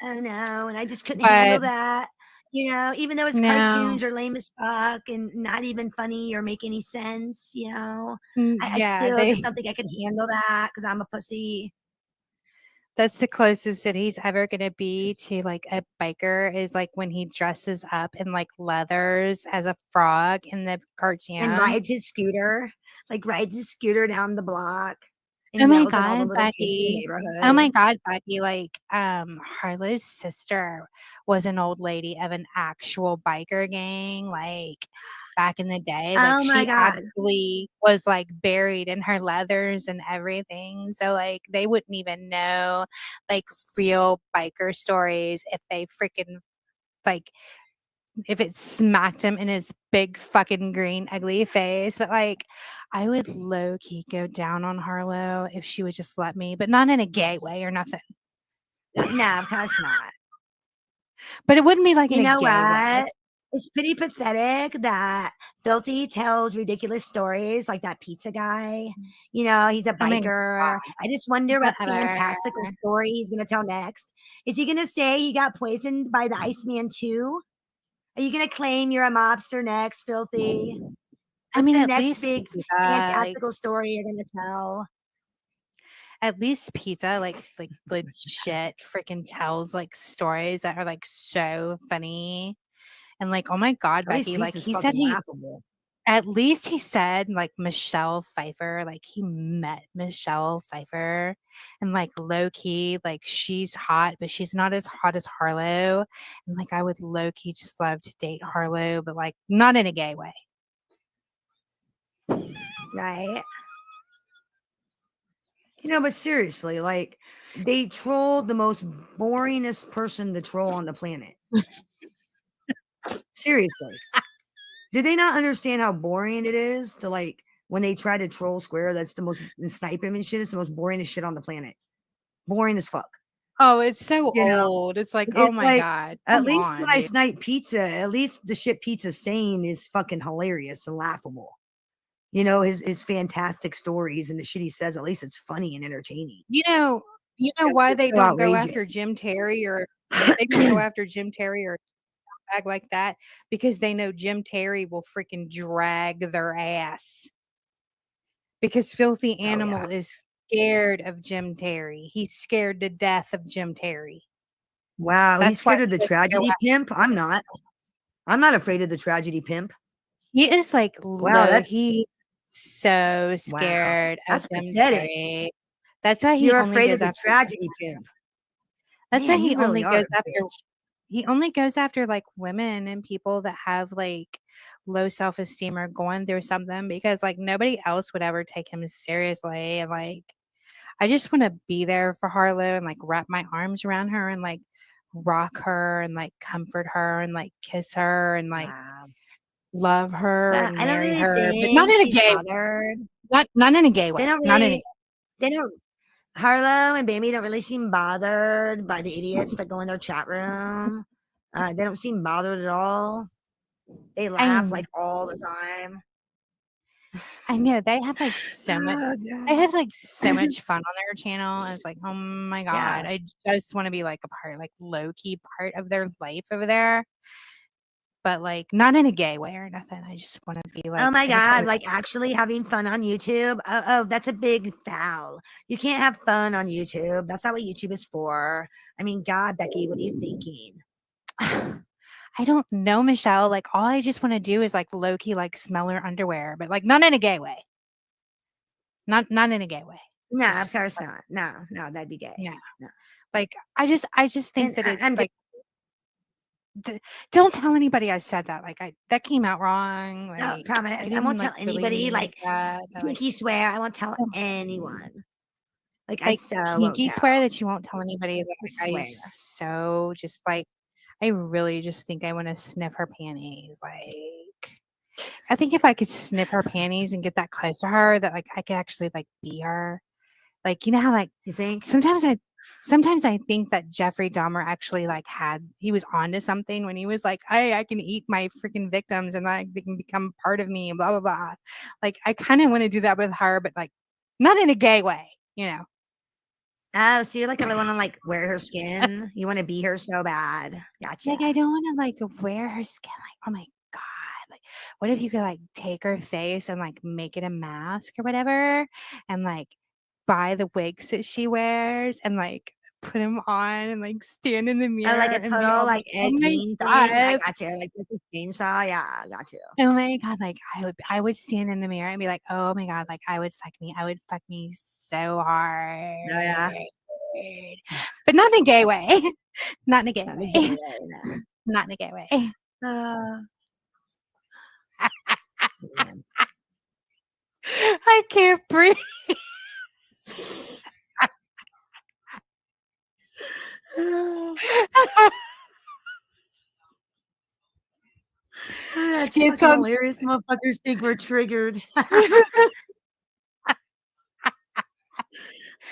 Oh no, and I just couldn't handle But that. Even though his no, cartoons are lame as fuck and not even funny or make any sense, I still just don't think I could handle that because I'm a pussy. that's the closest that he's ever gonna be to like a biker is like when he dresses up in like leathers as a frog in the cartoon. And rides his scooter, down the block. And Oh my yells at all the God, little kids in the Becky. neighborhood. Oh my God, Becky. Like, Harlow's sister was an old lady of an actual biker gang, like back in the day. Like Oh my she God. actually was like buried in her leathers and everything. So like they wouldn't even know like real biker stories if they freaking like if it smacked him in his big fucking green ugly face. But like I would low key go down on Harlow if she would just let me, but not in a gay way or nothing. No, of course not. But it wouldn't be like in You a know gay way. what? It's pretty pathetic that Filthy tells ridiculous stories like that pizza guy. He's a Oh my biker. God. I just wonder what Whatever. fantastical story he's going to tell next. Is he going to say he got poisoned by the Iceman too? Are you going to claim you're a mobster next, Filthy? I What's mean, the at next least big pizza, like fantastical story you're going to tell? at least pizza, like legit freaking tells like stories that are like so funny. And like, oh my God, At least Becky, like pizza's he said fucking laughable. at least he said like Michelle Pfeiffer, like he met Michelle Pfeiffer and like low key, like she's hot, but she's not as hot as Harlow. And like I would low key just love to date Harlow, but like not in a gay way. Right. But seriously, like they troll the most boringest person to troll on the planet. Seriously. Do they not understand how boring it is to like when they try to troll Square? That's the most snipe him and shit. It's the most boringest shit on the planet. Boring as fuck. Oh, it's so old. It's like, oh my God. At Come least on, when I dude. snipe pizza, at least the shit pizza's saying is fucking hilarious and laughable. His fantastic stories and the shit he says, at least it's funny and entertaining. You know why they so don't go after outrageous. Jim Terry or they don't go after Jim Terry or bag like that because they know Jim Terry will freaking drag their ass. Because Filthy Animal is scared of Jim Terry. He's scared to death of Jim Terry. Wow, he's That's why scared of he the doesn't go tragedy out. pimp. I'm not. I'm not afraid of the tragedy pimp. He is like Wow, low. He's so scared of That's them pathetic. three. That's why he You're only afraid goes of the after. tragedy pimp. That's why Man, he you really only are goes a after. bitch. He only goes after like women and people that have like low self-esteem or going through something, because like nobody else would ever take him seriously. And like, I just want to be there for Harlow and like wrap my arms around her and like rock her and like comfort her and like kiss her and like love her and I don't marry really her, but not think in a she's gay, bothered. not in a gay They way, don't not in a. really. They don't. Harlow and Bambi don't really seem bothered by the idiots that go in their chat room. They don't seem bothered at all. They laugh like all the time. I know they have like so much. Oh, They God. have like so much fun on their channel. And it's like, oh my Yeah. god, I just want to be like a part, like low key part of their life over there. But like not in a gay way or nothing. I just want to be like. Oh my I just God, wanna- like actually having fun on YouTube. Oh, that's a big foul. You can't have fun on YouTube. That's not what YouTube is for. I mean, God, Becky, what are you thinking? I don't know, Michelle. Like all I just want to do is like low key like smell her underwear, but like not in a gay way. Not in a gay way. No, of Just, course like, not. No, that'd be gay. no. No. Like I just think And that it's I'm just, like don't tell anybody I said that. Like that came out wrong. no, Like promise. I I didn't won't like tell really anybody. mean Like, that. But, like, pinky swear, I won't tell anyone. Like, I like so won't kinky tell. swear that you won't tell anybody. That I like, swear. I so just like I really just think I want to sniff her panties. Like I think if I could sniff her panties and get that close to her, that like I could actually like be her. Like you know how like You think? sometimes I think that Jeffrey Dahmer actually like he was onto something when he was like, hey, I can eat my freaking victims and like they can become part of me and blah blah blah. Like I kind of want to do that with her, but like not in a gay way, you know. Oh, so you're like, I want to like wear her skin. You want to be her so bad. Gotcha. Like I don't want to like wear her skin. Like oh my god, like what if you could like take her face and like make it a mask or whatever, and like buy the wigs that she wears and like put them on and like stand in the mirror Oh, like a and be total all like oh Ed my Gein thing. I god, got you. Like with the chainsaw. Yeah, I got you. oh my god, like I would stand in the mirror and be like, oh my god, like I would fuck me so hard. Oh yeah. But not in a gay way. Not in a gay Not in a way. gay way, no. Not in a gay way. Man. I can't breathe. That's Skits fucking on hilarious. Motherfuckers think we're triggered.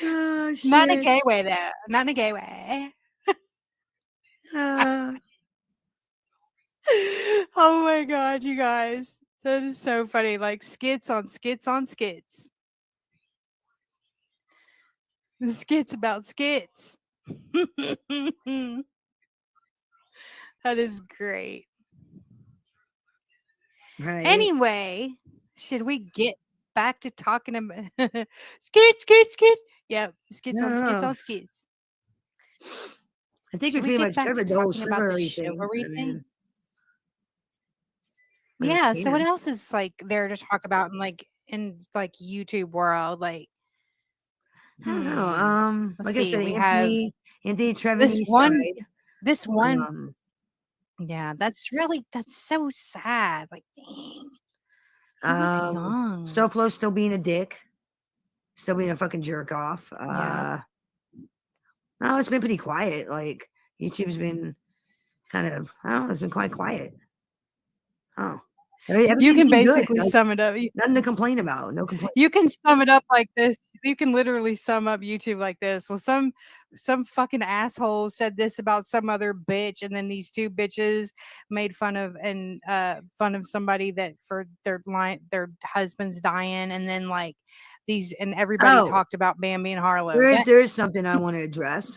Oh shit. Not in a gay way though. Not in a gay way. Oh my god, you guys. That is so funny. Like skits on skits on skits. The skits about skits. That is great. Right. Anyway, should we get back to talking about skit? Yep, skits on skits No. on skits. I think Should we we pretty get much back to covered the whole talking about the chivalry thing. chivalry I thing? mean, we just Yeah, so what can. else is like there to talk about in YouTube world? Like I don't know. let's Like I see, said, we have Anthony this Trevani's one died. yeah, that's so sad. Like dang. He was young. SoFlo still being a dick. Still being a fucking jerk off. Yeah. No, it's been pretty quiet. Like YouTube's been kind of, I don't know, it's been quite quiet. Oh. You Everything's can been good. basically Like, sum it up. nothing to complain about. No complaint. You can sum it up like this. You can literally sum up YouTube like this. Well, some fucking asshole said this about some other bitch, and then these two bitches made fun of somebody that for their husbands dying, and then like these and everybody talked about Bambi and Harlow. There's something I want to address.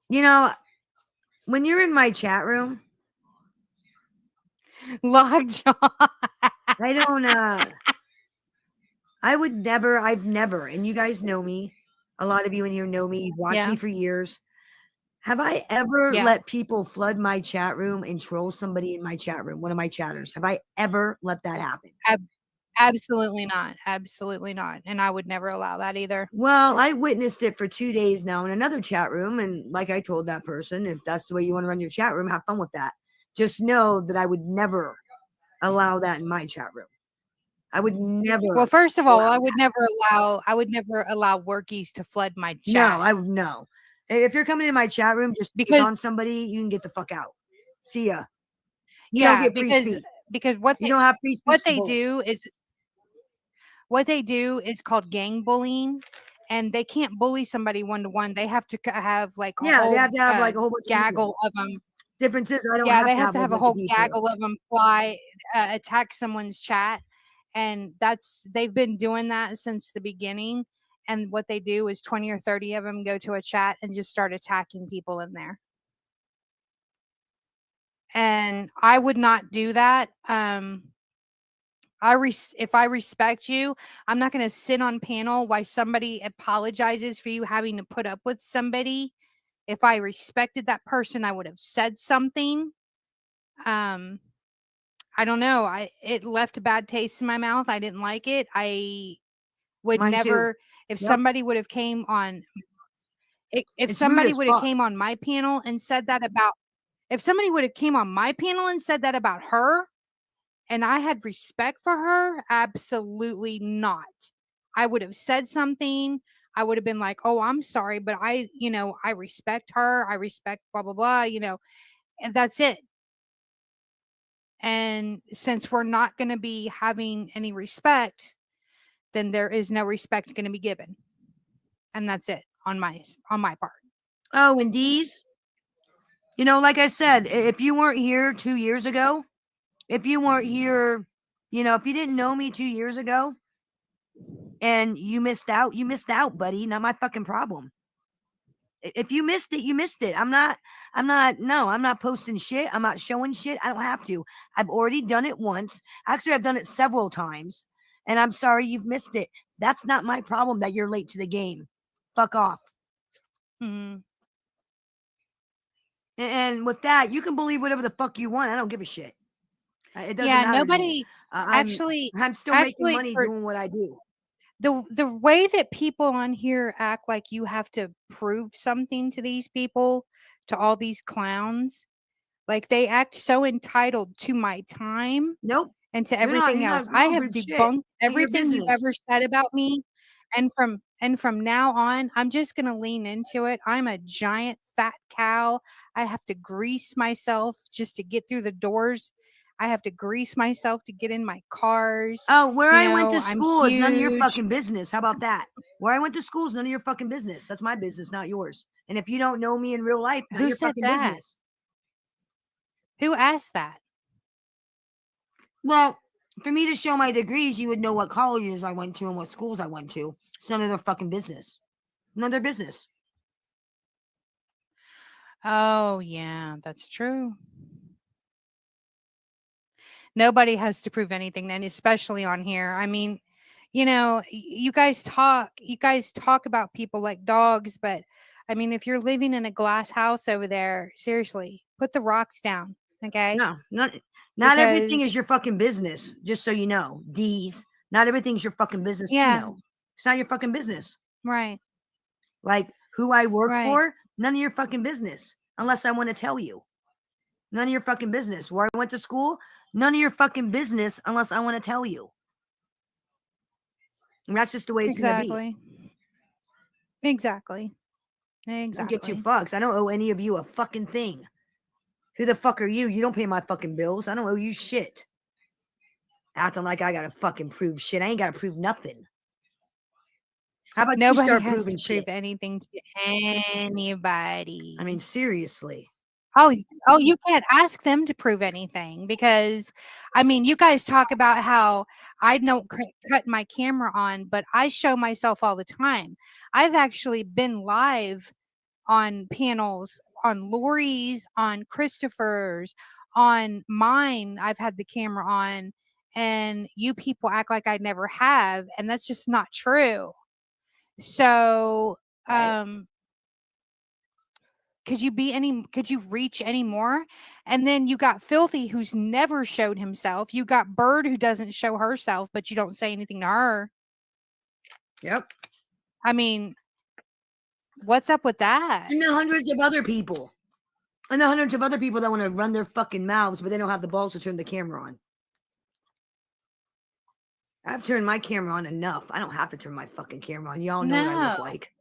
You know, when you're in my chat room, Lockjaw. I don't I've never, and you guys know me, A lot of you in here know me. You've watched Yeah. me for years. Have I ever Yeah. let people flood my chat room and troll somebody in my chat room, one of my chatters? Have I ever let that happen? Absolutely not. Absolutely not. And I would never allow that either. Well, I witnessed it for 2 days now in another chat room. And like I told that person, if that's the way you want to run your chat room, have fun with that. Just know that I would never allow that in my chat room. I would never. Well, first of all, allow I would never allow workies to flood my No, chat. I would no. If you're coming in my chat room just to pick Because on somebody, you can get the fuck out. See ya. You don't yeah, get free speech. because what You they don't have free speech. what to they bully. do is called gang bullying, and they can't bully somebody one-to-one. They have to have like a Yeah, whole they have to have like a whole bunch of gaggle people. of them. Difference is I don't Yeah, have they to have have to a have a bunch whole of people. gaggle of them attack someone's chat, and they've been doing that since the beginning. And what they do is 20 or 30 of them go to a chat and just start attacking people in there. And I would not do that. If I respect you, I'm not going to sit on panel while somebody apologizes for you having to put up with somebody. If I respected that person, I would have said something. I don't know. It left a bad taste in my mouth. I didn't like it. I would Mine too. never. If Yep. somebody would have came on, if It's rude somebody as would have fuck. came on my panel and said that about, if somebody would have came on my panel and said that about her, and I had respect for her, absolutely not. I would have said something. I would have been like, "Oh, I'm sorry, but I respect her. I respect blah blah blah, and that's it." And since we're not going to be having any respect, then there is no respect going to be given. And that's it on my part. Oh, and D's, like I said, if you weren't here 2 years ago, if you weren't here, if you didn't know me 2 years ago and you missed out, buddy. Not my fucking problem. If you missed it, you missed it. I'm not posting shit. I'm not showing shit. I don't have to. I've already done it once. Actually, I've done it several times. And I'm sorry you've missed it. That's not my problem that you're late to the game. Fuck off. Mm-hmm. And with that, you can believe whatever the fuck you want. I don't give a shit. It doesn't Yeah, matter to me. nobody I'm still making money for doing what I do. the way that people on here act like you have to prove something to these people, to all these clowns, like they act so entitled to my time Nope. and to You're everything else. I have prove shit. debunked Get your everything you've business. ever said about me. And from now on, I'm just going to lean into it. I'm a giant fat cow. I have to grease myself just to get through the doors. I have to grease myself to get in my cars. Oh, where I went to I'm school is none of your huge. fucking business. How about that? Where I went to school is none of your fucking business. That's my business, not yours. And if you don't know me in real life, not Who your said fucking that? business. Who asked that? Well, for me to show my degrees, you would know what colleges I went to and what schools I went to. It's none of their fucking business. None of their business. Oh, yeah, that's true. Nobody has to prove anything, and especially on here. I mean, you guys talk about people like dogs, but I mean, if you're living in a glass house over there, seriously, put the rocks down, okay? No, not everything is your fucking business, just so you know. D's. Not everything's your fucking business to know. It's not your fucking business. Right. Like who I work Right. for, none of your fucking business. Unless I want to tell you. None of your fucking business. Where I went to school, none of your fucking business unless I want to tell you. And that's just the way it's going to be. Exactly. I don't get two fucks. I don't owe any of you a fucking thing. Who the fuck are you? You don't pay my fucking bills. I don't owe you shit. Acting like I got to fucking prove shit. I ain't got to prove nothing. How about Nobody you start has proving to prove shit? anything to anybody. I mean, seriously. Oh, you can't ask them to prove anything because, I mean, you guys talk about how I don't cut my camera on, but I show myself all the time. I've actually been live on panels, on Lori's, on Christopher's, on mine. I've had the camera on, and you people act like I never have, and that's just not true. So Could you reach any more? And then you got Filthy, who's never showed himself. You got Bird, who doesn't show herself, but you don't say anything to her. Yep. I mean, what's up with that? And the hundreds of other people. And the hundreds of other people that want to run their fucking mouths, but they don't have the balls to turn the camera on. I've turned my camera on enough. I don't have to turn my fucking camera on. Y'all know what I look like.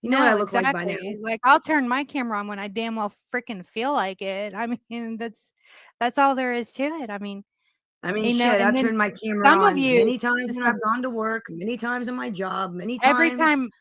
You know what I look like by now. Like, I'll turn my camera on when I damn well freaking feel like it. I mean, that's all there is to it. I mean, shit, I've turned my camera on many times when I've gone to work, many times on my job, many times.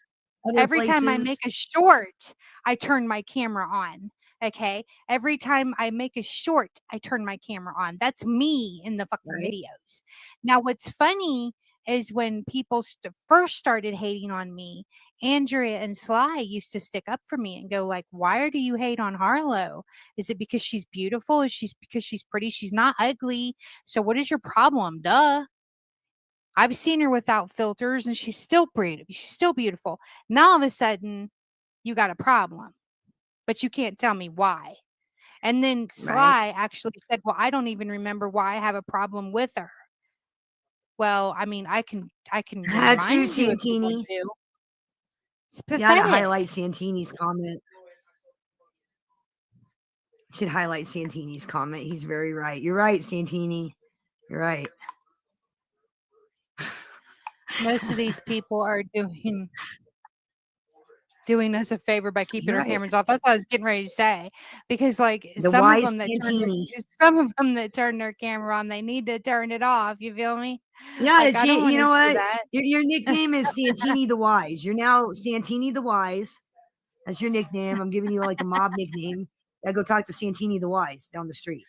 Every time I make a short, I turn my camera on. Okay. Every time I make a short, I turn my camera on. That's me in the fucking videos. Now, what's funny is when people first started hating on me, Andrea and Sly used to stick up for me and go like, why do you hate on Harlow? Is it because she's beautiful? Is she because she's pretty? She's not ugly. So what is your problem? Duh. I've seen her without filters and she's still pretty. She's still beautiful. Now all of a sudden you got a problem, but you can't tell me why. And then Sly actually said, well, I don't even remember why I have a problem with her. Well, I mean, I can remind you if you want to. It's pathetic. You gotta highlight Santini's comment. Should highlight Santini's comment. He's very right. You're right, Santini. You're right. Most of these people are doing us a favor by keeping our cameras off. That's what I was getting ready to say. Because like some of them that turn their camera on, they need to turn it off. You feel me? Yeah, like, you know what? Your nickname is Santini the Wise. You're now Santini the Wise. That's your nickname. I'm giving you like a mob nickname. I go talk to Santini the Wise down the street.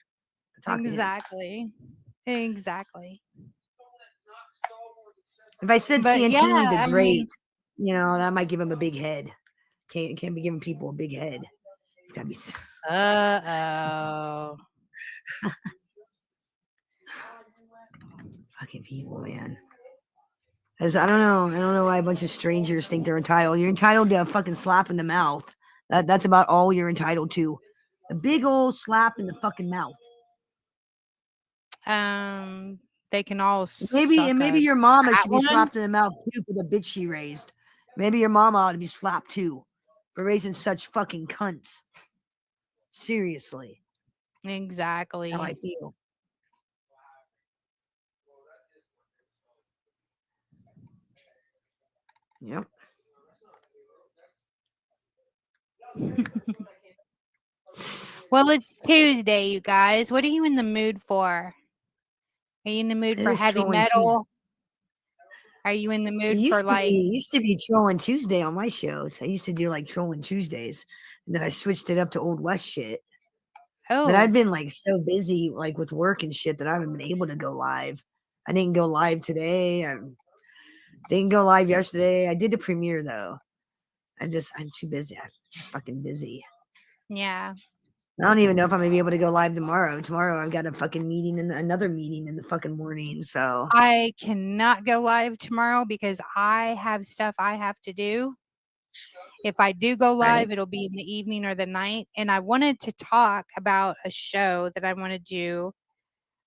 Exactly. If I said Santini the Great, you know, that might give him a big head. Can't be giving people a big head. It's gotta be. Fucking people, man. I don't know why a bunch of strangers think they're entitled. You're entitled to a fucking slap in the mouth. That's about all you're entitled to. A big old slap in the fucking mouth. They can all maybe your mama should be slapped in the mouth too for the bitch she raised. Maybe your mama ought to be slapped too for raising such fucking cunts. Seriously. Exactly. How I feel. Yep. Well, it's Tuesday, you guys. What are you in the mood for? Are you in the mood for heavy metal? Are you in the mood for like? It used to be Trolling Tuesday on my shows. I used to do like Trolling Tuesdays, and then I switched it up to Old West shit. Oh. But I've been like so busy like with work and shit that I haven't been able to go live. I didn't go live today. I didn't go live yesterday. I did the premiere though. I'm too busy. I'm fucking busy. Yeah. I don't even know if I'm gonna be able to go live tomorrow. Tomorrow I've got a fucking meeting and another meeting in the fucking morning. So I cannot go live tomorrow because I have stuff I have to do. If I do go live, it'll be in the evening or the night. And I wanted to talk about a show that I want to do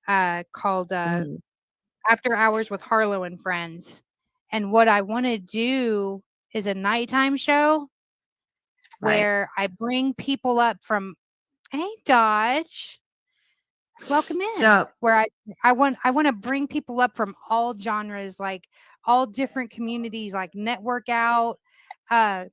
called After Hours with Harlow and Friends. And what I want to do is a nighttime show where I bring people up from Hey Dodge. Welcome in. So, where I want to bring people up from all genres, like all different communities, like Network Out.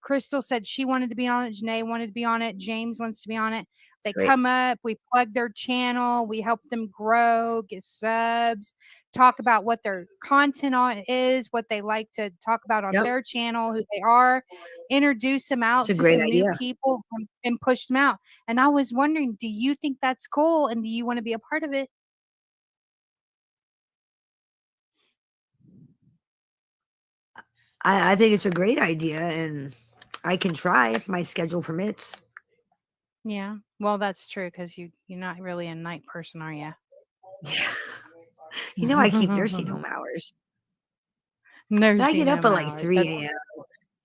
Crystal said she wanted to be on it. Janae wanted to be on it. James wants to be on it. They come up, we plug their channel, we help them grow, get subs, talk about what their content is, what they like to talk about on their channel, who they are, introduce them out to some new people and push them out. And I was wondering, do you think that's cool? And do you want to be a part of it? I think it's a great idea, and I can try if my schedule permits. Yeah, well, that's true because you're not really a night person, are you? Yeah. You know, I keep nursing home hours. Nursing I get up home at like hours. 3 a.m.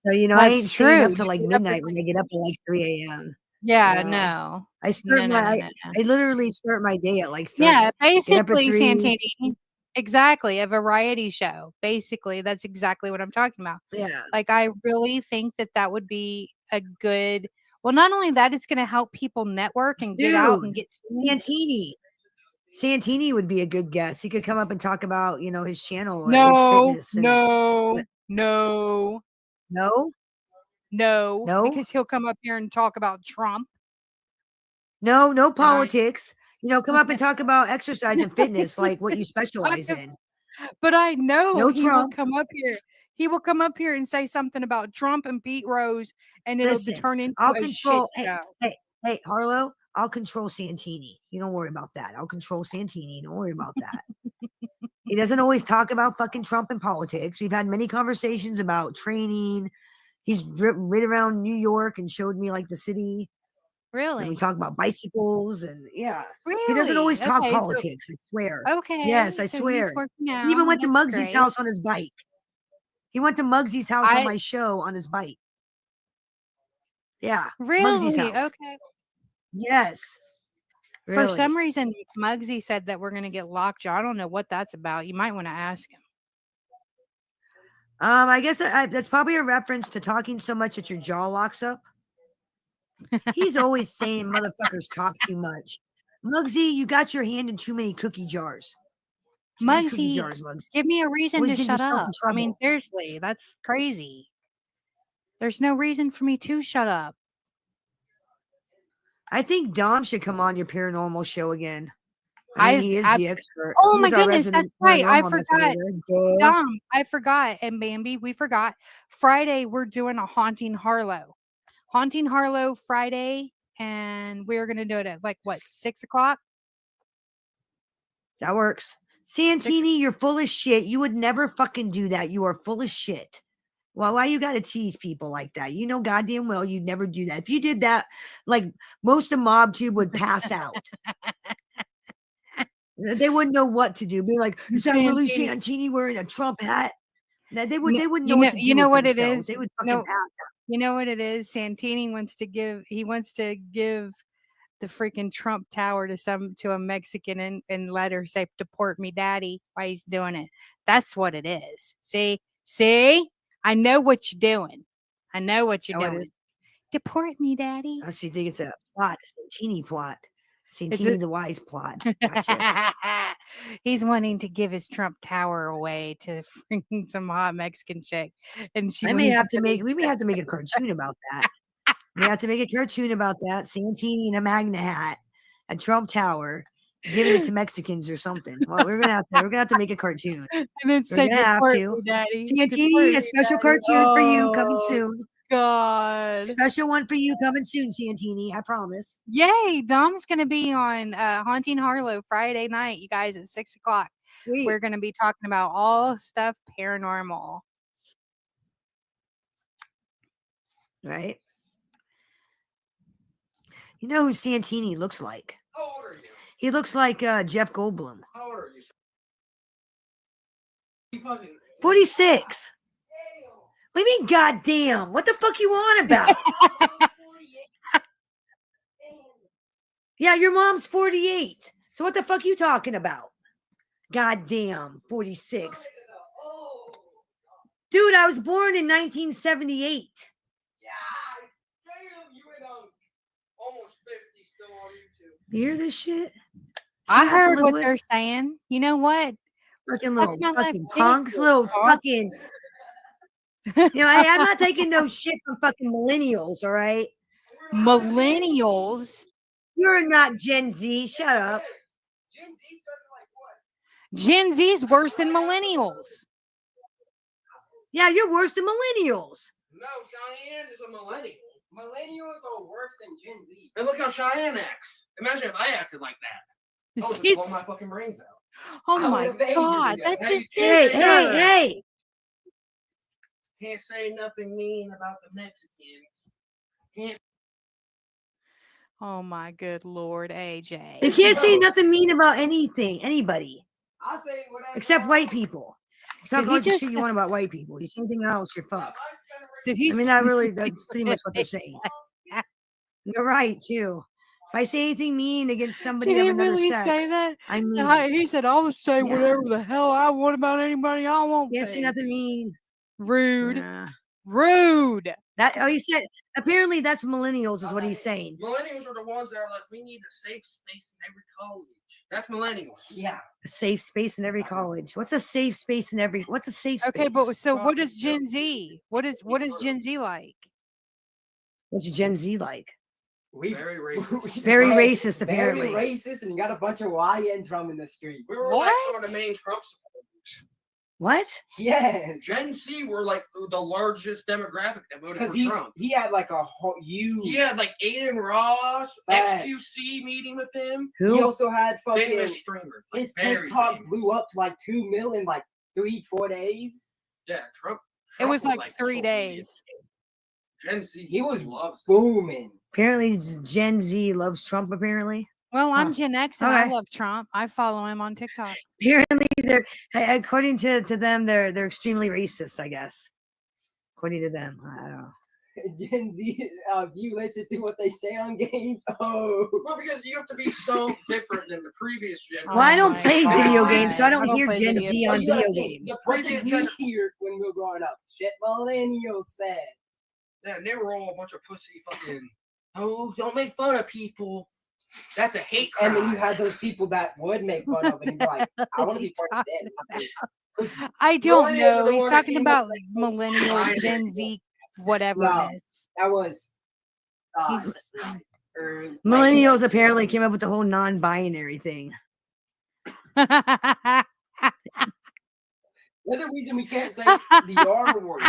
So, you know, I ain't That's staying true. up till You like get up at midnight when I get up at like 3 a.m. Yeah, You know, no. I No, start no, my, no, I, no, no. I literally start my day at like 3. Yeah, Get up at basically, 3. Santini. Exactly, a variety show. Basically, that's exactly what I'm talking about. Yeah. Like, I really think that that would be a good. Well, not only that, it's going to help people network and get out and Dude, get seen. Santini would be a good guest. He could come up and talk about, you know, his channel, his No, fitness. And no, no, no, no, no, because he'll come up here and talk about Trump. no, no And I, politics. You know, come up and talk about exercise and fitness, like what you specialize in. but I know No he will Trump. come up here. He will come up here and say something about Trump and Pete Rose, and it'll Listen, turn into I'll a shit control. show. Hey, Harlow, I'll control Santini. You don't worry about that. I'll control Santini. Don't worry about that. He doesn't always talk about fucking Trump and politics. We've had many conversations about training. He's rid around New York and showed me like the city. And we Really? talk about bicycles and yeah. He doesn't Really? always talk Okay, so politics. I swear. okay, Yes, I so he's swear. working He out. even went to That's Muggsy's great. house on his bike. He went to Muggsy's house on I my show on his bike. Yeah, Muggsy's really house. okay. Yes, For really. some reason, Muggsy said that we're gonna get lockjaw. I don't know what that's about. You might want to ask him. I guess that's probably a reference to talking so much that your jaw locks up. He's always saying motherfuckers talk too much. Muggsy, you got your hand in too many cookie jars. Too many cookie Muggsy, jars, Muggsy. give me a reason Always to getting shut yourself up. in I mean, trouble. seriously, that's crazy. There's no reason for me to shut up. I think Dom should come on your paranormal show again. I mean, he is the expert. Oh He my is our goodness, that's resident right. I paranormal forgot. investigator. Duh. Dom, I forgot. And Bambi, we forgot. Friday, we're doing a Haunting Harlow. Haunting Harlow Friday. And we're going to do it at like what, 6 o'clock? That works. Santini, you're full of shit. You would never fucking do that. You are full of shit. Well, why you got to tease people like that? You know goddamn well you'd never do that. If you did that, like most of MobTube would pass out. They wouldn't know what to do. Be like, is that really Santini wearing a Trump hat? They wouldn't know what to do. You know with what it themselves. is? They would fucking pass out. You know what it is? Santini wants to give the freaking Trump Tower to a Mexican and let her say deport me daddy while he's doing it. That's what it is. See? I know what you're doing. I know what you're doing. Deport me daddy. I actually think it's a plot, a Santini plot. Santini the wise plot. Gotcha. He's wanting to give his Trump Tower away to some hot Mexican chick. And we may have to make a cartoon about that. We have to make a cartoon about that. Santini in a Magna hat, a Trump Tower, giving it to Mexicans or something. Well, we're gonna have to make a cartoon. And then we're gonna have to. Daddy. Santini, a special cartoon for you coming soon. God. Special one for you coming soon, Santini. I promise. Yay. Dom's going to be on Haunting Harlow Friday night, you guys, at 6 o'clock. Sweet. We're going to be talking about all stuff paranormal. Right? You know who Santini looks like? How old are you? He looks like Jeff Goldblum. How old are you? 46. What do you mean, goddamn? What the fuck you on about? Yeah, your mom's 48. So what the fuck you talking about? Goddamn, 46. Dude, I was born in 1978. Yeah, damn, you ain't almost 50 still on YouTube. You hear this shit? I heard what they're saying. You know what? Fucking little fucking punks, little fucking... You know, I'm not taking those shit from fucking millennials, all right? Millennials? You're not Gen Z. Shut up. Gen Z's worse than millennials. Yeah, you're worse than millennials. No, Cheyenne is a millennial. Millennials are worse than Gen Z. And look how Cheyenne acts. Imagine if I acted like that. I would She's... just blow my fucking brains out. Oh my God. That's just Hey. Can't say nothing mean about the Mexicans. Can't. Oh my good Lord, AJ. You can't say nothing mean about anything, anybody. I'll say whatever. Except white people. Talk Did all he the just shit you want about white people. You say anything else, you're fucked. did he I mean, s- not really. That's pretty much what they're saying. You're right too. If I say anything mean against somebody Did of he another really sex, say that? I mean, He said, "I'll say yeah. whatever the hell I want about anybody I want Yes, to." nothing mean. Rude. Nah. Rude. That he said. Apparently, that's millennials, is what he's saying. Millennials are the ones that are like, we need a safe space in every college. That's millennials. Yeah. A safe space in every college. What's a safe space in every? What's a safe space? Okay, but so what is Gen Z? What is Gen Z like? What's Gen Z like? Very racist. Very racist, apparently. Very racist, and you got a bunch of YNs roaming the street. We were like some of the main Trump supporters. What? Yes. Gen Z were like the largest demographic that voted for Trump. He had like a whole huge. He had like Aiden Ross, Facts. XQC meeting with him. Who? He also had fucking Famous streamers. Like his very TikTok famous. blew up to like 2 million in like 3-4 days. Yeah, Trump. It was like social 3 media. days. Gen Z. He was loves booming. Apparently, Gen Z loves Trump. Apparently. Well, I'm Huh. Gen X and I Okay. love Trump. I follow him on TikTok. Apparently, they're according to them, they're extremely racist. I guess. According to them, I don't know. Gen Z, if you listen to what they say on games, Well, because you have to be so different than the previous generation. Well, I don't play video games, so I I don't don't hear play Gen video Z Well, on you gotta video think, games. What did we hear when we were growing up? Shit millennials said. Yeah, and they were all a bunch of pussy fucking. Oh, don't make fun of people. That's a hate crime. And then you had those people that would make fun of it and be like, I want to be part of them. I don't Millennials are know. the He's one that talking came up about with millennial binary. Gen Z whatever No, it that was is. Millennials apparently came up with the whole non-binary thing. Another reason we can't say the R word.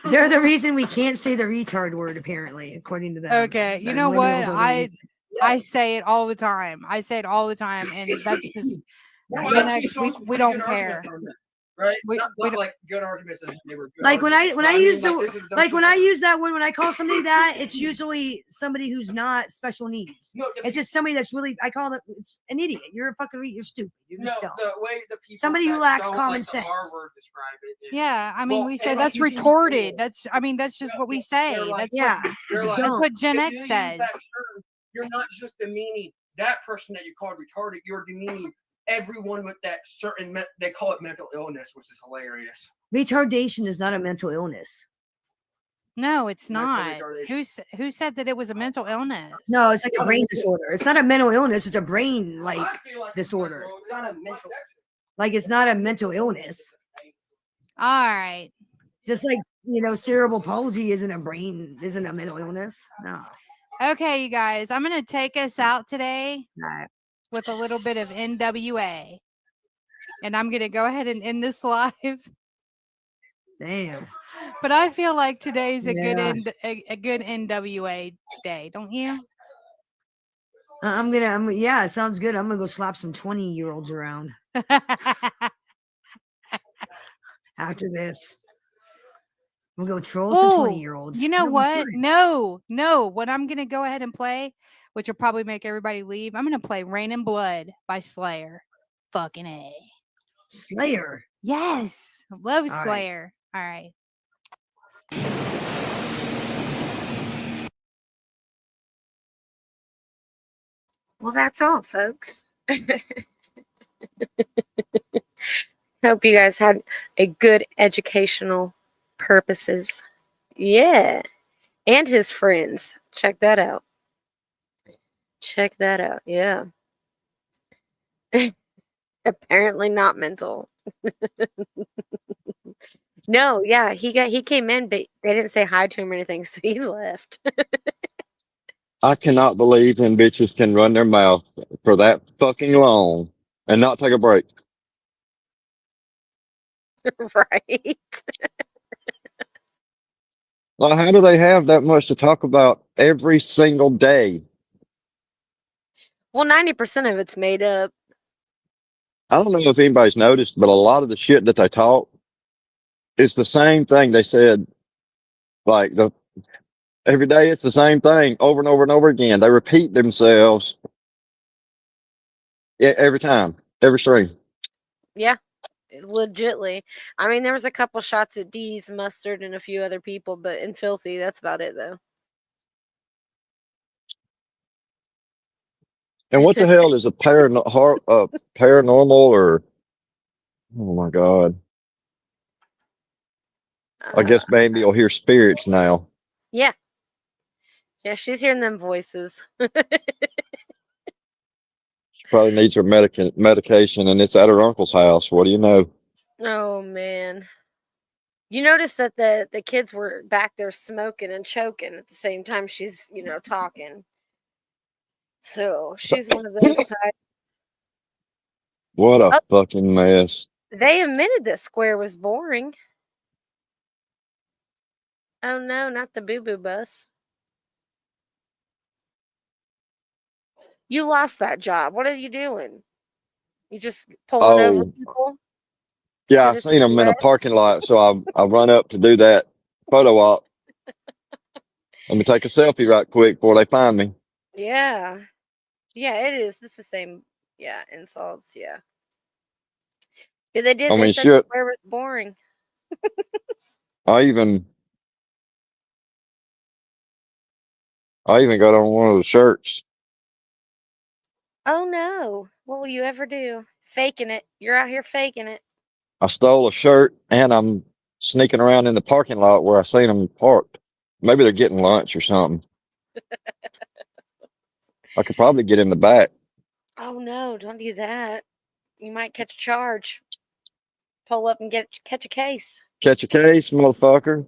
They're the reason we can't say the retard word, apparently, according to them. Okay, you The know what? millennials are the reason. I say it all the time. I say it all the time, and that's just Well, Gen actually, X. saw some We pretty don't good care. arguments on that, right? We- not we not like good arguments as they were good. Like when I arguments, use but the this is the like when I dumb use that word, when I call somebody that, it's usually somebody who's not special needs. No, It's just somebody that's really, I call it, it's an idiot. You're a fucking you're stupid. You're no, just dumb. the way the people Somebody who that lacks don't common like the sense. R word describe it. is- Yeah, I mean, Well, we and say like that's you can use retorted. it. That's, I mean, that's just what we say. They're like, That's Yeah, what, They're it's like, that's dumb. what Gen if X you use says. that term, you're not just demeaning that person that you called retarded. You're demeaning everyone with that certain. They call it mental illness, which is hilarious. Retardation is not a mental illness. No, it's Mental not. retardation. Who said that it was a mental illness? No, it's like a brain disorder. It's not a mental illness. It's a brain like I feel like disorder. It's not a mental. Like it's not a mental illness. All right. Just like cerebral palsy isn't a mental illness. No. Okay, you guys, I'm going to take us out today Nah. with a little bit of NWA. And I'm going to go ahead and end this live. Damn. But I feel like today's a Yeah. a good NWA day, don't you? Yeah, it sounds good. I'm gonna go slap some 20-year-olds around after this. I'm gonna go troll some Oh, 20-year-olds. you know what? No. What I'm going to go ahead and play, which will probably make everybody leave, I'm going to play Rain and Blood by Slayer. Fucking A. Slayer. Yes. Love All right. Slayer. All right. Well, that's all, folks. Hope you guys had a good educational purposes. Yeah. And his friends. Check that out. Check that out. Yeah. Apparently not mental. No, yeah, he came in, but they didn't say hi to him or anything, so he left. I cannot believe them bitches can run their mouth for that fucking long and not take a break. Right. Well, how do they have that much to talk about every single day? Well, 90% of it's made up. I don't know if anybody's noticed, but a lot of the shit that they talk is the same thing they said. Like every day, it's the same thing over and over and over again. They repeat themselves every time, every stream. Yeah, legitly. I mean, there was a couple shots at D's, Mustard, and a few other people, but in Filthy, that's about it, though. And what the hell is a paranormal or? Oh my God! I guess Bambi will hear spirits now. Yeah. Yeah, she's hearing them voices. She probably needs her medication, and it's at her uncle's house. What do you know? Oh, man. You notice that the kids were back there smoking and choking at the same time she's, talking. So she's one of those types. What a Oh, fucking mess! they admitted that Square was boring. Oh no, not the boo boo bus. You lost that job. What are you doing? You just pulling over Oh, people? yeah, I Citizen seen them in a arrest? parking lot, so I run up to do that photo op. Let me take a selfie right quick before they find me. Yeah. Yeah, it is. This is the same. Yeah, insults. Yeah. Yeah, they did. I They mean, said shit. Square was boring. I even got on one of the shirts. Oh no. What will you ever do? Faking it. You're out here faking it. I stole a shirt, and I'm sneaking around in the parking lot where I seen them parked. Maybe they're getting lunch or something. I could probably get in the back. Oh no, don't do that. You might catch a charge. Pull up and catch a case. Catch a case, motherfucker.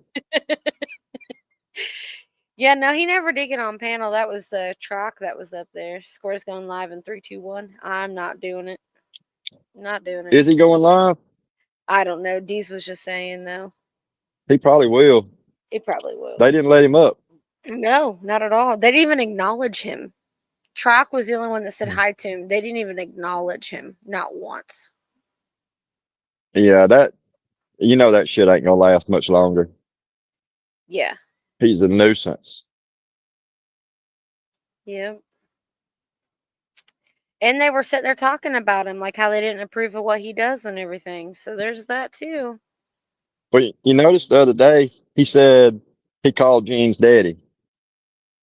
Yeah, no, he never did get on panel. That was the truck that was up there. Square's going live in 3, 2, 1. I'm not doing it. Not doing it. Is he going live? I don't know. Deez was just saying though. He probably will. He probably will. They didn't let him up. No, not at all. They didn't even acknowledge him. Trock was the only one that said hi to him. They didn't even acknowledge him, not once. Yeah, that shit ain't gonna last much longer. Yeah. He's a nuisance. Yeah. And they were sitting there talking about him, like how they didn't approve of what he does and everything. So there's that too. But you noticed the other day he said he called Gene's daddy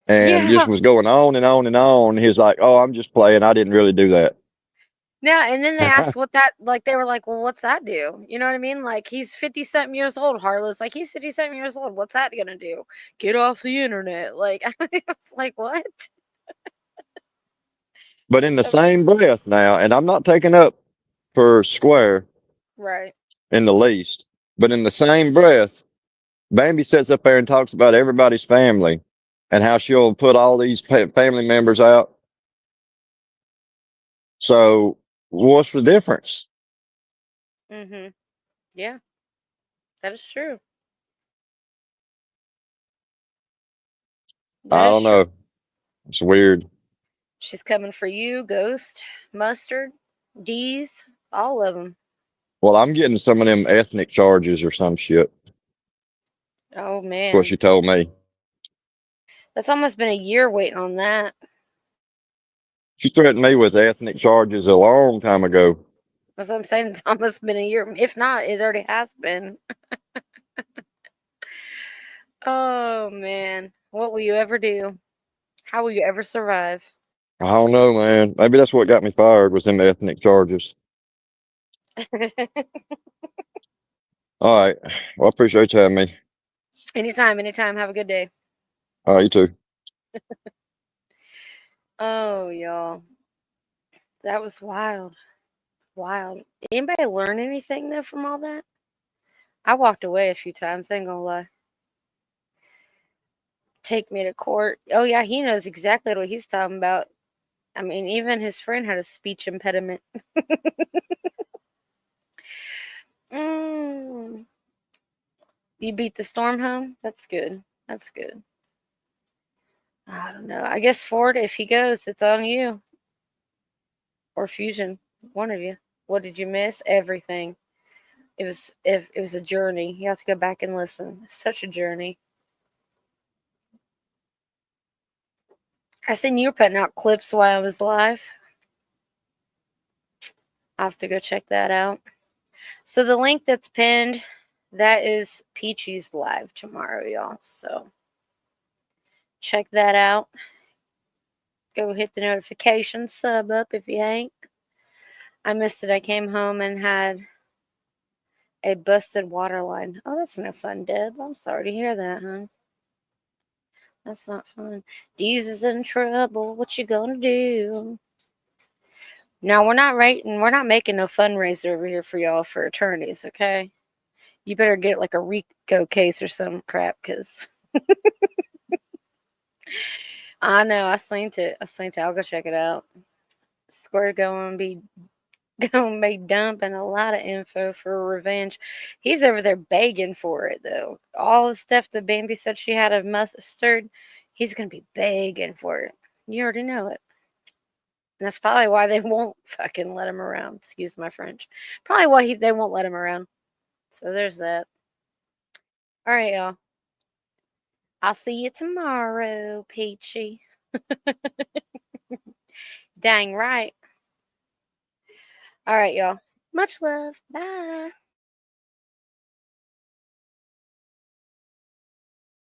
and Yeah. just was going on and on and on. He was like, "Oh, I'm just playing. I didn't really do that." Yeah, and then they asked what that, like, they were like, well, what's that do? You know what I mean? Like, he's 50-something years old. Harlow's like, he's 50-something years old. What's that gonna do? Get off the internet. Like, I was like, what? But in the same breath now, and I'm not taking up for Square Right. in the least, but in the same breath, Bambi sits up there and talks about everybody's family and how she'll put all these family members out. So what's the difference? Mm-hmm. Yeah. That is true. I That is don't true. know. It's weird. She's coming for you, Ghost, Mustard, D's, all of them. Well, I'm getting some of them ethnic charges or some shit. Oh, That's what man. she told me. That's almost been a year waiting on that. She threatened me with ethnic charges a long time ago. That's what I'm saying. It's almost been a year. If not, it already has been. Oh, man. What will you ever do? How will you ever survive? I don't know, man. Maybe that's what got me fired was them ethnic charges. All right. Well, I appreciate you having me. Anytime. Have a good day. All right, you too. Oh, y'all. That was wild. Wild. Anybody learn anything, though, from all that? I walked away a few times, I ain't gonna lie. Take me to court. Oh, yeah, he knows exactly what he's talking about. I mean, even his friend had a speech impediment. You beat the storm home? That's good. That's good. I don't know. I guess Ford, if he goes, it's on you. Or Fusion. One of you. What did you miss? Everything. It was a journey. You have to go back and listen. Such a journey. I seen you were putting out clips while I was live. I'll have to go check that out. So the link that's pinned, that is Peachy's live tomorrow, y'all. So check that out. Go hit the notification, sub up if you ain't. I missed it. I came home and had a busted water line. Oh, that's no fun, Deb. I'm sorry to hear that, hon. That's not fun. Deez is in trouble. What you gonna do? Now we're not making no fundraiser over here for y'all for attorneys, okay? You better get like a RICO case or some crap, cause I know I seen it. I'll go check it out. Square gonna be dumping a lot of info for revenge. He's over there begging for it though. All the stuff that Bambi said she had of mustard, he's gonna be begging for it. You already know it. And that's probably why they won't fucking let him around. Excuse my French. Probably why they won't let him around. So there's that. All right, y'all. I'll see you tomorrow, Peachy. Dang right. All right, y'all. Much love. Bye.